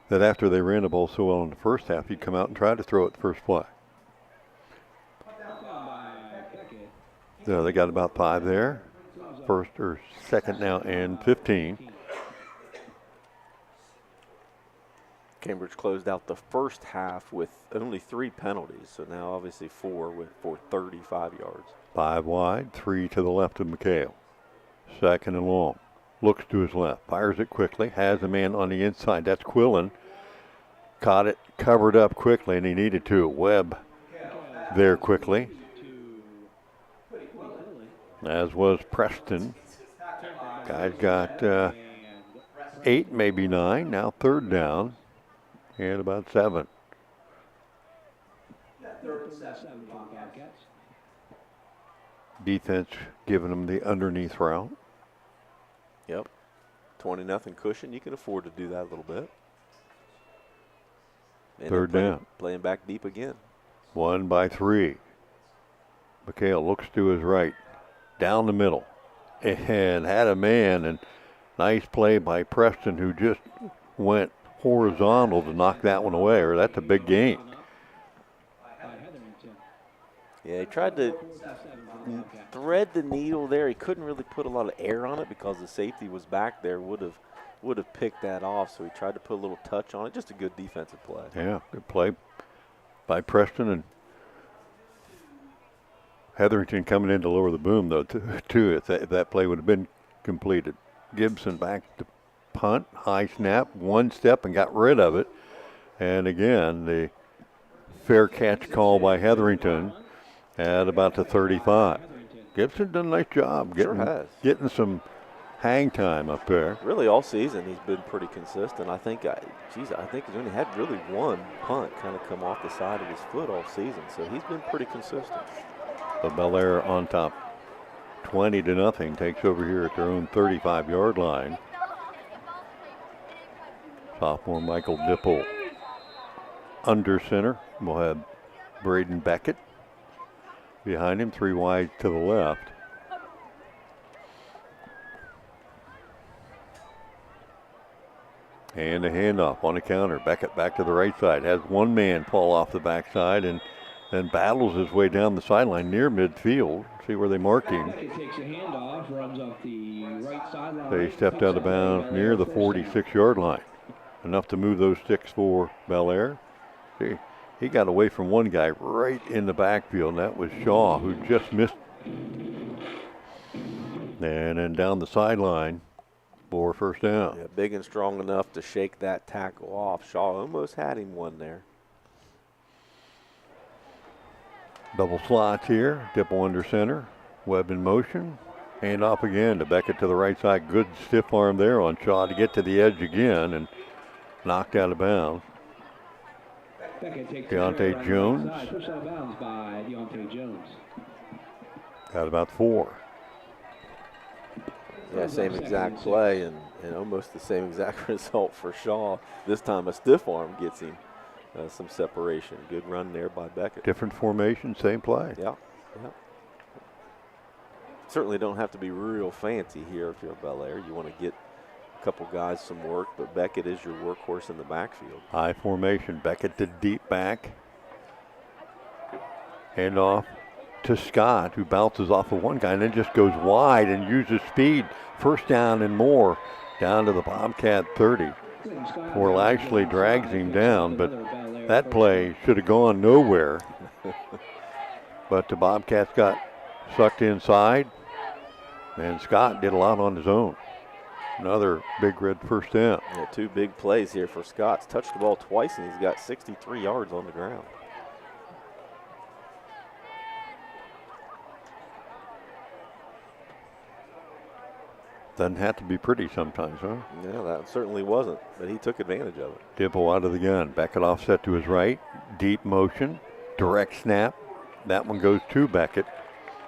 that after they ran the ball so well in the first half, he'd come out and try to throw it the first play. So they got about 5 there. 1st or 2nd now and 15. Cambridge closed out the first half with only 3 penalties. So now obviously 4 for 35 yards. 5 wide, 3 to the left of McHale. 2nd and long. Looks to his left, fires it quickly, has a man on the inside. That's Quillen. Caught it, covered up quickly, and he needed to. Webb there quickly, as was Preston. Guys got 8, maybe 9. Now 3rd down and about 7. Defense giving them the underneath route. Yep. 20-0 cushion. You can afford to do that a little bit. And 3rd down. Playing back deep again. 1 by 3. McHale looks to his right. Down the middle. And had a man. And nice play by Preston, who just went horizontal to knock that one away. Or that's a big gain. Yeah, he tried to thread the needle there. He couldn't really put a lot of air on it because the safety was back there. Would have picked that off. So he tried to put a little touch on it. Just a good defensive play. Yeah, good play by Preston, and Hetherington coming in to lower the boom though too. If that play would have been completed. Gibson back to punt, high snap, 1 step and got rid of it. And again, the fair catch call by Hetherington at about the 35. Gibson done a nice job getting some hang time up there. Really, all season he's been pretty consistent. I think he's only had really 1 punt kind of come off the side of his foot all season, so he's been pretty consistent. So Bellaire on top, 20-0, takes over here at their own 35-yard line. Sophomore Michael Dipple under center. We'll have Braden Beckett behind him, 3 wide to the left. And a handoff on the counter. Beckett back to the right side. Has 1 man fall off the backside and then battles his way down the sideline near midfield. See where they mark him. They stepped out of bounds near the 46-yard line. Enough to move those sticks for Bellaire. See, he got away from 1 guy right in the backfield, and that was Shaw, who just missed. And then down the sideline for 1st down. Yeah, big and strong enough to shake that tackle off. Shaw almost had him 1 there. Double slots here. Dipple under center. Webb in motion. Hand off again to Beckett to the right side. Good stiff arm there on Shaw to get to the edge again and knocked out of bounds. Deontay Jones. Pushed out of bounds by Deontay Jones. Got about 4. Yeah, same exact play and almost the same exact result for Shaw. This time a stiff arm gets him some separation. Good run there by Beckett. Different formation, same play. Yeah. Certainly don't have to be real fancy here if you're Bellaire. You want to get a couple guys some work, but Beckett is your workhorse in the backfield. High formation. Beckett to deep back. Hand off to Scott, who bounces off of one guy and then just goes wide and uses speed. First down and more. Down to the Bobcat 30. Poor Lashley drags him down, but that play should have gone nowhere. But the Bobcats got sucked inside, and Scott did a lot on his own. Another big red first down. Yeah, 2 big plays here for Scott. He's touched the ball twice, and he's got 63 yards on the ground. Doesn't have to be pretty sometimes, huh? Yeah, that certainly wasn't, but he took advantage of it. Dippo out of the gun. Beckett offset to his right. Deep motion. Direct snap. That one goes to Beckett.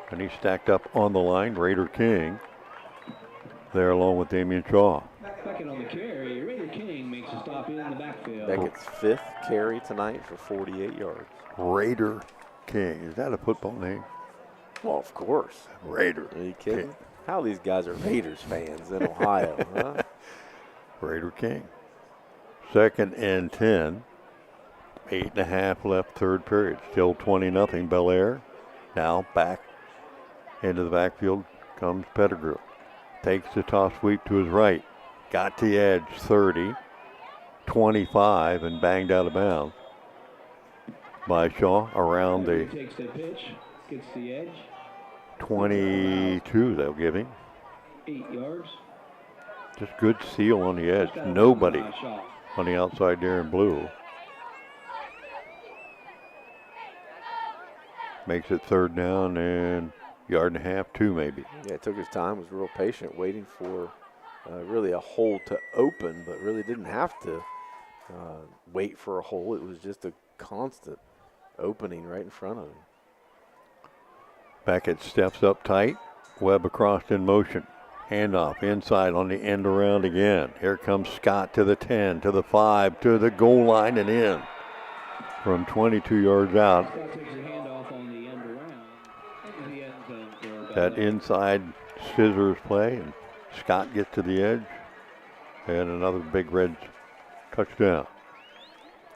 And he's stacked up on the line. Raider King there along with Damian Shaw. Beckett on the carry. Raider King makes a stop in the backfield. Beckett's 5th carry tonight for 48 yards. Raider King. Is that a football name? Well, of course. Raider. Are you kidding? King. How these guys are Raiders fans in Ohio, huh? Raider King. 2nd and 10. 8.5 left, third period. Still 20-0 Bellaire. Now back into the backfield comes Pettigrew. Takes the toss sweep to his right. Got the edge, 30. 25 and banged out of bounds by Shaw around the Takes the pitch, gets the edge. 22 they'll give him. 8 yards. Just good seal on the edge. Nobody on the outside there in blue. Makes it 3rd down and 1.5 yards, 2 maybe. Yeah, took his time, was real patient, waiting for really a hole to open, but really didn't have to wait for a hole. It was just a constant opening right in front of him. Beckett steps up tight. Webb across in motion. Handoff inside on the end around again. Here comes Scott to the 10, to the 5, to the goal line and in. From 22 yards out. That inside scissors play, and Scott gets to the edge. And another big red touchdown.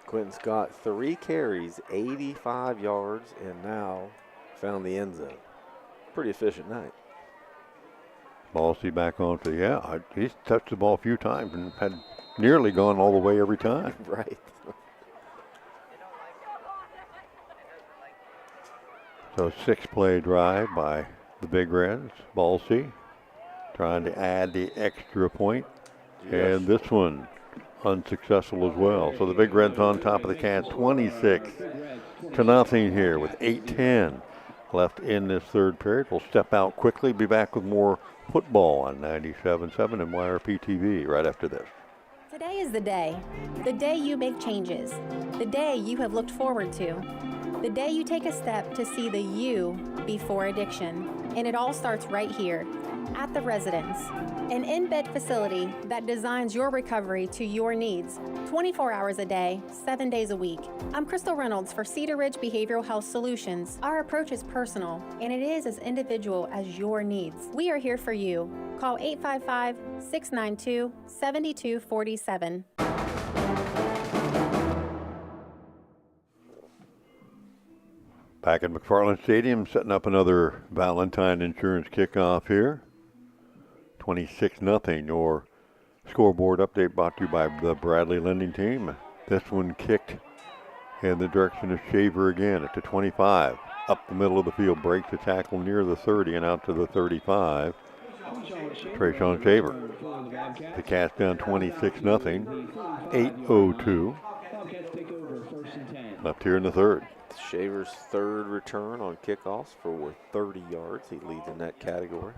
Quentin Scott, 3 carries, 85 yards, and now found the end zone. Pretty efficient night. Ballsy back on for he's touched the ball a few times and had nearly gone all the way every time. Right. So 6-play drive by the Big Reds. Ballsy trying to add the extra point. Yes. And this one unsuccessful as well. So the Big Reds on top of the Cats, 26-0 here with 8:10 left in this third period. We'll step out quickly, be back with more football on 97.7 and YRP TV right after this. Today is the day you make changes, the day you have looked forward to, the day you take a step to see the you before addiction. And it all starts right here at The Residence, an in-bed facility that designs your recovery to your needs, 24 hours a day, 7 days a week. I'm Crystal Reynolds for Cedar Ridge Behavioral Health Solutions. Our approach is personal, and it is as individual as your needs. We are here for you. Call 855-692-7247. Back at McFarland Stadium, setting up another Valentine Insurance kickoff here. 26-0. Your scoreboard update brought to you by the Bradley Lending Team. This one kicked in the direction of Shaver again at the 25. Up the middle of the field, breaks the tackle near the 30 and out to the 35. Trayshawn Shaver. The Cats down 26-0. 8:02 left here in the third. Shaver's third return on kickoffs for 30 yards. He leads in that category.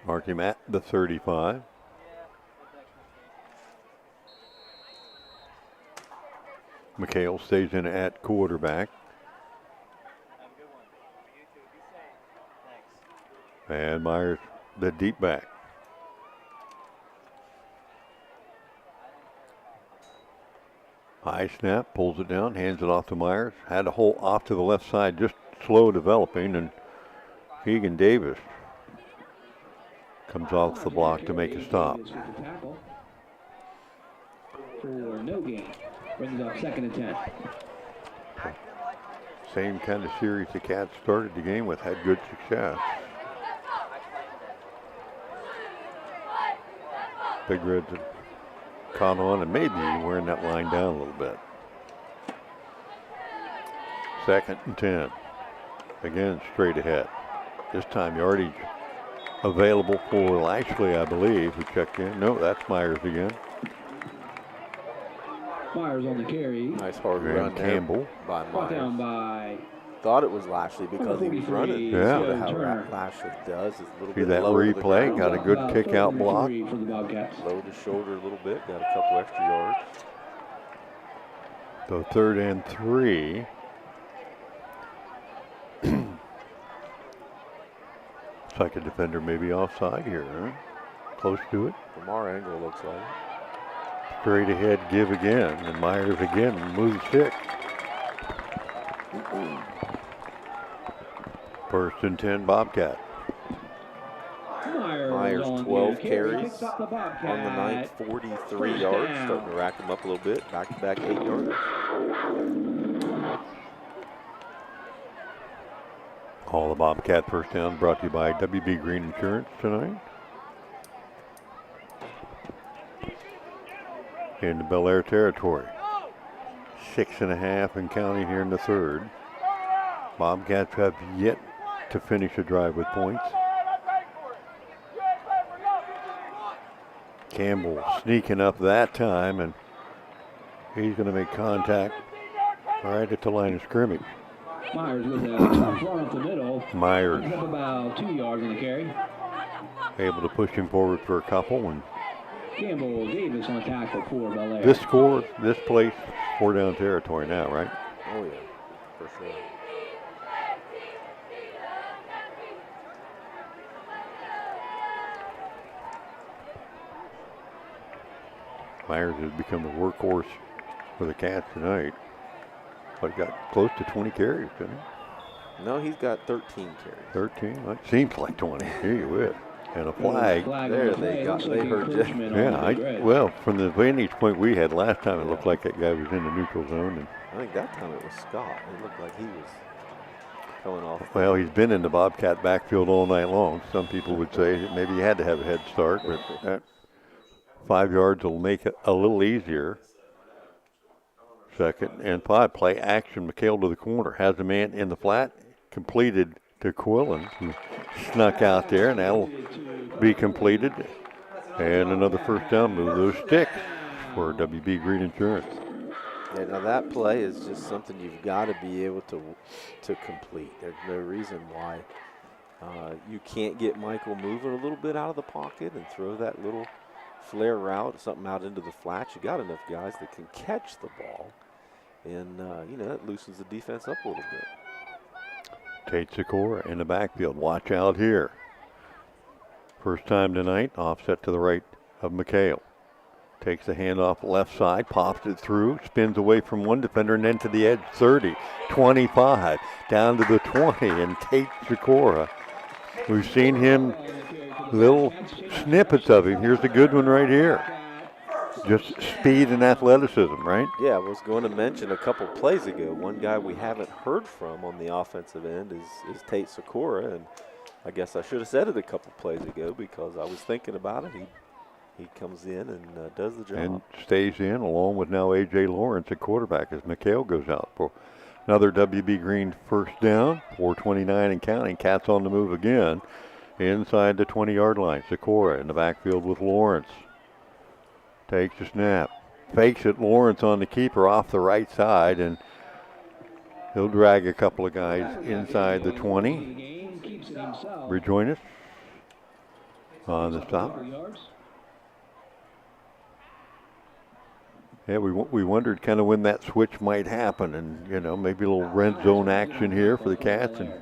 Mark him at the 35. McHale stays in at quarterback. And Myers, the deep back. High snap, pulls it down, hands it off to Myers. Had a hole off to the left side, just slow developing, and Keegan Davis comes off the block to make a stop. For no gain, brings up 2nd and 10. Same kind of series the Cats started the game with, had good success. Big Reds have caught on and maybe wearing that line down a little bit. 2nd and 10. Again, straight ahead. This time yardage available for Lashley, I believe, who checked in. No, that's Myers again. Myers on the carry. Nice hard And run there Campbell. by Brought down Myers. by Thought it was Lashley because he was running. Yeah. Sort of how Lashley does. Is a little See bit that lower to the replay? ground. Got a good kick out block. for the Bobcats. Lowered his shoulder a little bit. Got a couple extra yards. So 3rd and 3. Looks like a defender may be offside here, huh? Close to it. From our angle, it looks like. Straight ahead give again, and Myers again moves 6. 1st and 10 Bobcat. Myers 12 carries on the night, 43 yards, starting to rack him up a little bit. Back-to-back 8 yards. All the Bobcat first down brought to you by WB Green Insurance tonight. Into Bellaire territory. 6.5 and counting here in the 3rd. Bobcats have yet to finish a drive with points. Campbell sneaking up that time, and he's going to make contact right at the line of scrimmage. Myers with a tough run up the middle. Myers Up about 2 yards on the carry. able to push him forward for a couple, and Campbell Davis on tackle for Bellaire. this score, this place, 4 down territory now, right? Oh, yeah, for sure. Myers has become a workhorse for the Cats tonight. But he got close to 20 carries, didn't he? No, he's got 13 carries. 13? That seems like 20. Gee whiz. And a flag. There they got. They heard you. Yeah, well, from the vantage point we had last time, it looked like that guy was in the neutral zone. And I think that time it was Scott. It looked like he was coming off. well, he's been in the Bobcat backfield all night long. Some people would say that maybe he had to have a head start, but that 5 yards will make it a little easier. 2nd and 5. Play action. McHale to the corner. Has a man in the flat. Completed to Quillen, who snuck out there, and that'll be completed. And another first down. Move those sticks for WB Green Insurance. Yeah, now that play is just something you've got to be able to complete. There's no reason why you can't get Michael moving a little bit out of the pocket and throw that little flare route, something out into the flats. You got enough guys that can catch the ball, and that loosens the defense up a little bit. Tate Sikora in the backfield. Watch out here. First time tonight, offset to the right of McHale. Takes the handoff left side, pops it through, spins away from one defender and then to the edge. 30, 25, down to the 20, and Tate Sikora. We've seen him, little snippets of him. Here's a good one right here. Just speed and athleticism, right? Yeah, I was going to mention a couple plays ago. One guy we haven't heard from on the offensive end is Tate Sikora, and I guess I should have said it a couple plays ago because I was thinking about it. He comes in and does the job. And stays in along with now A.J. Lawrence at quarterback as McHale goes out for another WB Green first down. 4:29 and counting. Cats on the move again inside the 20-yard line. Sikora in the backfield with Lawrence. Takes a snap. Fakes it. Lawrence on the keeper off the right side, and he'll drag a couple of guys inside the 20. Rejoin us on the stop. Yeah, we wondered kind of when that switch might happen, and maybe a little red zone action here for the Cats, and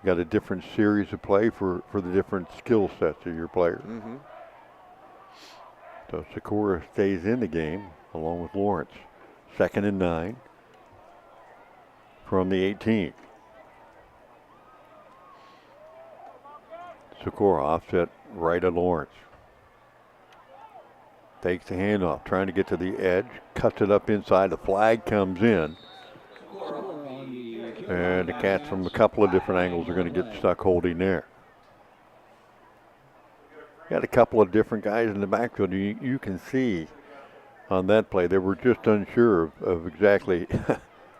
got a different series of play for the different skill sets of your players. Mm-hmm. So Sikora stays in the game along with Lawrence. 2nd and 9 from the 18. Sikora offset right of Lawrence. Takes the handoff, trying to get to the edge, cuts it up inside. The flag comes in. And the Cats from a couple of different angles are going to get stuck holding there. Got a couple of different guys in the backfield. You can see on that play, they were just unsure of exactly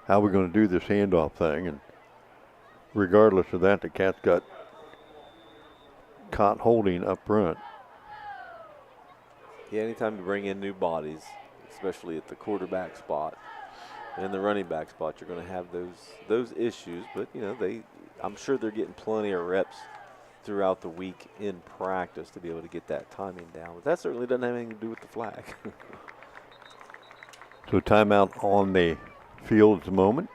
how we're going to do this handoff thing. And regardless of that, the Cats got caught holding up front. Yeah, anytime you bring in new bodies, especially at the quarterback spot and the running back spot, you're going to have those issues. But I'm sure they're getting plenty of reps throughout the week in practice to be able to get that timing down. But that certainly doesn't have anything to do with the flag. So timeout on the field at the moment.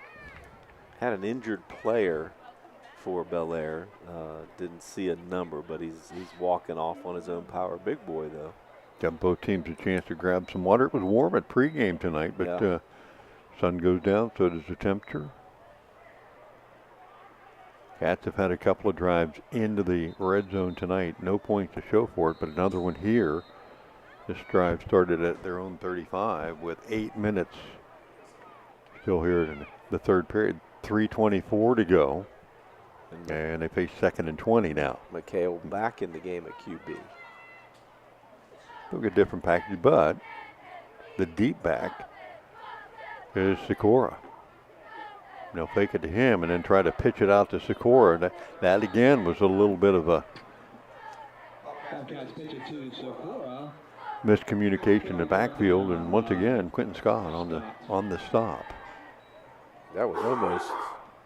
Had an injured player for Bellaire. Didn't see a number, but he's walking off on his own power. Big boy, though. Got both teams a chance to grab some water. It was warm at pregame tonight, but sun goes down, so does the temperature. Cats have had a couple of drives into the red zone tonight. No points to show for it, but another one here. This drive started at their own 35 with 8 minutes still here in the third period. 3:24 to go, and they face 2nd and 20 now. McHale back in the game at QB. Look at different package, but the deep back is Sikora. They'll fake it to him and then try to pitch it out to Sikora. That again was a little bit of a miscommunication in the backfield, and once again Quentin Scott on the stop. That was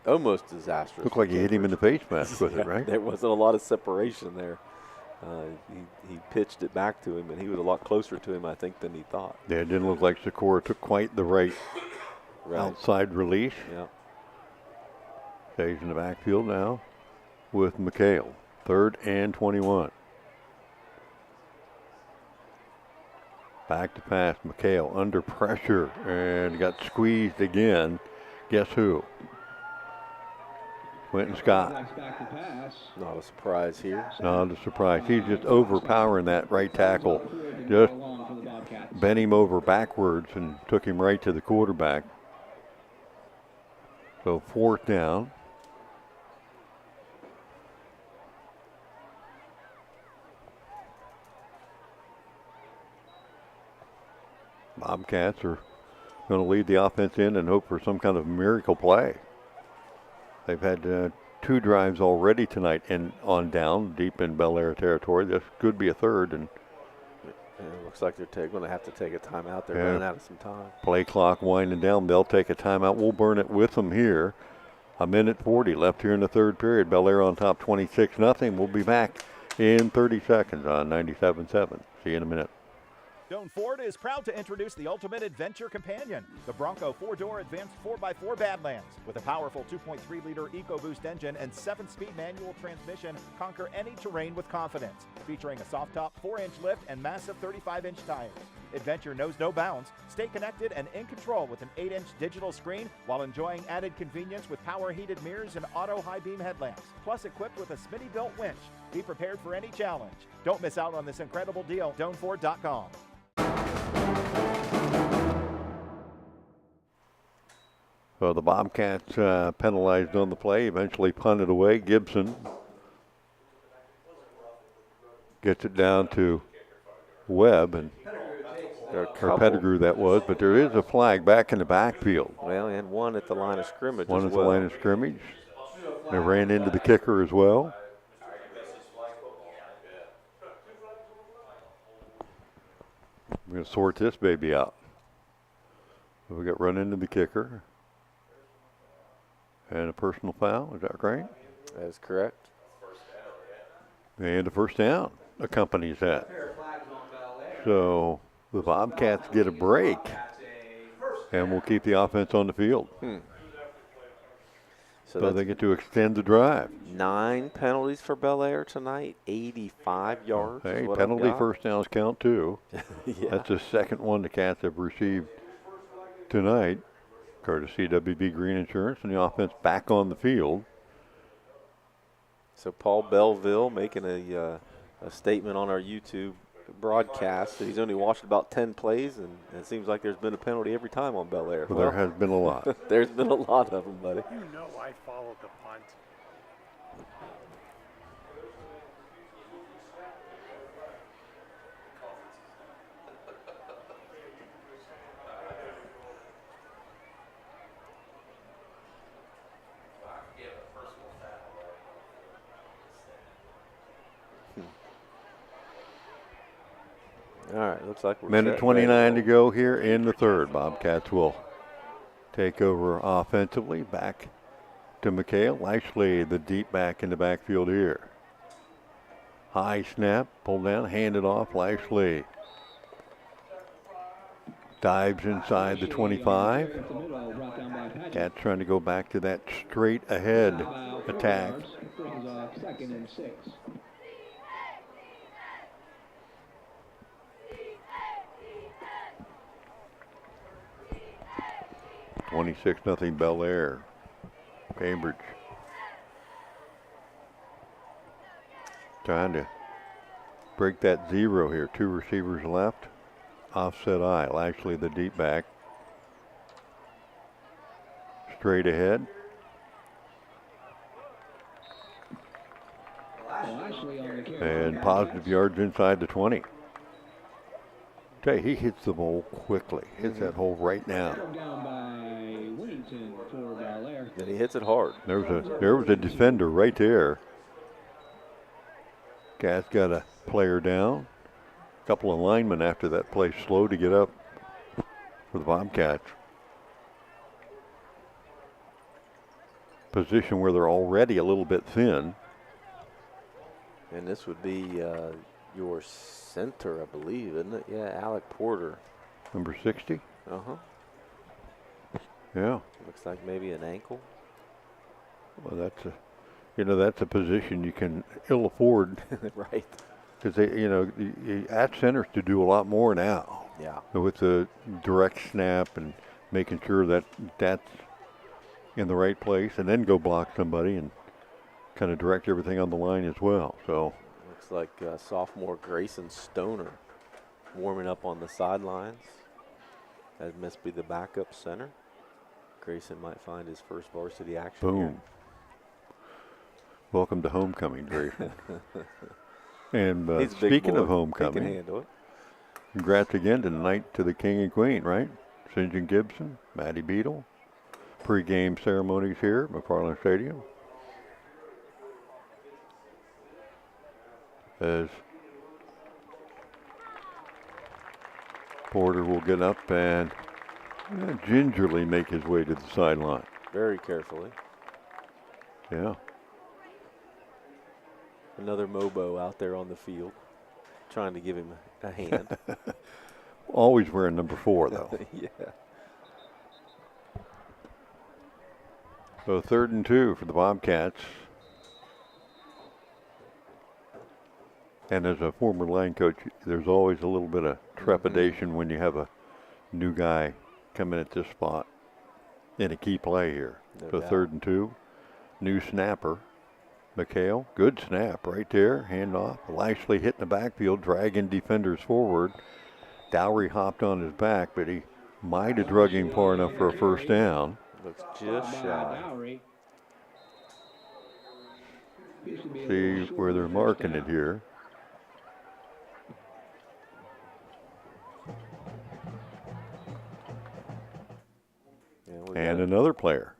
almost disastrous. Looked like he hit him in the face mask with it, right? There wasn't a lot of separation there. He pitched it back to him, and he was a lot closer to him, I think, than he thought. Yeah, it didn't look like Sikora took quite the right outside release. Yeah. Stays in the backfield now with McHale. 3rd and 21. Back to pass. McHale under pressure and got squeezed again. Guess who? Quentin Scott. Not a surprise here. Not a surprise. He's just overpowering that right tackle. Just bent him over backwards and took him right to the quarterback. So 4th down. Bobcats are going to lead the offense in and hope for some kind of miracle play. They've had 2 drives already tonight and on down deep in Bellaire territory. This could be a third. And it looks like they're going to have to take a timeout. They're running out of some time. Play clock winding down. They'll take a timeout. We'll burn it with them here. 1:40 left here in the third period. Bellaire on top 26-0. We'll be back in 30 seconds on 97.7. See you in a minute. Doan Ford is proud to introduce the ultimate adventure companion, the Bronco 4-door advanced 4x4 Badlands. With a powerful 2.3-liter EcoBoost engine and 7-speed manual transmission, conquer any terrain with confidence. Featuring a soft-top 4-inch lift and massive 35-inch tires. Adventure knows no bounds. Stay connected and in control with an 8-inch digital screen while enjoying added convenience with power-heated mirrors and auto high-beam headlamps. Plus equipped with a Smitty-built winch. Be prepared for any challenge. Don't miss out on this incredible deal. DoanFord.com. So the Bobcats penalized on the play, eventually punted away. Gibson gets it down to Webb, and or Pettigrew that was, but there is a flag back in the backfield. Well, and one at the line of scrimmage One at the line of scrimmage. They ran into the kicker as well. We're going to sort this baby out. So we got run into the kicker. And a personal foul, is that right? That is correct. And a first down accompanies that. So the Bobcats get a break And we'll keep the offense on the field. So they get to extend the drive. 9 penalties for Bellaire tonight, 85 yards. Hey, penalty first downs count too. Yeah. That's the second one the Cats have received tonight, courtesy WB Green Insurance, and the offense back on the field. So Paul Belleville making a statement on our YouTube broadcast that he's only watched about 10 plays, and it seems like there's been a penalty every time on Bellaire. Well, there has been a lot. There's been a lot of them, buddy. You know I followed the punt. All right, looks like we're Minute 29 to go here in the third. Bobcats will take over offensively. Back to McHale. Lashley, the deep back in the backfield here. High snap, pulled down, handed off. Lashley dives inside the 25. Cats trying to go back to that straight ahead attack. Second and 6. 26-0 Bellaire. Cambridge trying to break that 0 here. 2 receivers left. Offset eye. Lashley, the deep back. Straight ahead. And positive yards inside the 20. Tell you, he hits the ball quickly. Hits that hole right now. And he hits it hard. There was a defender right there. Cats got a player down. A couple of linemen after that play slow to get up for the Bobcats. Position where they're already a little bit thin. And this would be your center, I believe, isn't it? Yeah, Alec Porter. Number 60? Uh-huh. Yeah. Looks like maybe an ankle. Well, that's a position you can ill afford. Right. Because they ask centers to do a lot more now. Yeah. With the direct snap and making sure that that's in the right place, and then go block somebody and kind of direct everything on the line as well. So looks like sophomore Grayson Stoner warming up on the sidelines. That must be the backup center. Grayson might find his first varsity action. Boom. Here. Welcome to homecoming, Grayson. And He's speaking boy. of homecoming, He can handle it. Congrats again tonight to the king and queen, right? St. John Gibson, Maddie Beadle. Pre-game ceremonies here at McFarland Stadium. As Porter will get up and gingerly make his way to the sideline. Very carefully. Yeah. Another Mobo out there on the field, trying to give him a hand. Always wearing number 4, though. Yeah. So 3rd and 2 for the Bobcats. And as a former line coach, there's always a little bit of trepidation when you have a new guy come in at this spot in a key play here. No doubt. 3rd and 2. New snapper. McHale, good snap right there. Hand off. Lashley hitting the backfield, dragging defenders forward. Dowry hopped on his back, but he might have drug him far enough for a first down. Looks just shy. See where they're marking it here. And another player.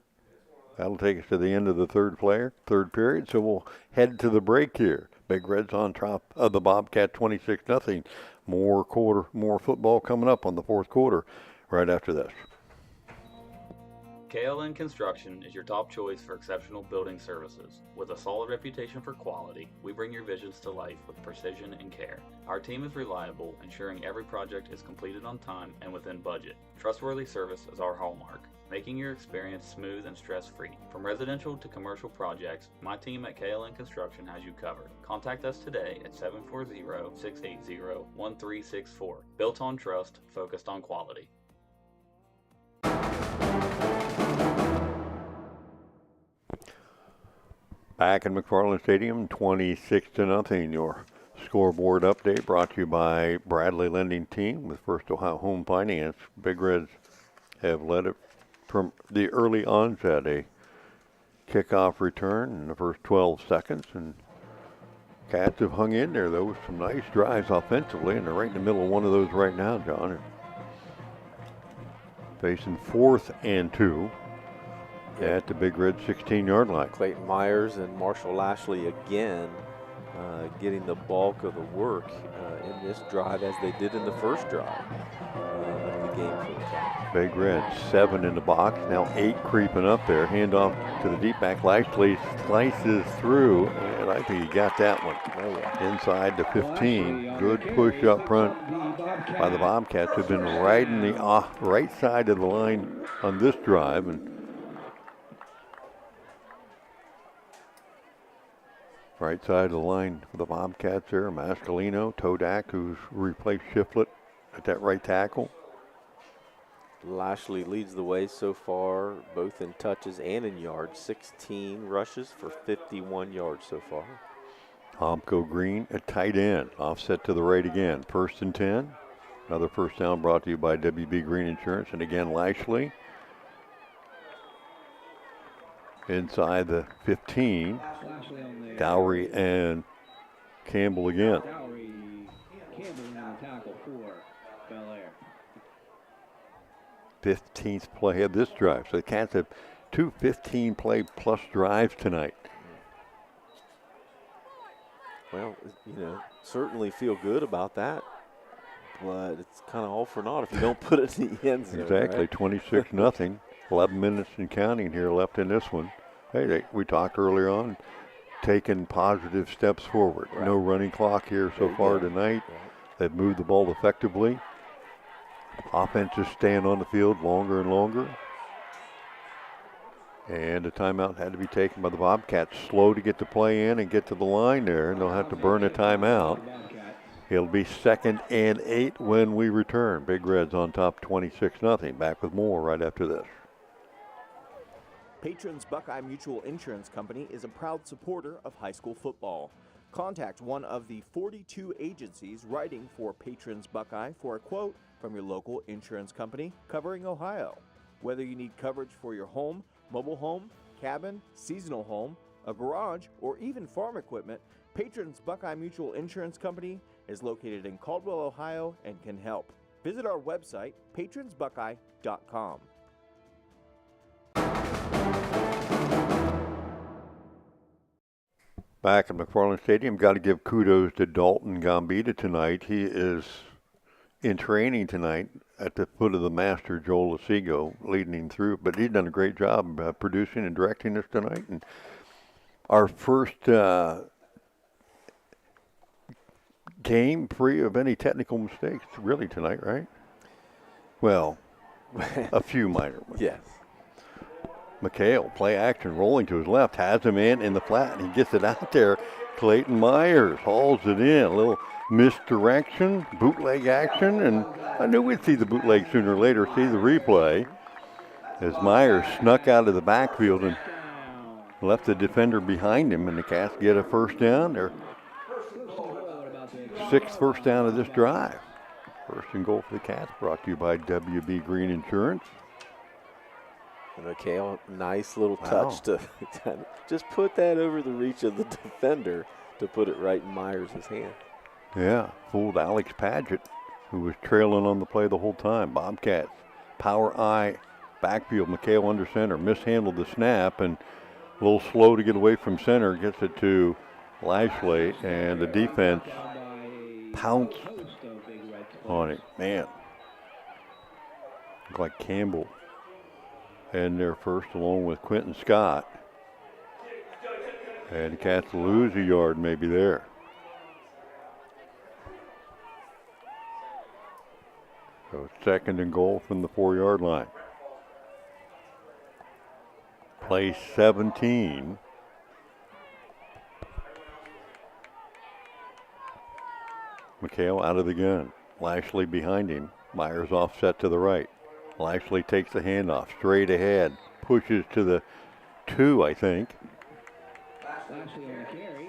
That'll take us to the end of the third period. So we'll head to the break here. Big Reds on top of the Bobcat 26-0. More football coming up on the fourth quarter right after this. KLN Construction is your top choice for exceptional building services. With a solid reputation for quality, we bring your visions to life with precision and care. Our team is reliable, ensuring every project is completed on time and within budget. Trustworthy service is our hallmark, making your experience smooth and stress-free. From residential to commercial projects, my team at KLN Construction has you covered. Contact us today at 740-680-1364. Built on trust, focused on quality. Back in McFarland Stadium, 26-0. Your scoreboard update brought to you by Bradley Lending Team with First Ohio Home Finance. Big Reds have led it from the early onset, a kickoff return in the first 12 seconds. And Cats have hung in there, though, with some nice drives offensively, and they're right in the middle of one of those right now, John. Facing 4th and 2. At the Big Red 16-yard line. Clayton Myers and Marshall Lashley again getting the bulk of the work in this drive as they did in the first drive of the game for the Cats. Big Red 7 in the box, now 8 creeping up there. Handoff to the deep back. Lashley slices through, and I think he got that one. Inside the 15. Good push up front by the Bobcats, who've been right in the right side of the line on this drive. And right side of the line for the Bobcats there. Mascalino, Todak, who's replaced Shiflett at that right tackle. Lashley leads the way so far, both in touches and in yards. 16 rushes for 51 yards so far. Homko Green at tight end. Offset to the right again. 1st and 10. Another first down brought to you by WB Green Insurance. And again, Lashley. Inside the 15. Dowry and Campbell again. Campbell now tackle for Bellaire. 15th play of this drive. So the Cats have 2 15-play plus drives tonight. Well, certainly feel good about that, but it's kind of all for naught if you don't put it in the end zone. Exactly, right? 26-0. 11 minutes and counting here left in this one. Hey, we talked earlier on, taking positive steps forward. Right. No running clock here so far tonight. Right. They've moved the ball effectively. Offense is staying on the field longer and longer. And a timeout had to be taken by the Bobcats. Slow to get the play in and get to the line there, and they'll have to burn a timeout. It'll be 2nd and 8 when we return. Big Reds on top 26-0. Back with more right after this. Patrons Buckeye Mutual Insurance Company is a proud supporter of high school football. Contact one of the 42 agencies writing for Patrons Buckeye for a quote from your local insurance company covering Ohio. Whether you need coverage for your home, mobile home, cabin, seasonal home, a garage, or even farm equipment, Patrons Buckeye Mutual Insurance Company is located in Caldwell, Ohio, and can help. Visit our website, patronsbuckeye.com. Back at McFarland Stadium, got to give kudos to Dalton Gambita tonight. He is in training tonight at the foot of the master, Joel Asigo, leading him through. But he's done a great job producing and directing us tonight. And our first game free of any technical mistakes, really, tonight, right? Well, a few minor ones. Yes. McHale, play action, rolling to his left, has him in the flat, and he gets it out there. Clayton Myers hauls it in. A little misdirection, bootleg action, and I knew we'd see the bootleg sooner or later, see the replay, as Myers snuck out of the backfield and left the defender behind him, and the Cats get a first down. Their 6th first down of this drive. First and goal for the Cats, brought to you by WB Green Insurance. McHale, nice little touch to just put that over the reach of the defender to put it right in Myers' hand. Yeah, fooled Alex Padgett, who was trailing on the play the whole time. Bobcats, power I, backfield, McHale under center, mishandled the snap and a little slow to get away from center, gets it to Lashley, and the defense pounced on it. Man, looked like Campbell and they're first along with Quentin Scott. And the Cats lose a yard maybe there. So 2nd and goal from the 4-yard line. Play 17. McHale out of the gun. Lashley behind him. Myers offset to the right. Lashley takes the handoff straight ahead. Pushes to the 2, I think. Lashley on the carry.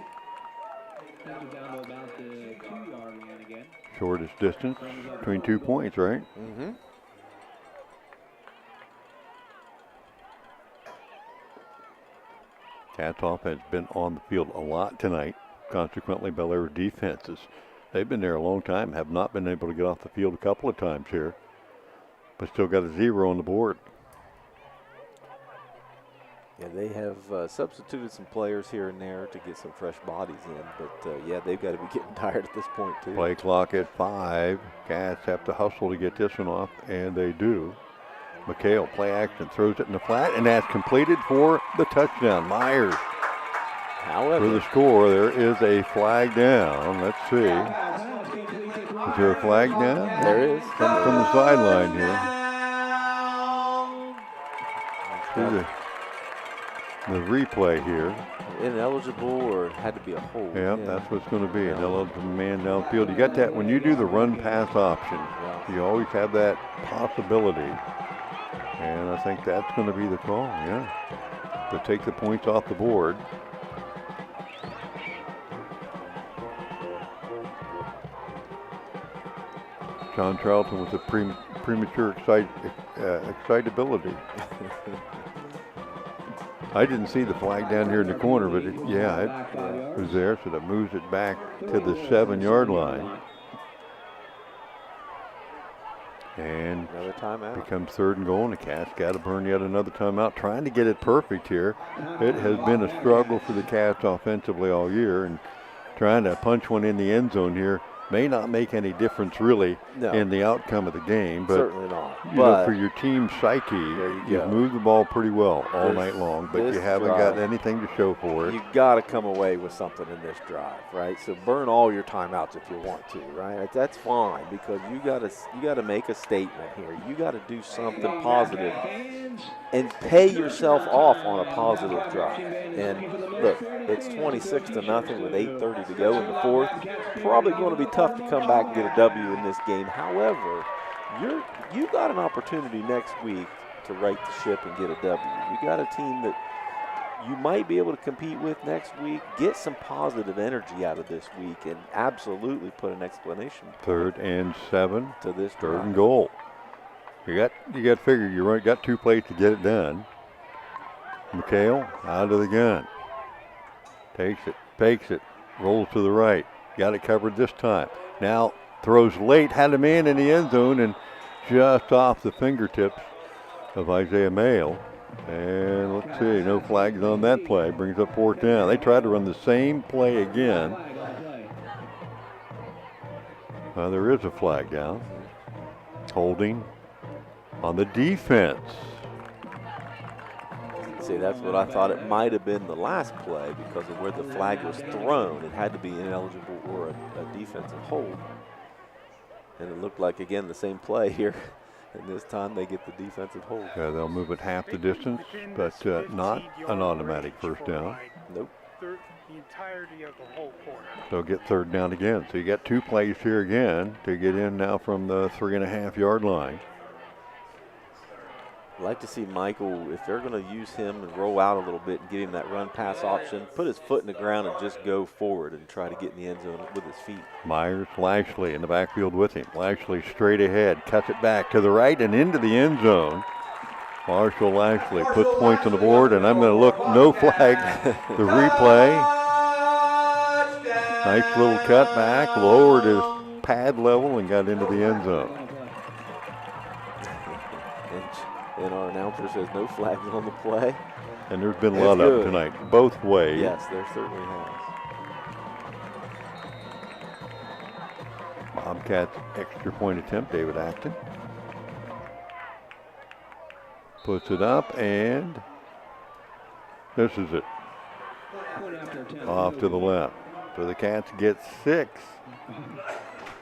Down to about the 2-yard line again. Shortest distance between 2 points, right? Mm-hmm. Cats offense has been on the field a lot tonight. Consequently, Bellaire's defenses, they've been there a long time, have not been able to get off the field a couple of times here, but still got a 0 on the board. Yeah, they have substituted some players here and there to get some fresh bodies in, but yeah, they've got to be getting tired at this point too. Play clock at 5. Cats have to hustle to get this one off, and they do. McHale, play action, throws it in the flat, and that's completed for the touchdown. Myers. However, for the score, there is a flag down. Let's see. Is there a flag down? There is. From the sideline here. The replay here. Ineligible or had to be a hold. Yeah, that's what's going to be. An eligible man downfield. You got that when you do the run pass option. You always have that possibility. And I think that's going to be the call, yeah. To take the points off the board. John Charlton with the premature excitability. I didn't see the flag down here in the corner, but it was there, so that moves it back to the 7-yard line. And another timeout. Becomes 3rd and goal, and the Cats got to burn yet another timeout, trying to get it perfect here. It has been a struggle for the Cats offensively all year, and trying to punch one in the end zone here may not make any difference really in the outcome of the game. But certainly not. You know, for your team's psyche, you've moved the ball pretty well all night long, but you haven't got anything to show for it. You've got to come away with something in this drive, right? So burn all your timeouts if you want to, right? That's fine, because you got to make a statement here. You got to do something positive and pay yourself off on a positive drive. And look, it's 26-0 with 8:30 to go in the 4th. Probably going to be tough to come back and get a W in this game. However, you got an opportunity next week to right the ship and get a W. You got a team that you might be able to compete with next week. Get some positive energy out of this week and absolutely put an explanation. 3rd and 7 to this 3rd and goal. You got to figure you got 2 plays to get it done. McHale out of the gun. Takes it, fakes it, rolls to the right. Got it covered this time. Now throws late, had him in the end zone, and just off the fingertips of Isaiah Mayle. And let's see, no flags on that play. Brings up 4th down. They tried to run the same play again. There is a flag down. Holding on the defense. See, that's what I thought it might have been the last play because of where the flag was thrown. It had to be ineligible or a defensive hold. And it looked like, again, the same play here. And this time they get the defensive hold. Yeah, they'll move it half the distance, but not an automatic 1st down. Nope. The entirety of the whole quarter. They'll get 3rd down again. So you got 2 plays here again to get in now from the 3.5-yard line. I'd like to see Michael, if they're going to use him and roll out a little bit and give him that run-pass option, put his foot in the ground and just go forward and try to get in the end zone with his feet. Myers, Lashley in the backfield with him. Lashley straight ahead, cuts it back to the right and into the end zone. Marshall Lashley puts points on the board, and I'm going to look, no flag. The replay. Nice little cut back, lowered his pad level and got into the end zone. And our announcer says no flags on the play. And there's been a lot of tonight, both ways. Yes, there certainly has. Bobcats extra point attempt, David Acton. Puts it up, and this is it. Off to the left. So the Cats get 6.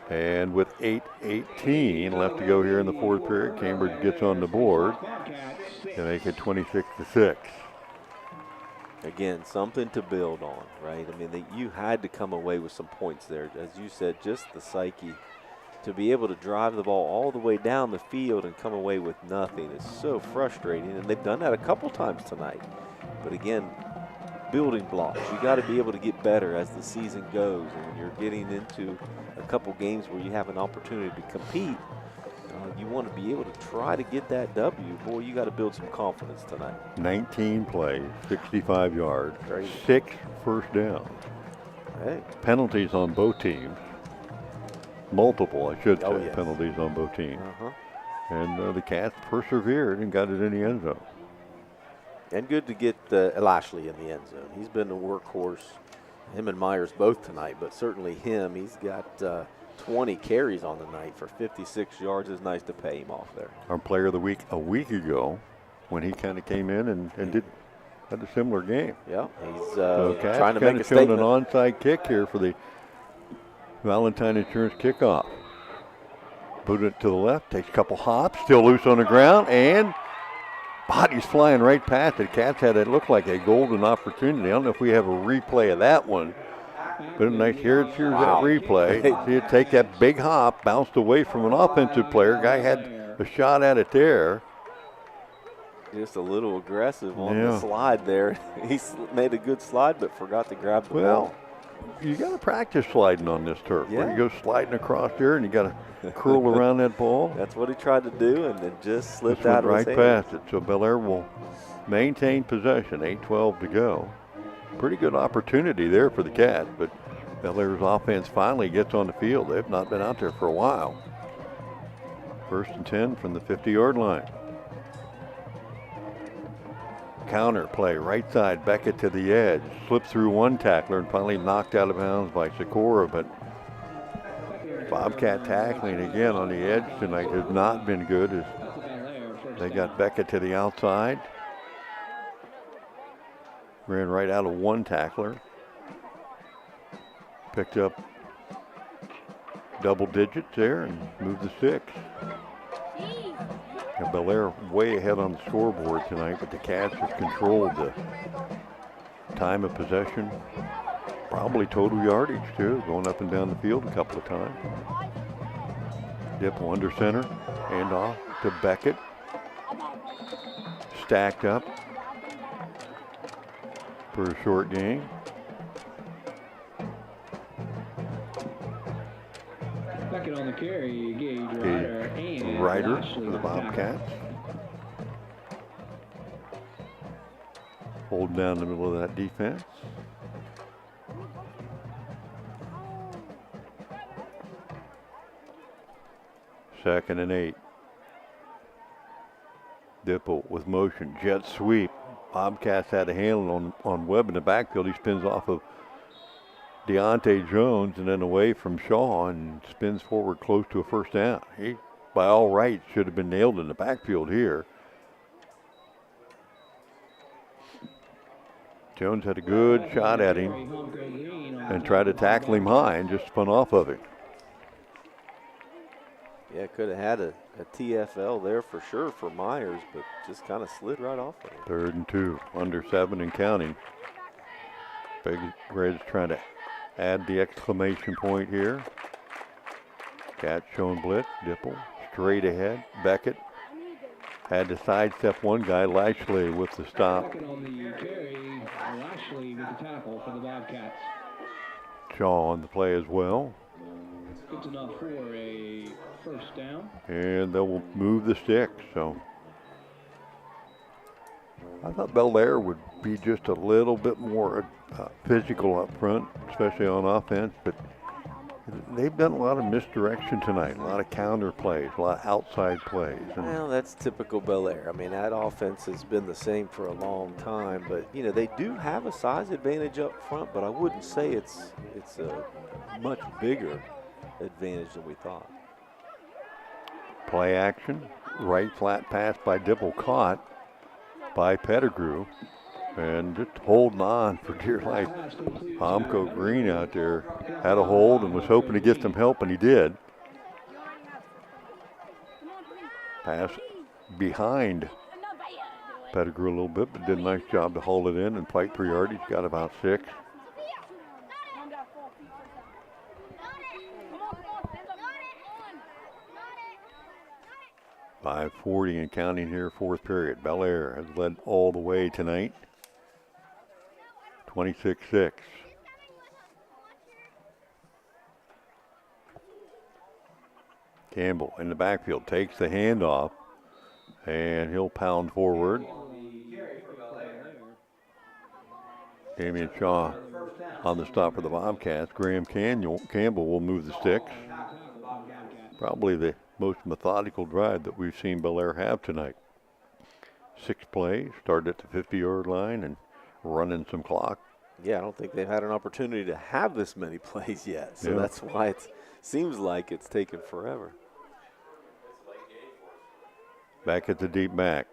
And with 8:18 left to go here in the fourth period, Cambridge gets on the board to make it 26-6. Again, something to build on, right? I mean, you had to come away with some points there. As you said, just the psyche to be able to drive the ball all the way down the field and come away with nothing is so frustrating, and they've done that a couple times tonight. But again, building blocks. You got to be able to get better as the season goes, and when you're getting into a couple games where you have an opportunity to compete, you want to be able to try to get that W. Boy, you got to build some confidence tonight. 19 plays, 65 yards, Crazy. 6 first downs. Hey. Penalties on both teams. Multiple, I should say, yes. penalties on both teams. And the Cats persevered and got it in the end zone. And good to get Lashley in the end zone. He's been the workhorse. Him and Myers both tonight, but certainly him. He's got 20 carries on the night for 56 yards. It's nice to pay him off there. Our player of the week a week ago when he kind of came in and had a similar game. Yeah, he's so trying to make a showing statement. an onside kick here for the Valentine Insurance kickoff. Put it to the left, takes a couple hops, still loose on the ground, and body's flying right past it. Cats had it look like a golden opportunity. I don't know if we have a replay of that one. But nice, here's that replay. See it take that big hop, bounced away from an offensive player. Guy had a shot at it there. Just a little aggressive on the slide there. He made a good slide, but forgot to grab the ball. You got to practice sliding on this turf. Where you go sliding across there and you got to curl around that ball. That's what he tried to do, and then just slipped out of his right hand. past it. So Bellaire will maintain possession. 8:12 to go. Pretty good opportunity there for the Cats, but Bellaire's offense finally gets on the field. They've not been out there for a while. 1st and 10 from the 50-yard line. Counter play, right side, Beckett to the edge. Slipped through one tackler and finally knocked out of bounds by Sikora, but Bobcat tackling again on the edge tonight has not been good as they got Beckett to the outside. Ran right out of one tackler. Picked up double digits there and moved the 6. And Bellaire way ahead on the scoreboard tonight, but the Cats have controlled the time of possession. Probably total yardage too, going up and down the field a couple of times. Dipple under center, hand off to Beckett. Stacked up for a short gain. Beckett on the carry, Gage Ryder and Ryder Lashley for the Bobcats. Holding down the middle of that defense. Second and 8. Dipple with motion, jet sweep. Bobcats had a handle on Webb in the backfield. He spins off of Deontay Jones and then away from Shaw and spins forward close to a first down. He, by all rights, should have been nailed in the backfield here. Jones had a good shot at him and tried to tackle him high and just spun off of it. Yeah, could have had a TFL there for sure for Myers, but just kind of slid right off of it. 3rd and 2, under 7 and counting. Big Red's trying to add the exclamation point here. Cats showing blitz. Dipple straight ahead. Beckett had to sidestep one guy. Lashley with the stop. Beckett on the carry, Lashley with the tackle for the Bobcats. Shaw on the play as well. It's enough for a first down. And they will move the sticks. So I thought Bellaire would be just a little bit more physical up front, especially on offense, but they've done a lot of misdirection tonight, a lot of counter plays, a lot of outside plays. Well, that's typical Bellaire. I mean, that offense has been the same for a long time, but, you know, they do have a size advantage up front, but I wouldn't say it's a much bigger advantage than we thought. Play action, right flat pass by Dipple caught. by Pettigrew. And just holding on for dear life. Pomco Green out there had a hold and was hoping to get some help, and he did. Pass behind Pettigrew a little bit, but did a nice job to hold it in and fight for yardage. Got about 6. .540 and counting here, 4th period. Bellaire has led all the way tonight. 26-6. Campbell in the backfield takes the handoff, and he'll pound forward. Damian Shaw on the stop for the Bobcats. Graham Campbell will move the sticks. Probably the most methodical drive that we've seen Bellaire have tonight. 6 plays, started at the 50-yard line and running some clock. Yeah, I don't think they've had an opportunity to have this many plays yet, so that's why it seems like it's taken forever. Back at the deep back.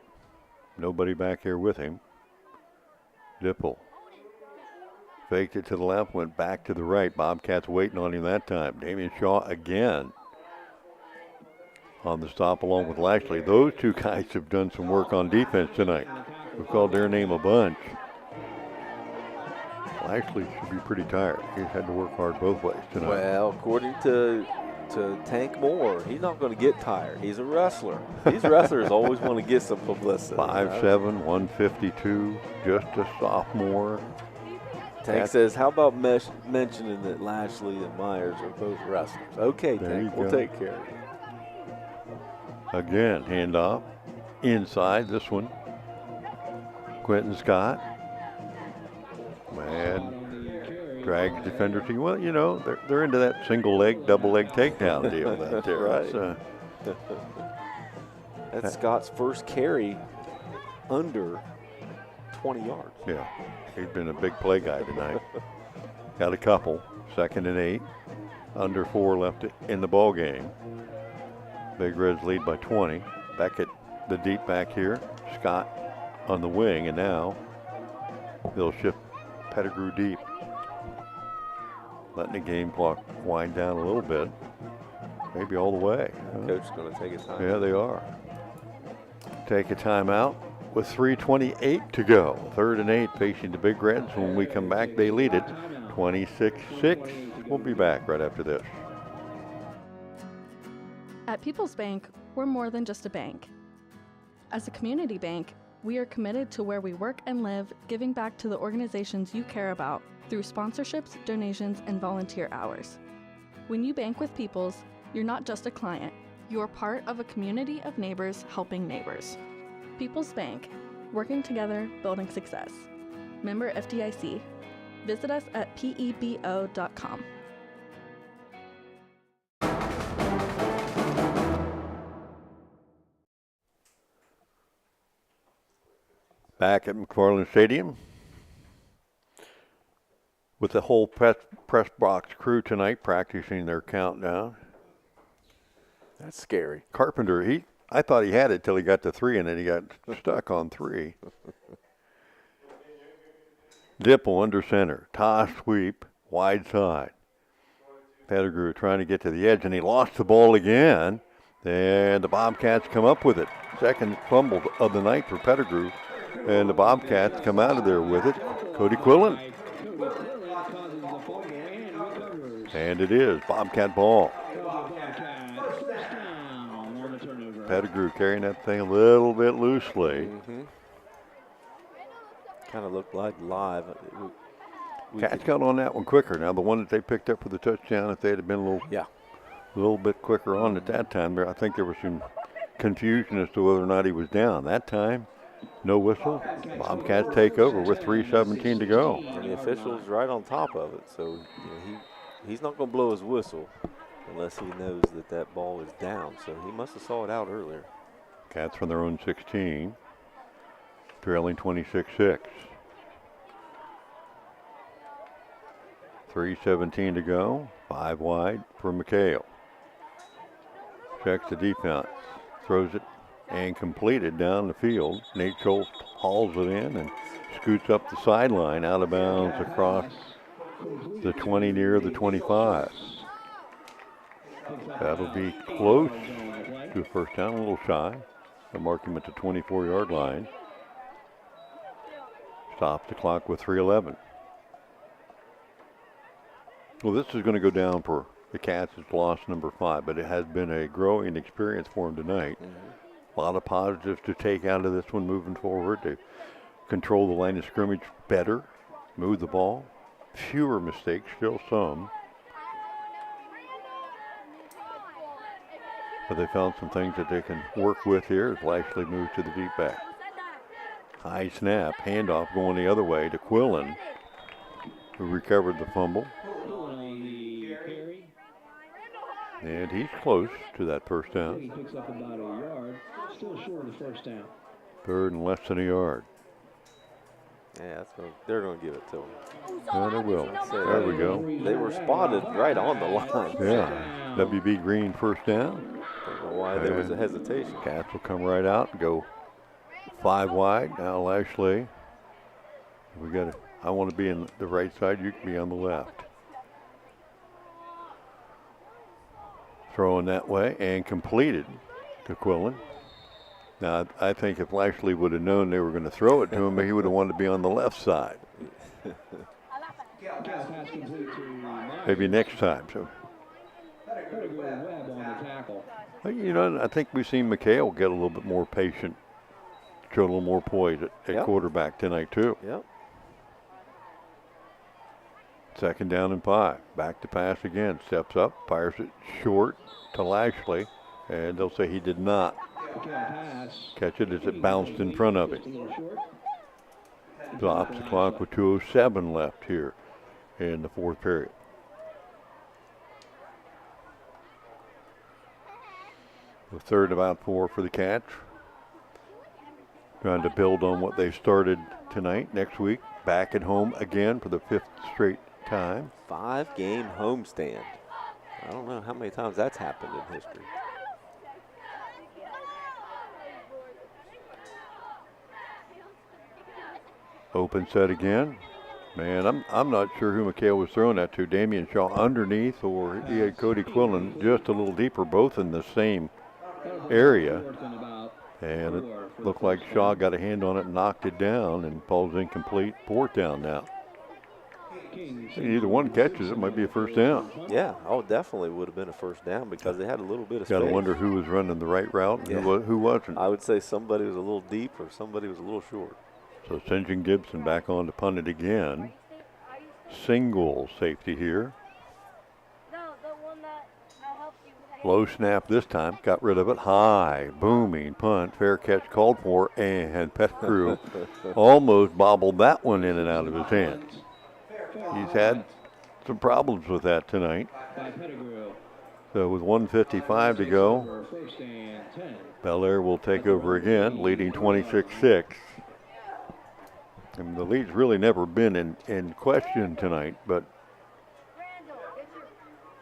Nobody back here with him. Dipple faked it to the left, went back to the right. Bobcats waiting on him that time. Damian Shaw again on the stop along with Lashley. Those two guys have done some work on defense tonight. We've called their name a bunch. Lashley should be pretty tired. He's had to work hard both ways tonight. Well, according to Tank Moore, he's not going to get tired. He's a wrestler. These wrestlers always want to get some publicity. 5'7", 152, just a sophomore. Tank says, how about mentioning that Lashley and Myers are both wrestlers? Okay, Tank, we'll take care of you. Again, handoff inside this one. Quentin Scott. Man, drags defender to, well, you know, they're into that single leg, double leg takedown deal out there. Right. That's Scott's first carry under 20 yards. Yeah, he's been a big play guy tonight. Got a couple. 2nd and 8. Under 4 left in the ball game. Big Reds lead by 20. Back at the deep back here. Scott on the wing, and now they'll shift Pettigrew deep. Letting the game clock wind down a little bit. Maybe all the way. Coach's going to take his time. Yeah, they are. Take a timeout with 3:28 to go. 3rd and 8 facing the Big Reds. When we come back, they lead it 26-6. We'll be back right after this. At People's Bank, we're more than just a bank. As a community bank, we are committed to where we work and live, giving back to the organizations you care about through sponsorships, donations, and volunteer hours. When you bank with People's, you're not just a client, you're part of a community of neighbors helping neighbors. People's Bank, working together, building success. Member FDIC. Visit us at pebo.com. Back at McFarland Stadium with the whole press box crew tonight practicing their countdown. That's scary. Carpenter, I thought he had it till he got to 3, and then he got stuck on 3. Dipple under center, toss sweep, wide side. Pettigrew trying to get to the edge, and he lost the ball again. And the Bobcats come up with it. Second fumble of the night for Pettigrew. And the Bobcats come out of there with it. Cody Quillen. And it is Bobcat ball. Pettigrew carrying that thing a little bit loosely. Kind of looked like live. Cats got on that one quicker. Now the one that they picked up for the touchdown, if they had been a little bit quicker on at that time, I think there was some confusion as to whether or not he was down. That time, no whistle. Bobcats take over with 3:17 to go. And the official's right on top of it, so he's not going to blow his whistle unless he knows that ball is down. So he must have saw it out earlier. Cats from their own 16, trailing 26-6. 3:17 to go. 5 wide for McHale. Checks the defense, throws it, and completed down the field. Nate Schultz hauls it in and scoots up the sideline out of bounds across the 20 near the 25. That'll be close to a first down, a little shy. They'll mark him at the 24-yard line. Stop the clock with 3:11. Well, this is going to go down for the Cats as loss number 5, but it has been a growing experience for them tonight. A lot of positives to take out of this one moving forward. They control the line of scrimmage better, move the ball, fewer mistakes, still some. But they found some things that they can work with here as Lashley moves to the deep back. High snap, handoff going the other way to Quillen, who recovered the fumble. And he's close to that first down. He picks up about a yard, still short of the first down. Third and less than a yard. Yeah, they're going to give it to him. Yeah, they will. There we go. They were spotted right on the line. Yeah. WB Green first down. Don't know why there was a hesitation. Cats will come right out and go 5 wide. Now Lashley. I want to be in the right side. You can be on the left. Throwing that way and completed to Quillen. Now, I think if Lashley would have known they were going to throw it to him, he would have wanted to be on the left side. Maybe next time. So, you know, I think we've seen McHale get a little bit more patient, show a little more poise at quarterback tonight, too. Yep. Second down and 5. Back to pass again. Steps up, fires it short to Lashley, and they'll say he did not catch it as it bounced in front of him. Stops the clock with 2:07 left here in the fourth period. The third about 4 for the Cats. Trying to build on what they started tonight. Next week, back at home again for the 5th straight time. 5-game homestand. I don't know how many times that's happened in history. Open set again. Man, I'm not sure who McHale was throwing that to. Damian Shaw underneath, or he had Cody Quillen just a little deeper, both in the same area. And it looked like Shaw got a hand on it and knocked it down, and falls incomplete. 4th down now. Either one catches it, might be a first down. Yeah, definitely would have been a first down because they had a little bit of space. Got to wonder who was running the right route and who wasn't. I would say somebody was a little deep or somebody was a little short. So St. John Gibson back on to punt it again. Single safety here. Low snap this time, got rid of it. High, booming punt, fair catch called for, and Pettigrew almost bobbled that one in and out of his hands. He's had some problems with that tonight. So with 1:55 to go, Bellaire will take over again, leading 26-6. And the lead's really never been in question tonight, but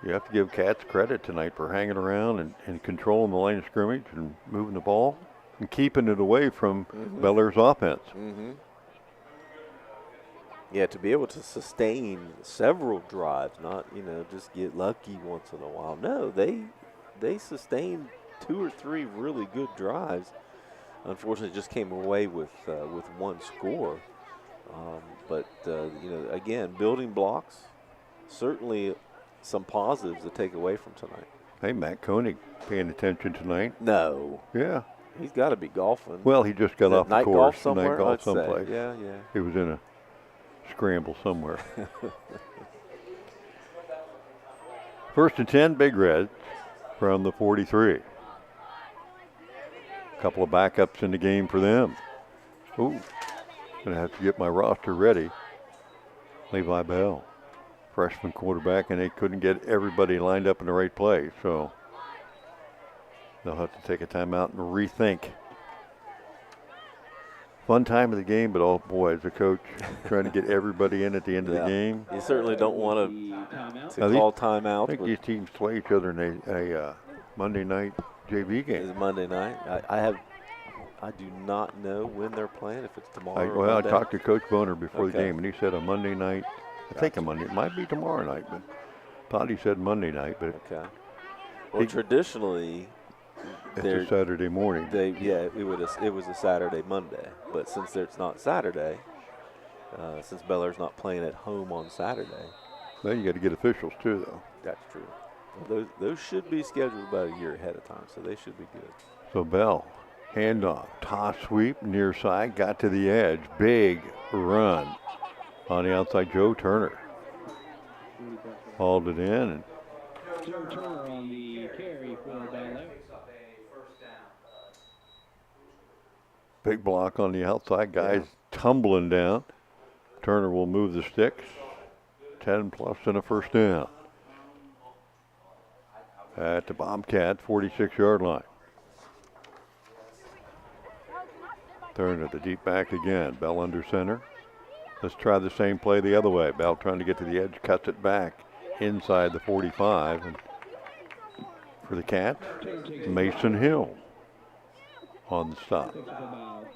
you have to give Cats credit tonight for hanging around and controlling the line of scrimmage and moving the ball and keeping it away from Bellaire's offense. Yeah, to be able to sustain several drives, not, just get lucky once in a while. No, they sustained 2 or 3 really good drives. Unfortunately, just came away with one score. But again, building blocks, certainly some positives to take away from tonight. Hey, Matt Koenig paying attention tonight? No. Yeah. He's got to be golfing. Well, he just got off the course. Night golf someplace. Yeah. He was in a scramble somewhere. 1st and 10, Big Red from the 43. A couple of backups in the game for them. Ooh, gonna have to get my roster ready. Levi Bell, freshman quarterback, and they couldn't get everybody lined up in the right place, so they'll have to take a timeout and rethink. Fun time of the game, but oh boy, as a coach, trying to get everybody in at the end of the game. You certainly don't want to call timeout. I think these teams play each other in a Monday night JV game. It's Monday night. I do not know when they're playing, if it's tomorrow or I Monday. talked to Coach Boner before the Okay. game, and he said a Monday night. I think a Monday. It might be tomorrow night, but thought he said Monday night. But okay. Well, traditionally, it's a Saturday morning. It was a Saturday, Monday. But since it's not Saturday, since Bellaire's not playing at home on Saturday. Well, you got to get officials too, though. That's true. Well, those should be scheduled about a year ahead of time, so they should be good. So Bell, handoff, toss sweep, near side, got to the edge, big run on the outside. Joe Turner hauled it in, and Joe Turner on the carry for Bellaire. big block on the outside. Guys tumbling down. Turner will move the sticks. 10 plus and a first down. At the Bobcat 46-yard line. Turn to the deep back again. Bell under center. Let's try the same play the other way. Bell trying to get to the edge, cuts it back inside the 45. And for the Cats, Mason Hill on the stop. Picks up about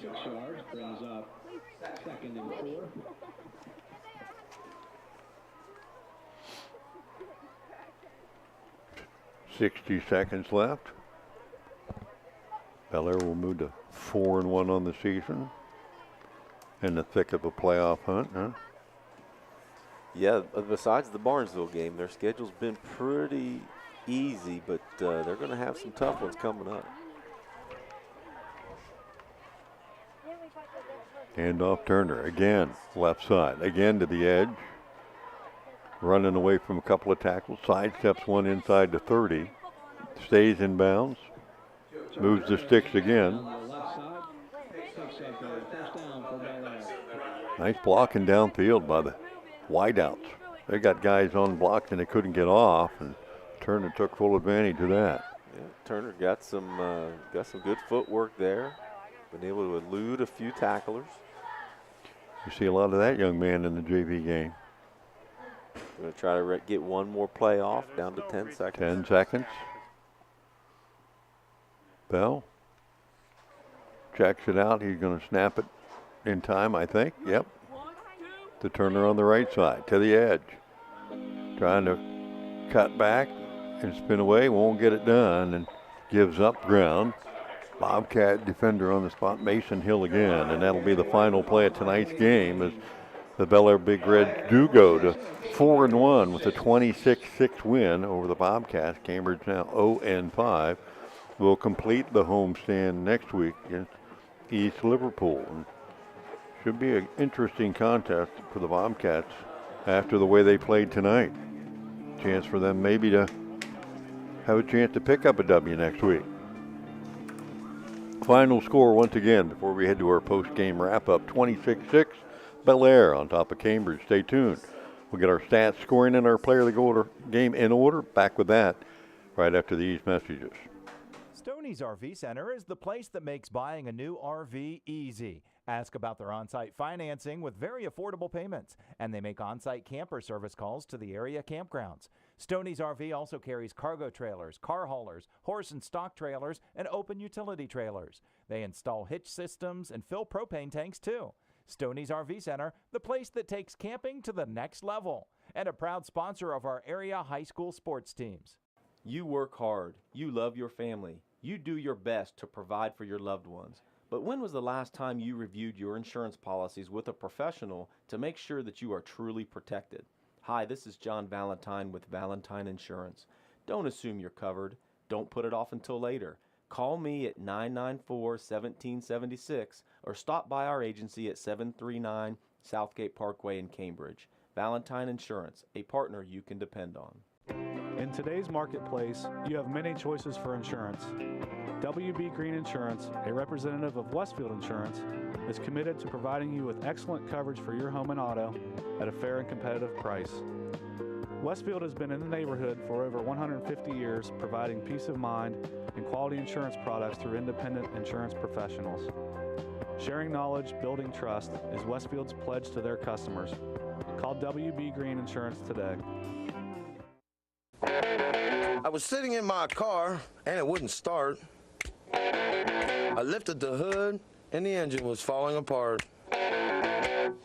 6 yards, brings up 2nd and 4. .60 seconds left. Bellaire will move to 4-1 on the season. In the thick of a playoff hunt, huh? Yeah, besides the Barnesville game, their schedule's been pretty easy, but they're going to have some tough ones coming up. Handoff Turner again, left side, again to the edge. Running away from a couple of tackles, sidesteps one inside the 30, stays in bounds, moves the sticks again. Nice blocking downfield by the wideouts. They got guys on blocks and they couldn't get off, and Turner took full advantage of that. Yeah, Turner got some good footwork there, been able to elude a few tacklers. You see a lot of that young man in the JV game. We're going to try to get one more play off, down to 10 seconds. 10 seconds. Bell checks it out. He's going to snap it in time, I think. Yep. To Turner on the right side, to the edge. Trying to cut back and spin away. Won't get it done and gives up ground. Bobcat defender on the spot, Mason Hill again. And that'll be the final play of tonight's game as the Bellaire Big Reds do go to 4-1 with a 26-6 win over the Bobcats. Cambridge now 0-5. Will complete the homestand next week against East Liverpool. And should be an interesting contest for the Bobcats after the way they played tonight. Chance for them maybe to have a chance to pick up a W next week. Final score once again before we head to our post-game wrap-up, 26-6. Bellaire on top of Cambridge. Stay tuned. We'll get our stats, scoring, and our player of the game in order. Back with that right after these messages. Stoney's RV Center is the place that makes buying a new RV easy. Ask about their on-site financing with very affordable payments, and they make on-site camper service calls to the area campgrounds. Stoney's RV also carries cargo trailers, car haulers, horse and stock trailers, and open utility trailers. They install hitch systems and fill propane tanks too. Stoney's RV Center, the place that takes camping to the next level, and a proud sponsor of our area high school sports teams. You work hard. You love your family. You do your best to provide for your loved ones. But when was the last time you reviewed your insurance policies with a professional to make sure that you are truly protected? Hi, this is John Valentine with Valentine Insurance. Don't assume you're covered. Don't put it off until later. Call me at 994-1776 or stop by our agency at 739 Southgate Parkway in Cambridge. Valentine Insurance, a partner you can depend on. In today's marketplace, you have many choices for insurance. WB Green Insurance, a representative of Westfield Insurance, is committed to providing you with excellent coverage for your home and auto at a fair and competitive price. Westfield has been in the neighborhood for over 150 years, providing peace of mind and quality insurance products through independent insurance professionals. Sharing knowledge, building trust is Westfield's pledge to their customers. Call WB Green Insurance today. I was sitting in my car and it wouldn't start. I lifted the hood, and the engine was falling apart.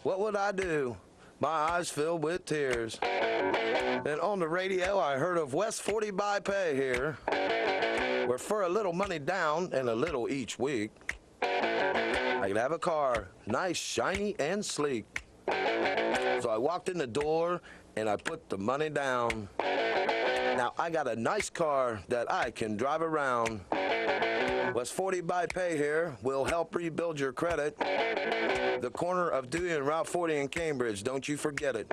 What would I do? My eyes filled with tears. Then on the radio, I heard of West 40 by Pay here, where for a little money down and a little each week, I could have a car, nice, shiny, and sleek. So I walked in the door, and I put the money down. Now I got a nice car that I can drive around. West 40 by Pay here will help rebuild your credit. The corner of Dewey and Route 40 in Cambridge, don't you forget it.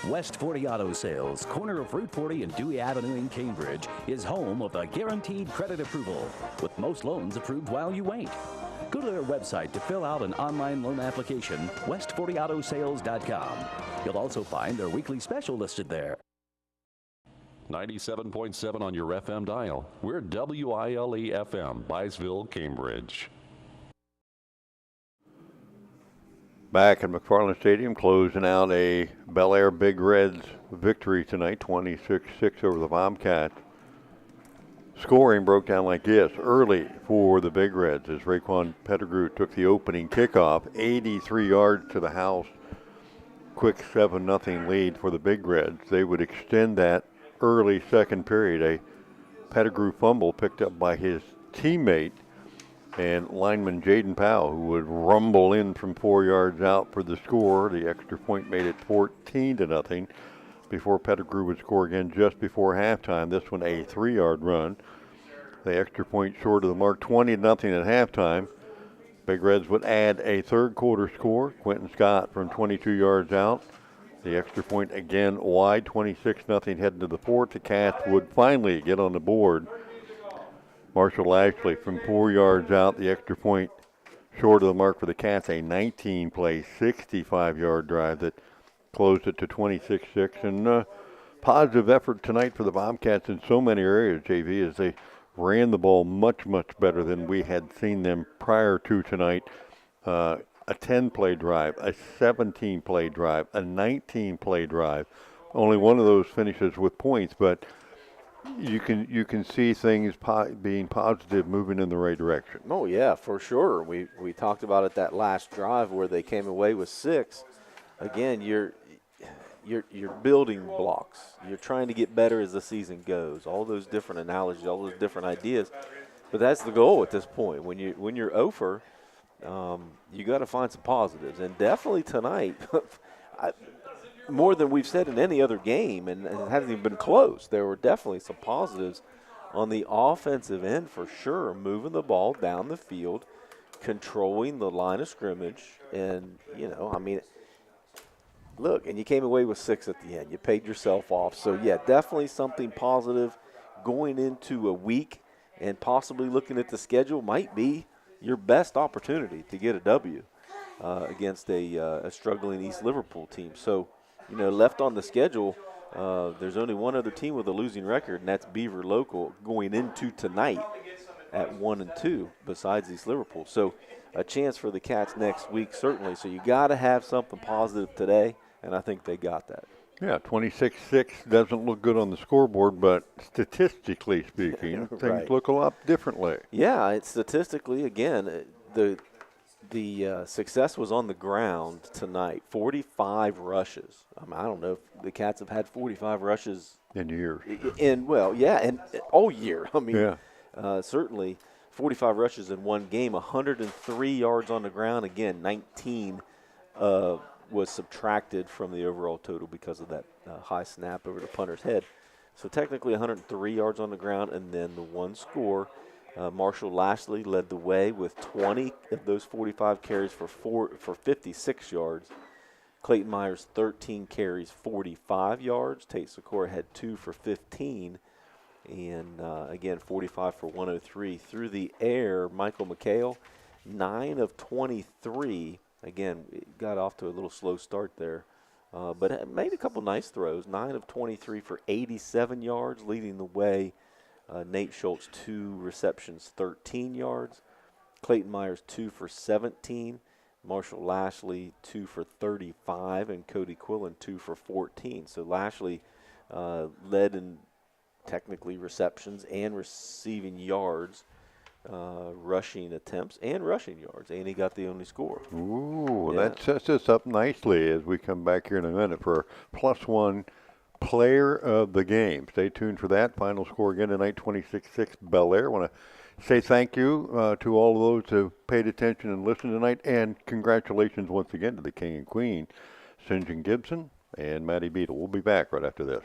West 40 Auto Sales, corner of Route 40 and Dewey Avenue in Cambridge, is home of the guaranteed credit approval, with most loans approved while you wait. Go to their website to fill out an online loan application, west40autosales.com. You'll also find their weekly special listed there. 97.7 on your FM dial. We're WILE FM, Byesville, Cambridge. Back at McFarland Stadium, closing out a Bellaire Big Reds victory tonight, 26-6 over the Bobcats. Scoring broke down like this early for the Big Reds as Raekwon Pettigrew took the opening kickoff, 83 yards to the house. Quick 7-0 lead for the Big Reds. They would extend that early second period. A Pettigrew fumble picked up by his teammate and lineman Jaden Powell, who would rumble in from 4 yards out for the score. The extra point made it 14-0 before Pettigrew would score again just before halftime. This one a 3-yard run. The extra point short of the mark, 20-0 at halftime. Big Reds would add a third quarter score. Quentin Scott from 22 yards out. The extra point again wide, 26-0 heading to the fourth. The Cats would finally get on the board. Marshall Ashley from 4 yards out, the extra point short of the mark for the Cats, a 19-play, 65-yard drive that closed it to 26-6. And positive effort tonight for the Bobcats in so many areas, JV, as they ran the ball much, much better than we had seen them prior to tonight. A 10-play drive, a 17-play drive, a 19-play drive. Only one of those finishes with points, but you can see things being positive, moving in the right direction. Oh yeah, for sure. We talked about it that last drive where they came away with 6. Again, you're building blocks. You're trying to get better as the season goes. All those different analogies, all those different ideas, but that's the goal at this point. When you're over, you got to find some positives, and definitely tonight. More than we've said in any other game, and it hasn't even been close. There were definitely some positives on the offensive end for sure, moving the ball down the field, controlling the line of scrimmage, and, look, and you came away with 6 at the end. You paid yourself off. So, yeah, definitely something positive going into a week, and possibly looking at the schedule might be your best opportunity to get a W against a struggling East Liverpool team. So, left on the schedule, there's only one other team with a losing record, and that's Beaver Local going into tonight at 1-2 besides East Liverpool. So a chance for the Cats next week, certainly. So you got to have something positive today, and I think they got that. Yeah, 26-6 doesn't look good on the scoreboard, but statistically speaking, things look a lot differently. Yeah, it's statistically, again, the success was on the ground tonight. 45 rushes. I don't know if the Cats have had 45 rushes in years. And all year. Certainly 45 rushes in one game. 103 yards on the ground. Again, 19 was subtracted from the overall total because of that high snap over the punter's head. So technically 103 yards on the ground, and then the one score. Marshall Lashley led the way with 20 of those 45 carries for 56 yards. Clayton Myers, 13 carries, 45 yards. Tate Sikora had 2 for 15. And, again, 45 for 103. Through the air, Michael McHale, 9 of 23. Again, got off to a little slow start there. But made a couple nice throws. 9 of 23 for 87 yards, leading the way. Nate Schultz, 2 receptions, 13 yards. Clayton Myers, 2 for 17. Marshall Lashley, 2 for 35. And Cody Quillen, 2 for 14. So Lashley led in technically receptions and receiving yards rushing attempts and rushing yards, and he got the only score. Ooh, Yeah. that sets us up nicely as we come back here in a minute for our +1 player of the game. Stay tuned for that. Final score again tonight, 26-6 Bellaire. I want to say thank you to all of those who paid attention and listened tonight, and congratulations once again to the King and Queen, St. John Gibson and Maddie Beadle. We'll be back right after this.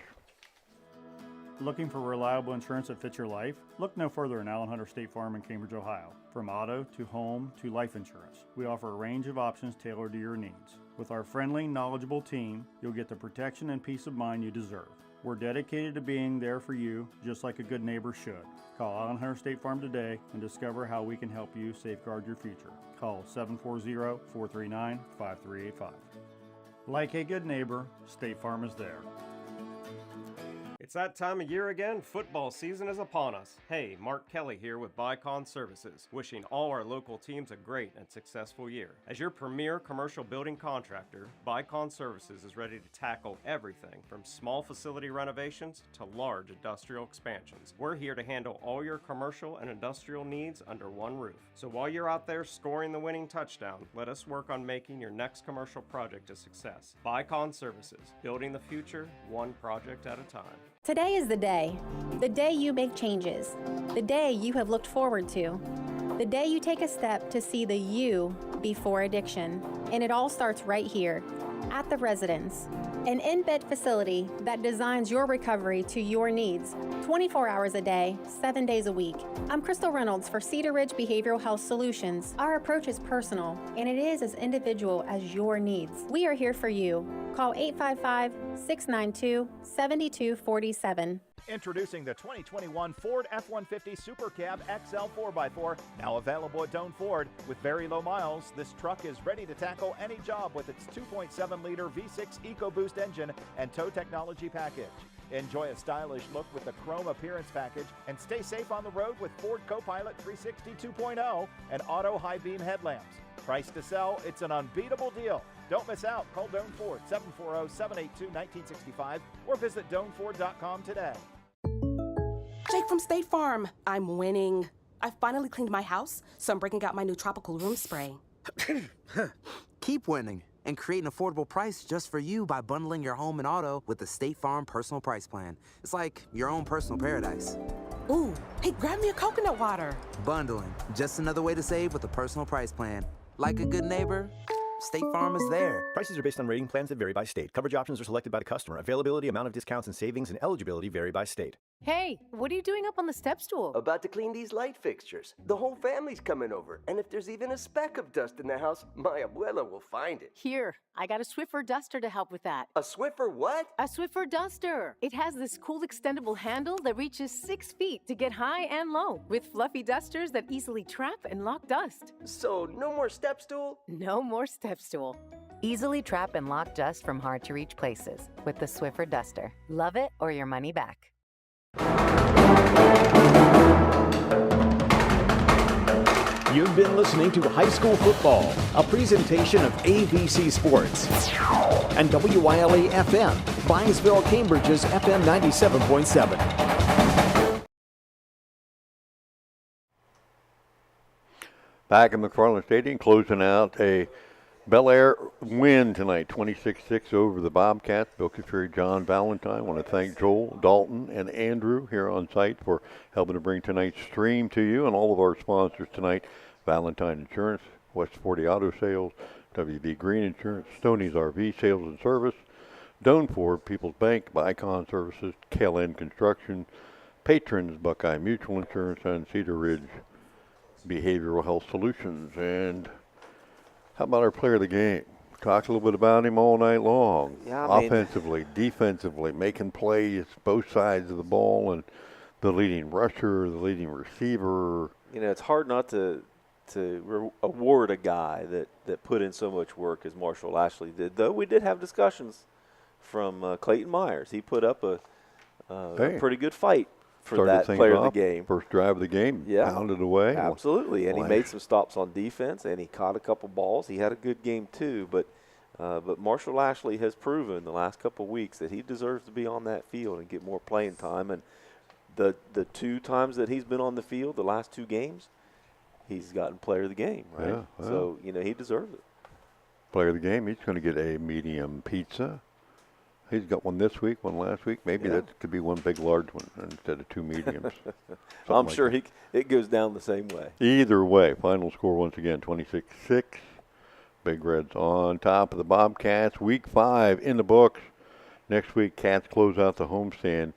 Looking for reliable insurance that fits your life? Look no further than Allen Hunter State Farm in Cambridge, Ohio. From auto to home to life insurance, we offer a range of options tailored to your needs. With our friendly, knowledgeable team, you'll get the protection and peace of mind you deserve. We're dedicated to being there for you, just like a good neighbor should. Call Allen Hunter State Farm today and discover how we can help you safeguard your future. Call 740-439-5385. Like a good neighbor, State Farm is there. It's that time of year again. Football season is upon us. Hey, Mark Kelly here with Bicon Services, wishing all our local teams a great and successful year. As your premier commercial building contractor, Bicon Services is ready to tackle everything from small facility renovations to large industrial expansions. We're here to handle all your commercial and industrial needs under one roof. So while you're out there scoring the winning touchdown, let us work on making your next commercial project a success. Bicon Services, building the future one project at a time. Today is the day you make changes, the day you have looked forward to, the day you take a step to see the you before addiction. And it all starts right here at the Residence, an in-bed facility that designs your recovery to your needs 24 hours a day, 7 days a week. I'm Crystal Reynolds for Cedar Ridge Behavioral Health Solutions. Our approach is personal, and it is as individual as your needs. We are here for you. Call 855-692-7247. Introducing the 2021 Ford F-150 Super Cab XL 4x4, now available at Doan Ford. With very low miles, this truck is ready to tackle any job with its 2.7-liter V6 EcoBoost engine and tow technology package. Enjoy a stylish look with the chrome appearance package and stay safe on the road with Ford Copilot 360 2.0 and auto high beam headlamps. Price to sell, it's an unbeatable deal. Don't miss out. Call Doan Ford 740-782-1965 or visit DoanFord.com today. Jake from State Farm. I'm winning. I finally cleaned my house, so I'm breaking out my new tropical room spray. Keep winning and create an affordable price just for you by bundling your home and auto with the State Farm Personal Price Plan. It's like your own personal paradise. Ooh, hey, grab me a coconut water. Bundling, just another way to save with a personal price plan. Like a good neighbor, State Farm is there. Prices are based on rating plans that vary by state. Coverage options are selected by the customer. Availability, amount of discounts and savings, and eligibility vary by state. Hey, what are you doing up on the step stool? About to clean these light fixtures. The whole family's coming over, and if there's even a speck of dust in the house, my abuela will find it. Here, I got a Swiffer duster to help with that. A Swiffer what? A Swiffer duster. It has this cool extendable handle that reaches 6 feet to get high and low, with fluffy dusters that easily trap and lock dust. So no more step stool? No more step stool. Easily trap and lock dust from hard-to-reach places with the Swiffer duster. Love it or your money back. You've been listening to High School Football, a presentation of ABC Sports and WILA FM, Byesville, Cambridge's FM 97.7. Back in McFarland Stadium, closing out a Bellaire win tonight, 26-6 over the Bobcats. Bill Kafiri, John Valentine. I want to thank Joel, Dalton, and Andrew here on site for helping to bring tonight's stream to you, and all of our sponsors tonight: Valentine Insurance, West 40 Auto Sales, WB Green Insurance, Stoney's RV Sales and Service, Doan Ford, People's Bank, Bicon Services, KLN Construction, Patrons, Buckeye Mutual Insurance, and Cedar Ridge Behavioral Health Solutions. And how about our player of the game? Talked a little bit about him all night long. Yeah, offensively, defensively, making plays both sides of the ball, and the leading rusher, the leading receiver. You know, it's hard not to award a guy that put in so much work as Marshall Ashley did. Though we did have discussions from Clayton Myers. He put up a pretty good fight for that player of the game. First drive of the game, pounded away. Absolutely, and he made some stops on defense, and he caught a couple balls. He had a good game too, but Marshall Ashley has proven the last couple of weeks that he deserves to be on that field and get more playing time. And the 2 times that he's been on the field, the last 2 games, he's gotten player of the game, right? Yeah, well. So, he deserves it. Player of the game, he's going to get a medium pizza. He's got one this week, one last week. Maybe that could be one big large one instead of two mediums. I'm sure it goes down the same way. Either way, final score once again, 26-6. Big Reds on top of the Bobcats. Week 5 in the books. Next week, Cats close out the homestand.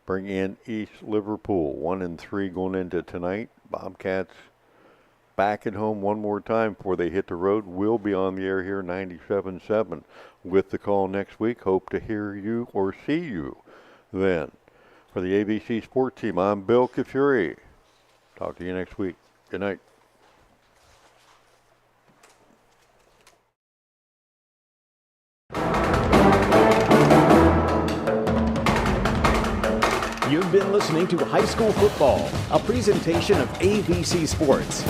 Bring in East Liverpool. 1-3 going into tonight. Bobcats back at home one more time before they hit the road. We'll be on the air here 97.7 with the call next week. Hope to hear you or see you then. For the ABC Sports Team, I'm Bill Kafuri. Talk to you next week. Good night. You've been listening to High School Football, a presentation of ABC Sports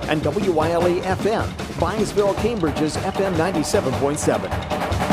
and WILE FM, Byesville, Cambridge's FM 97.7.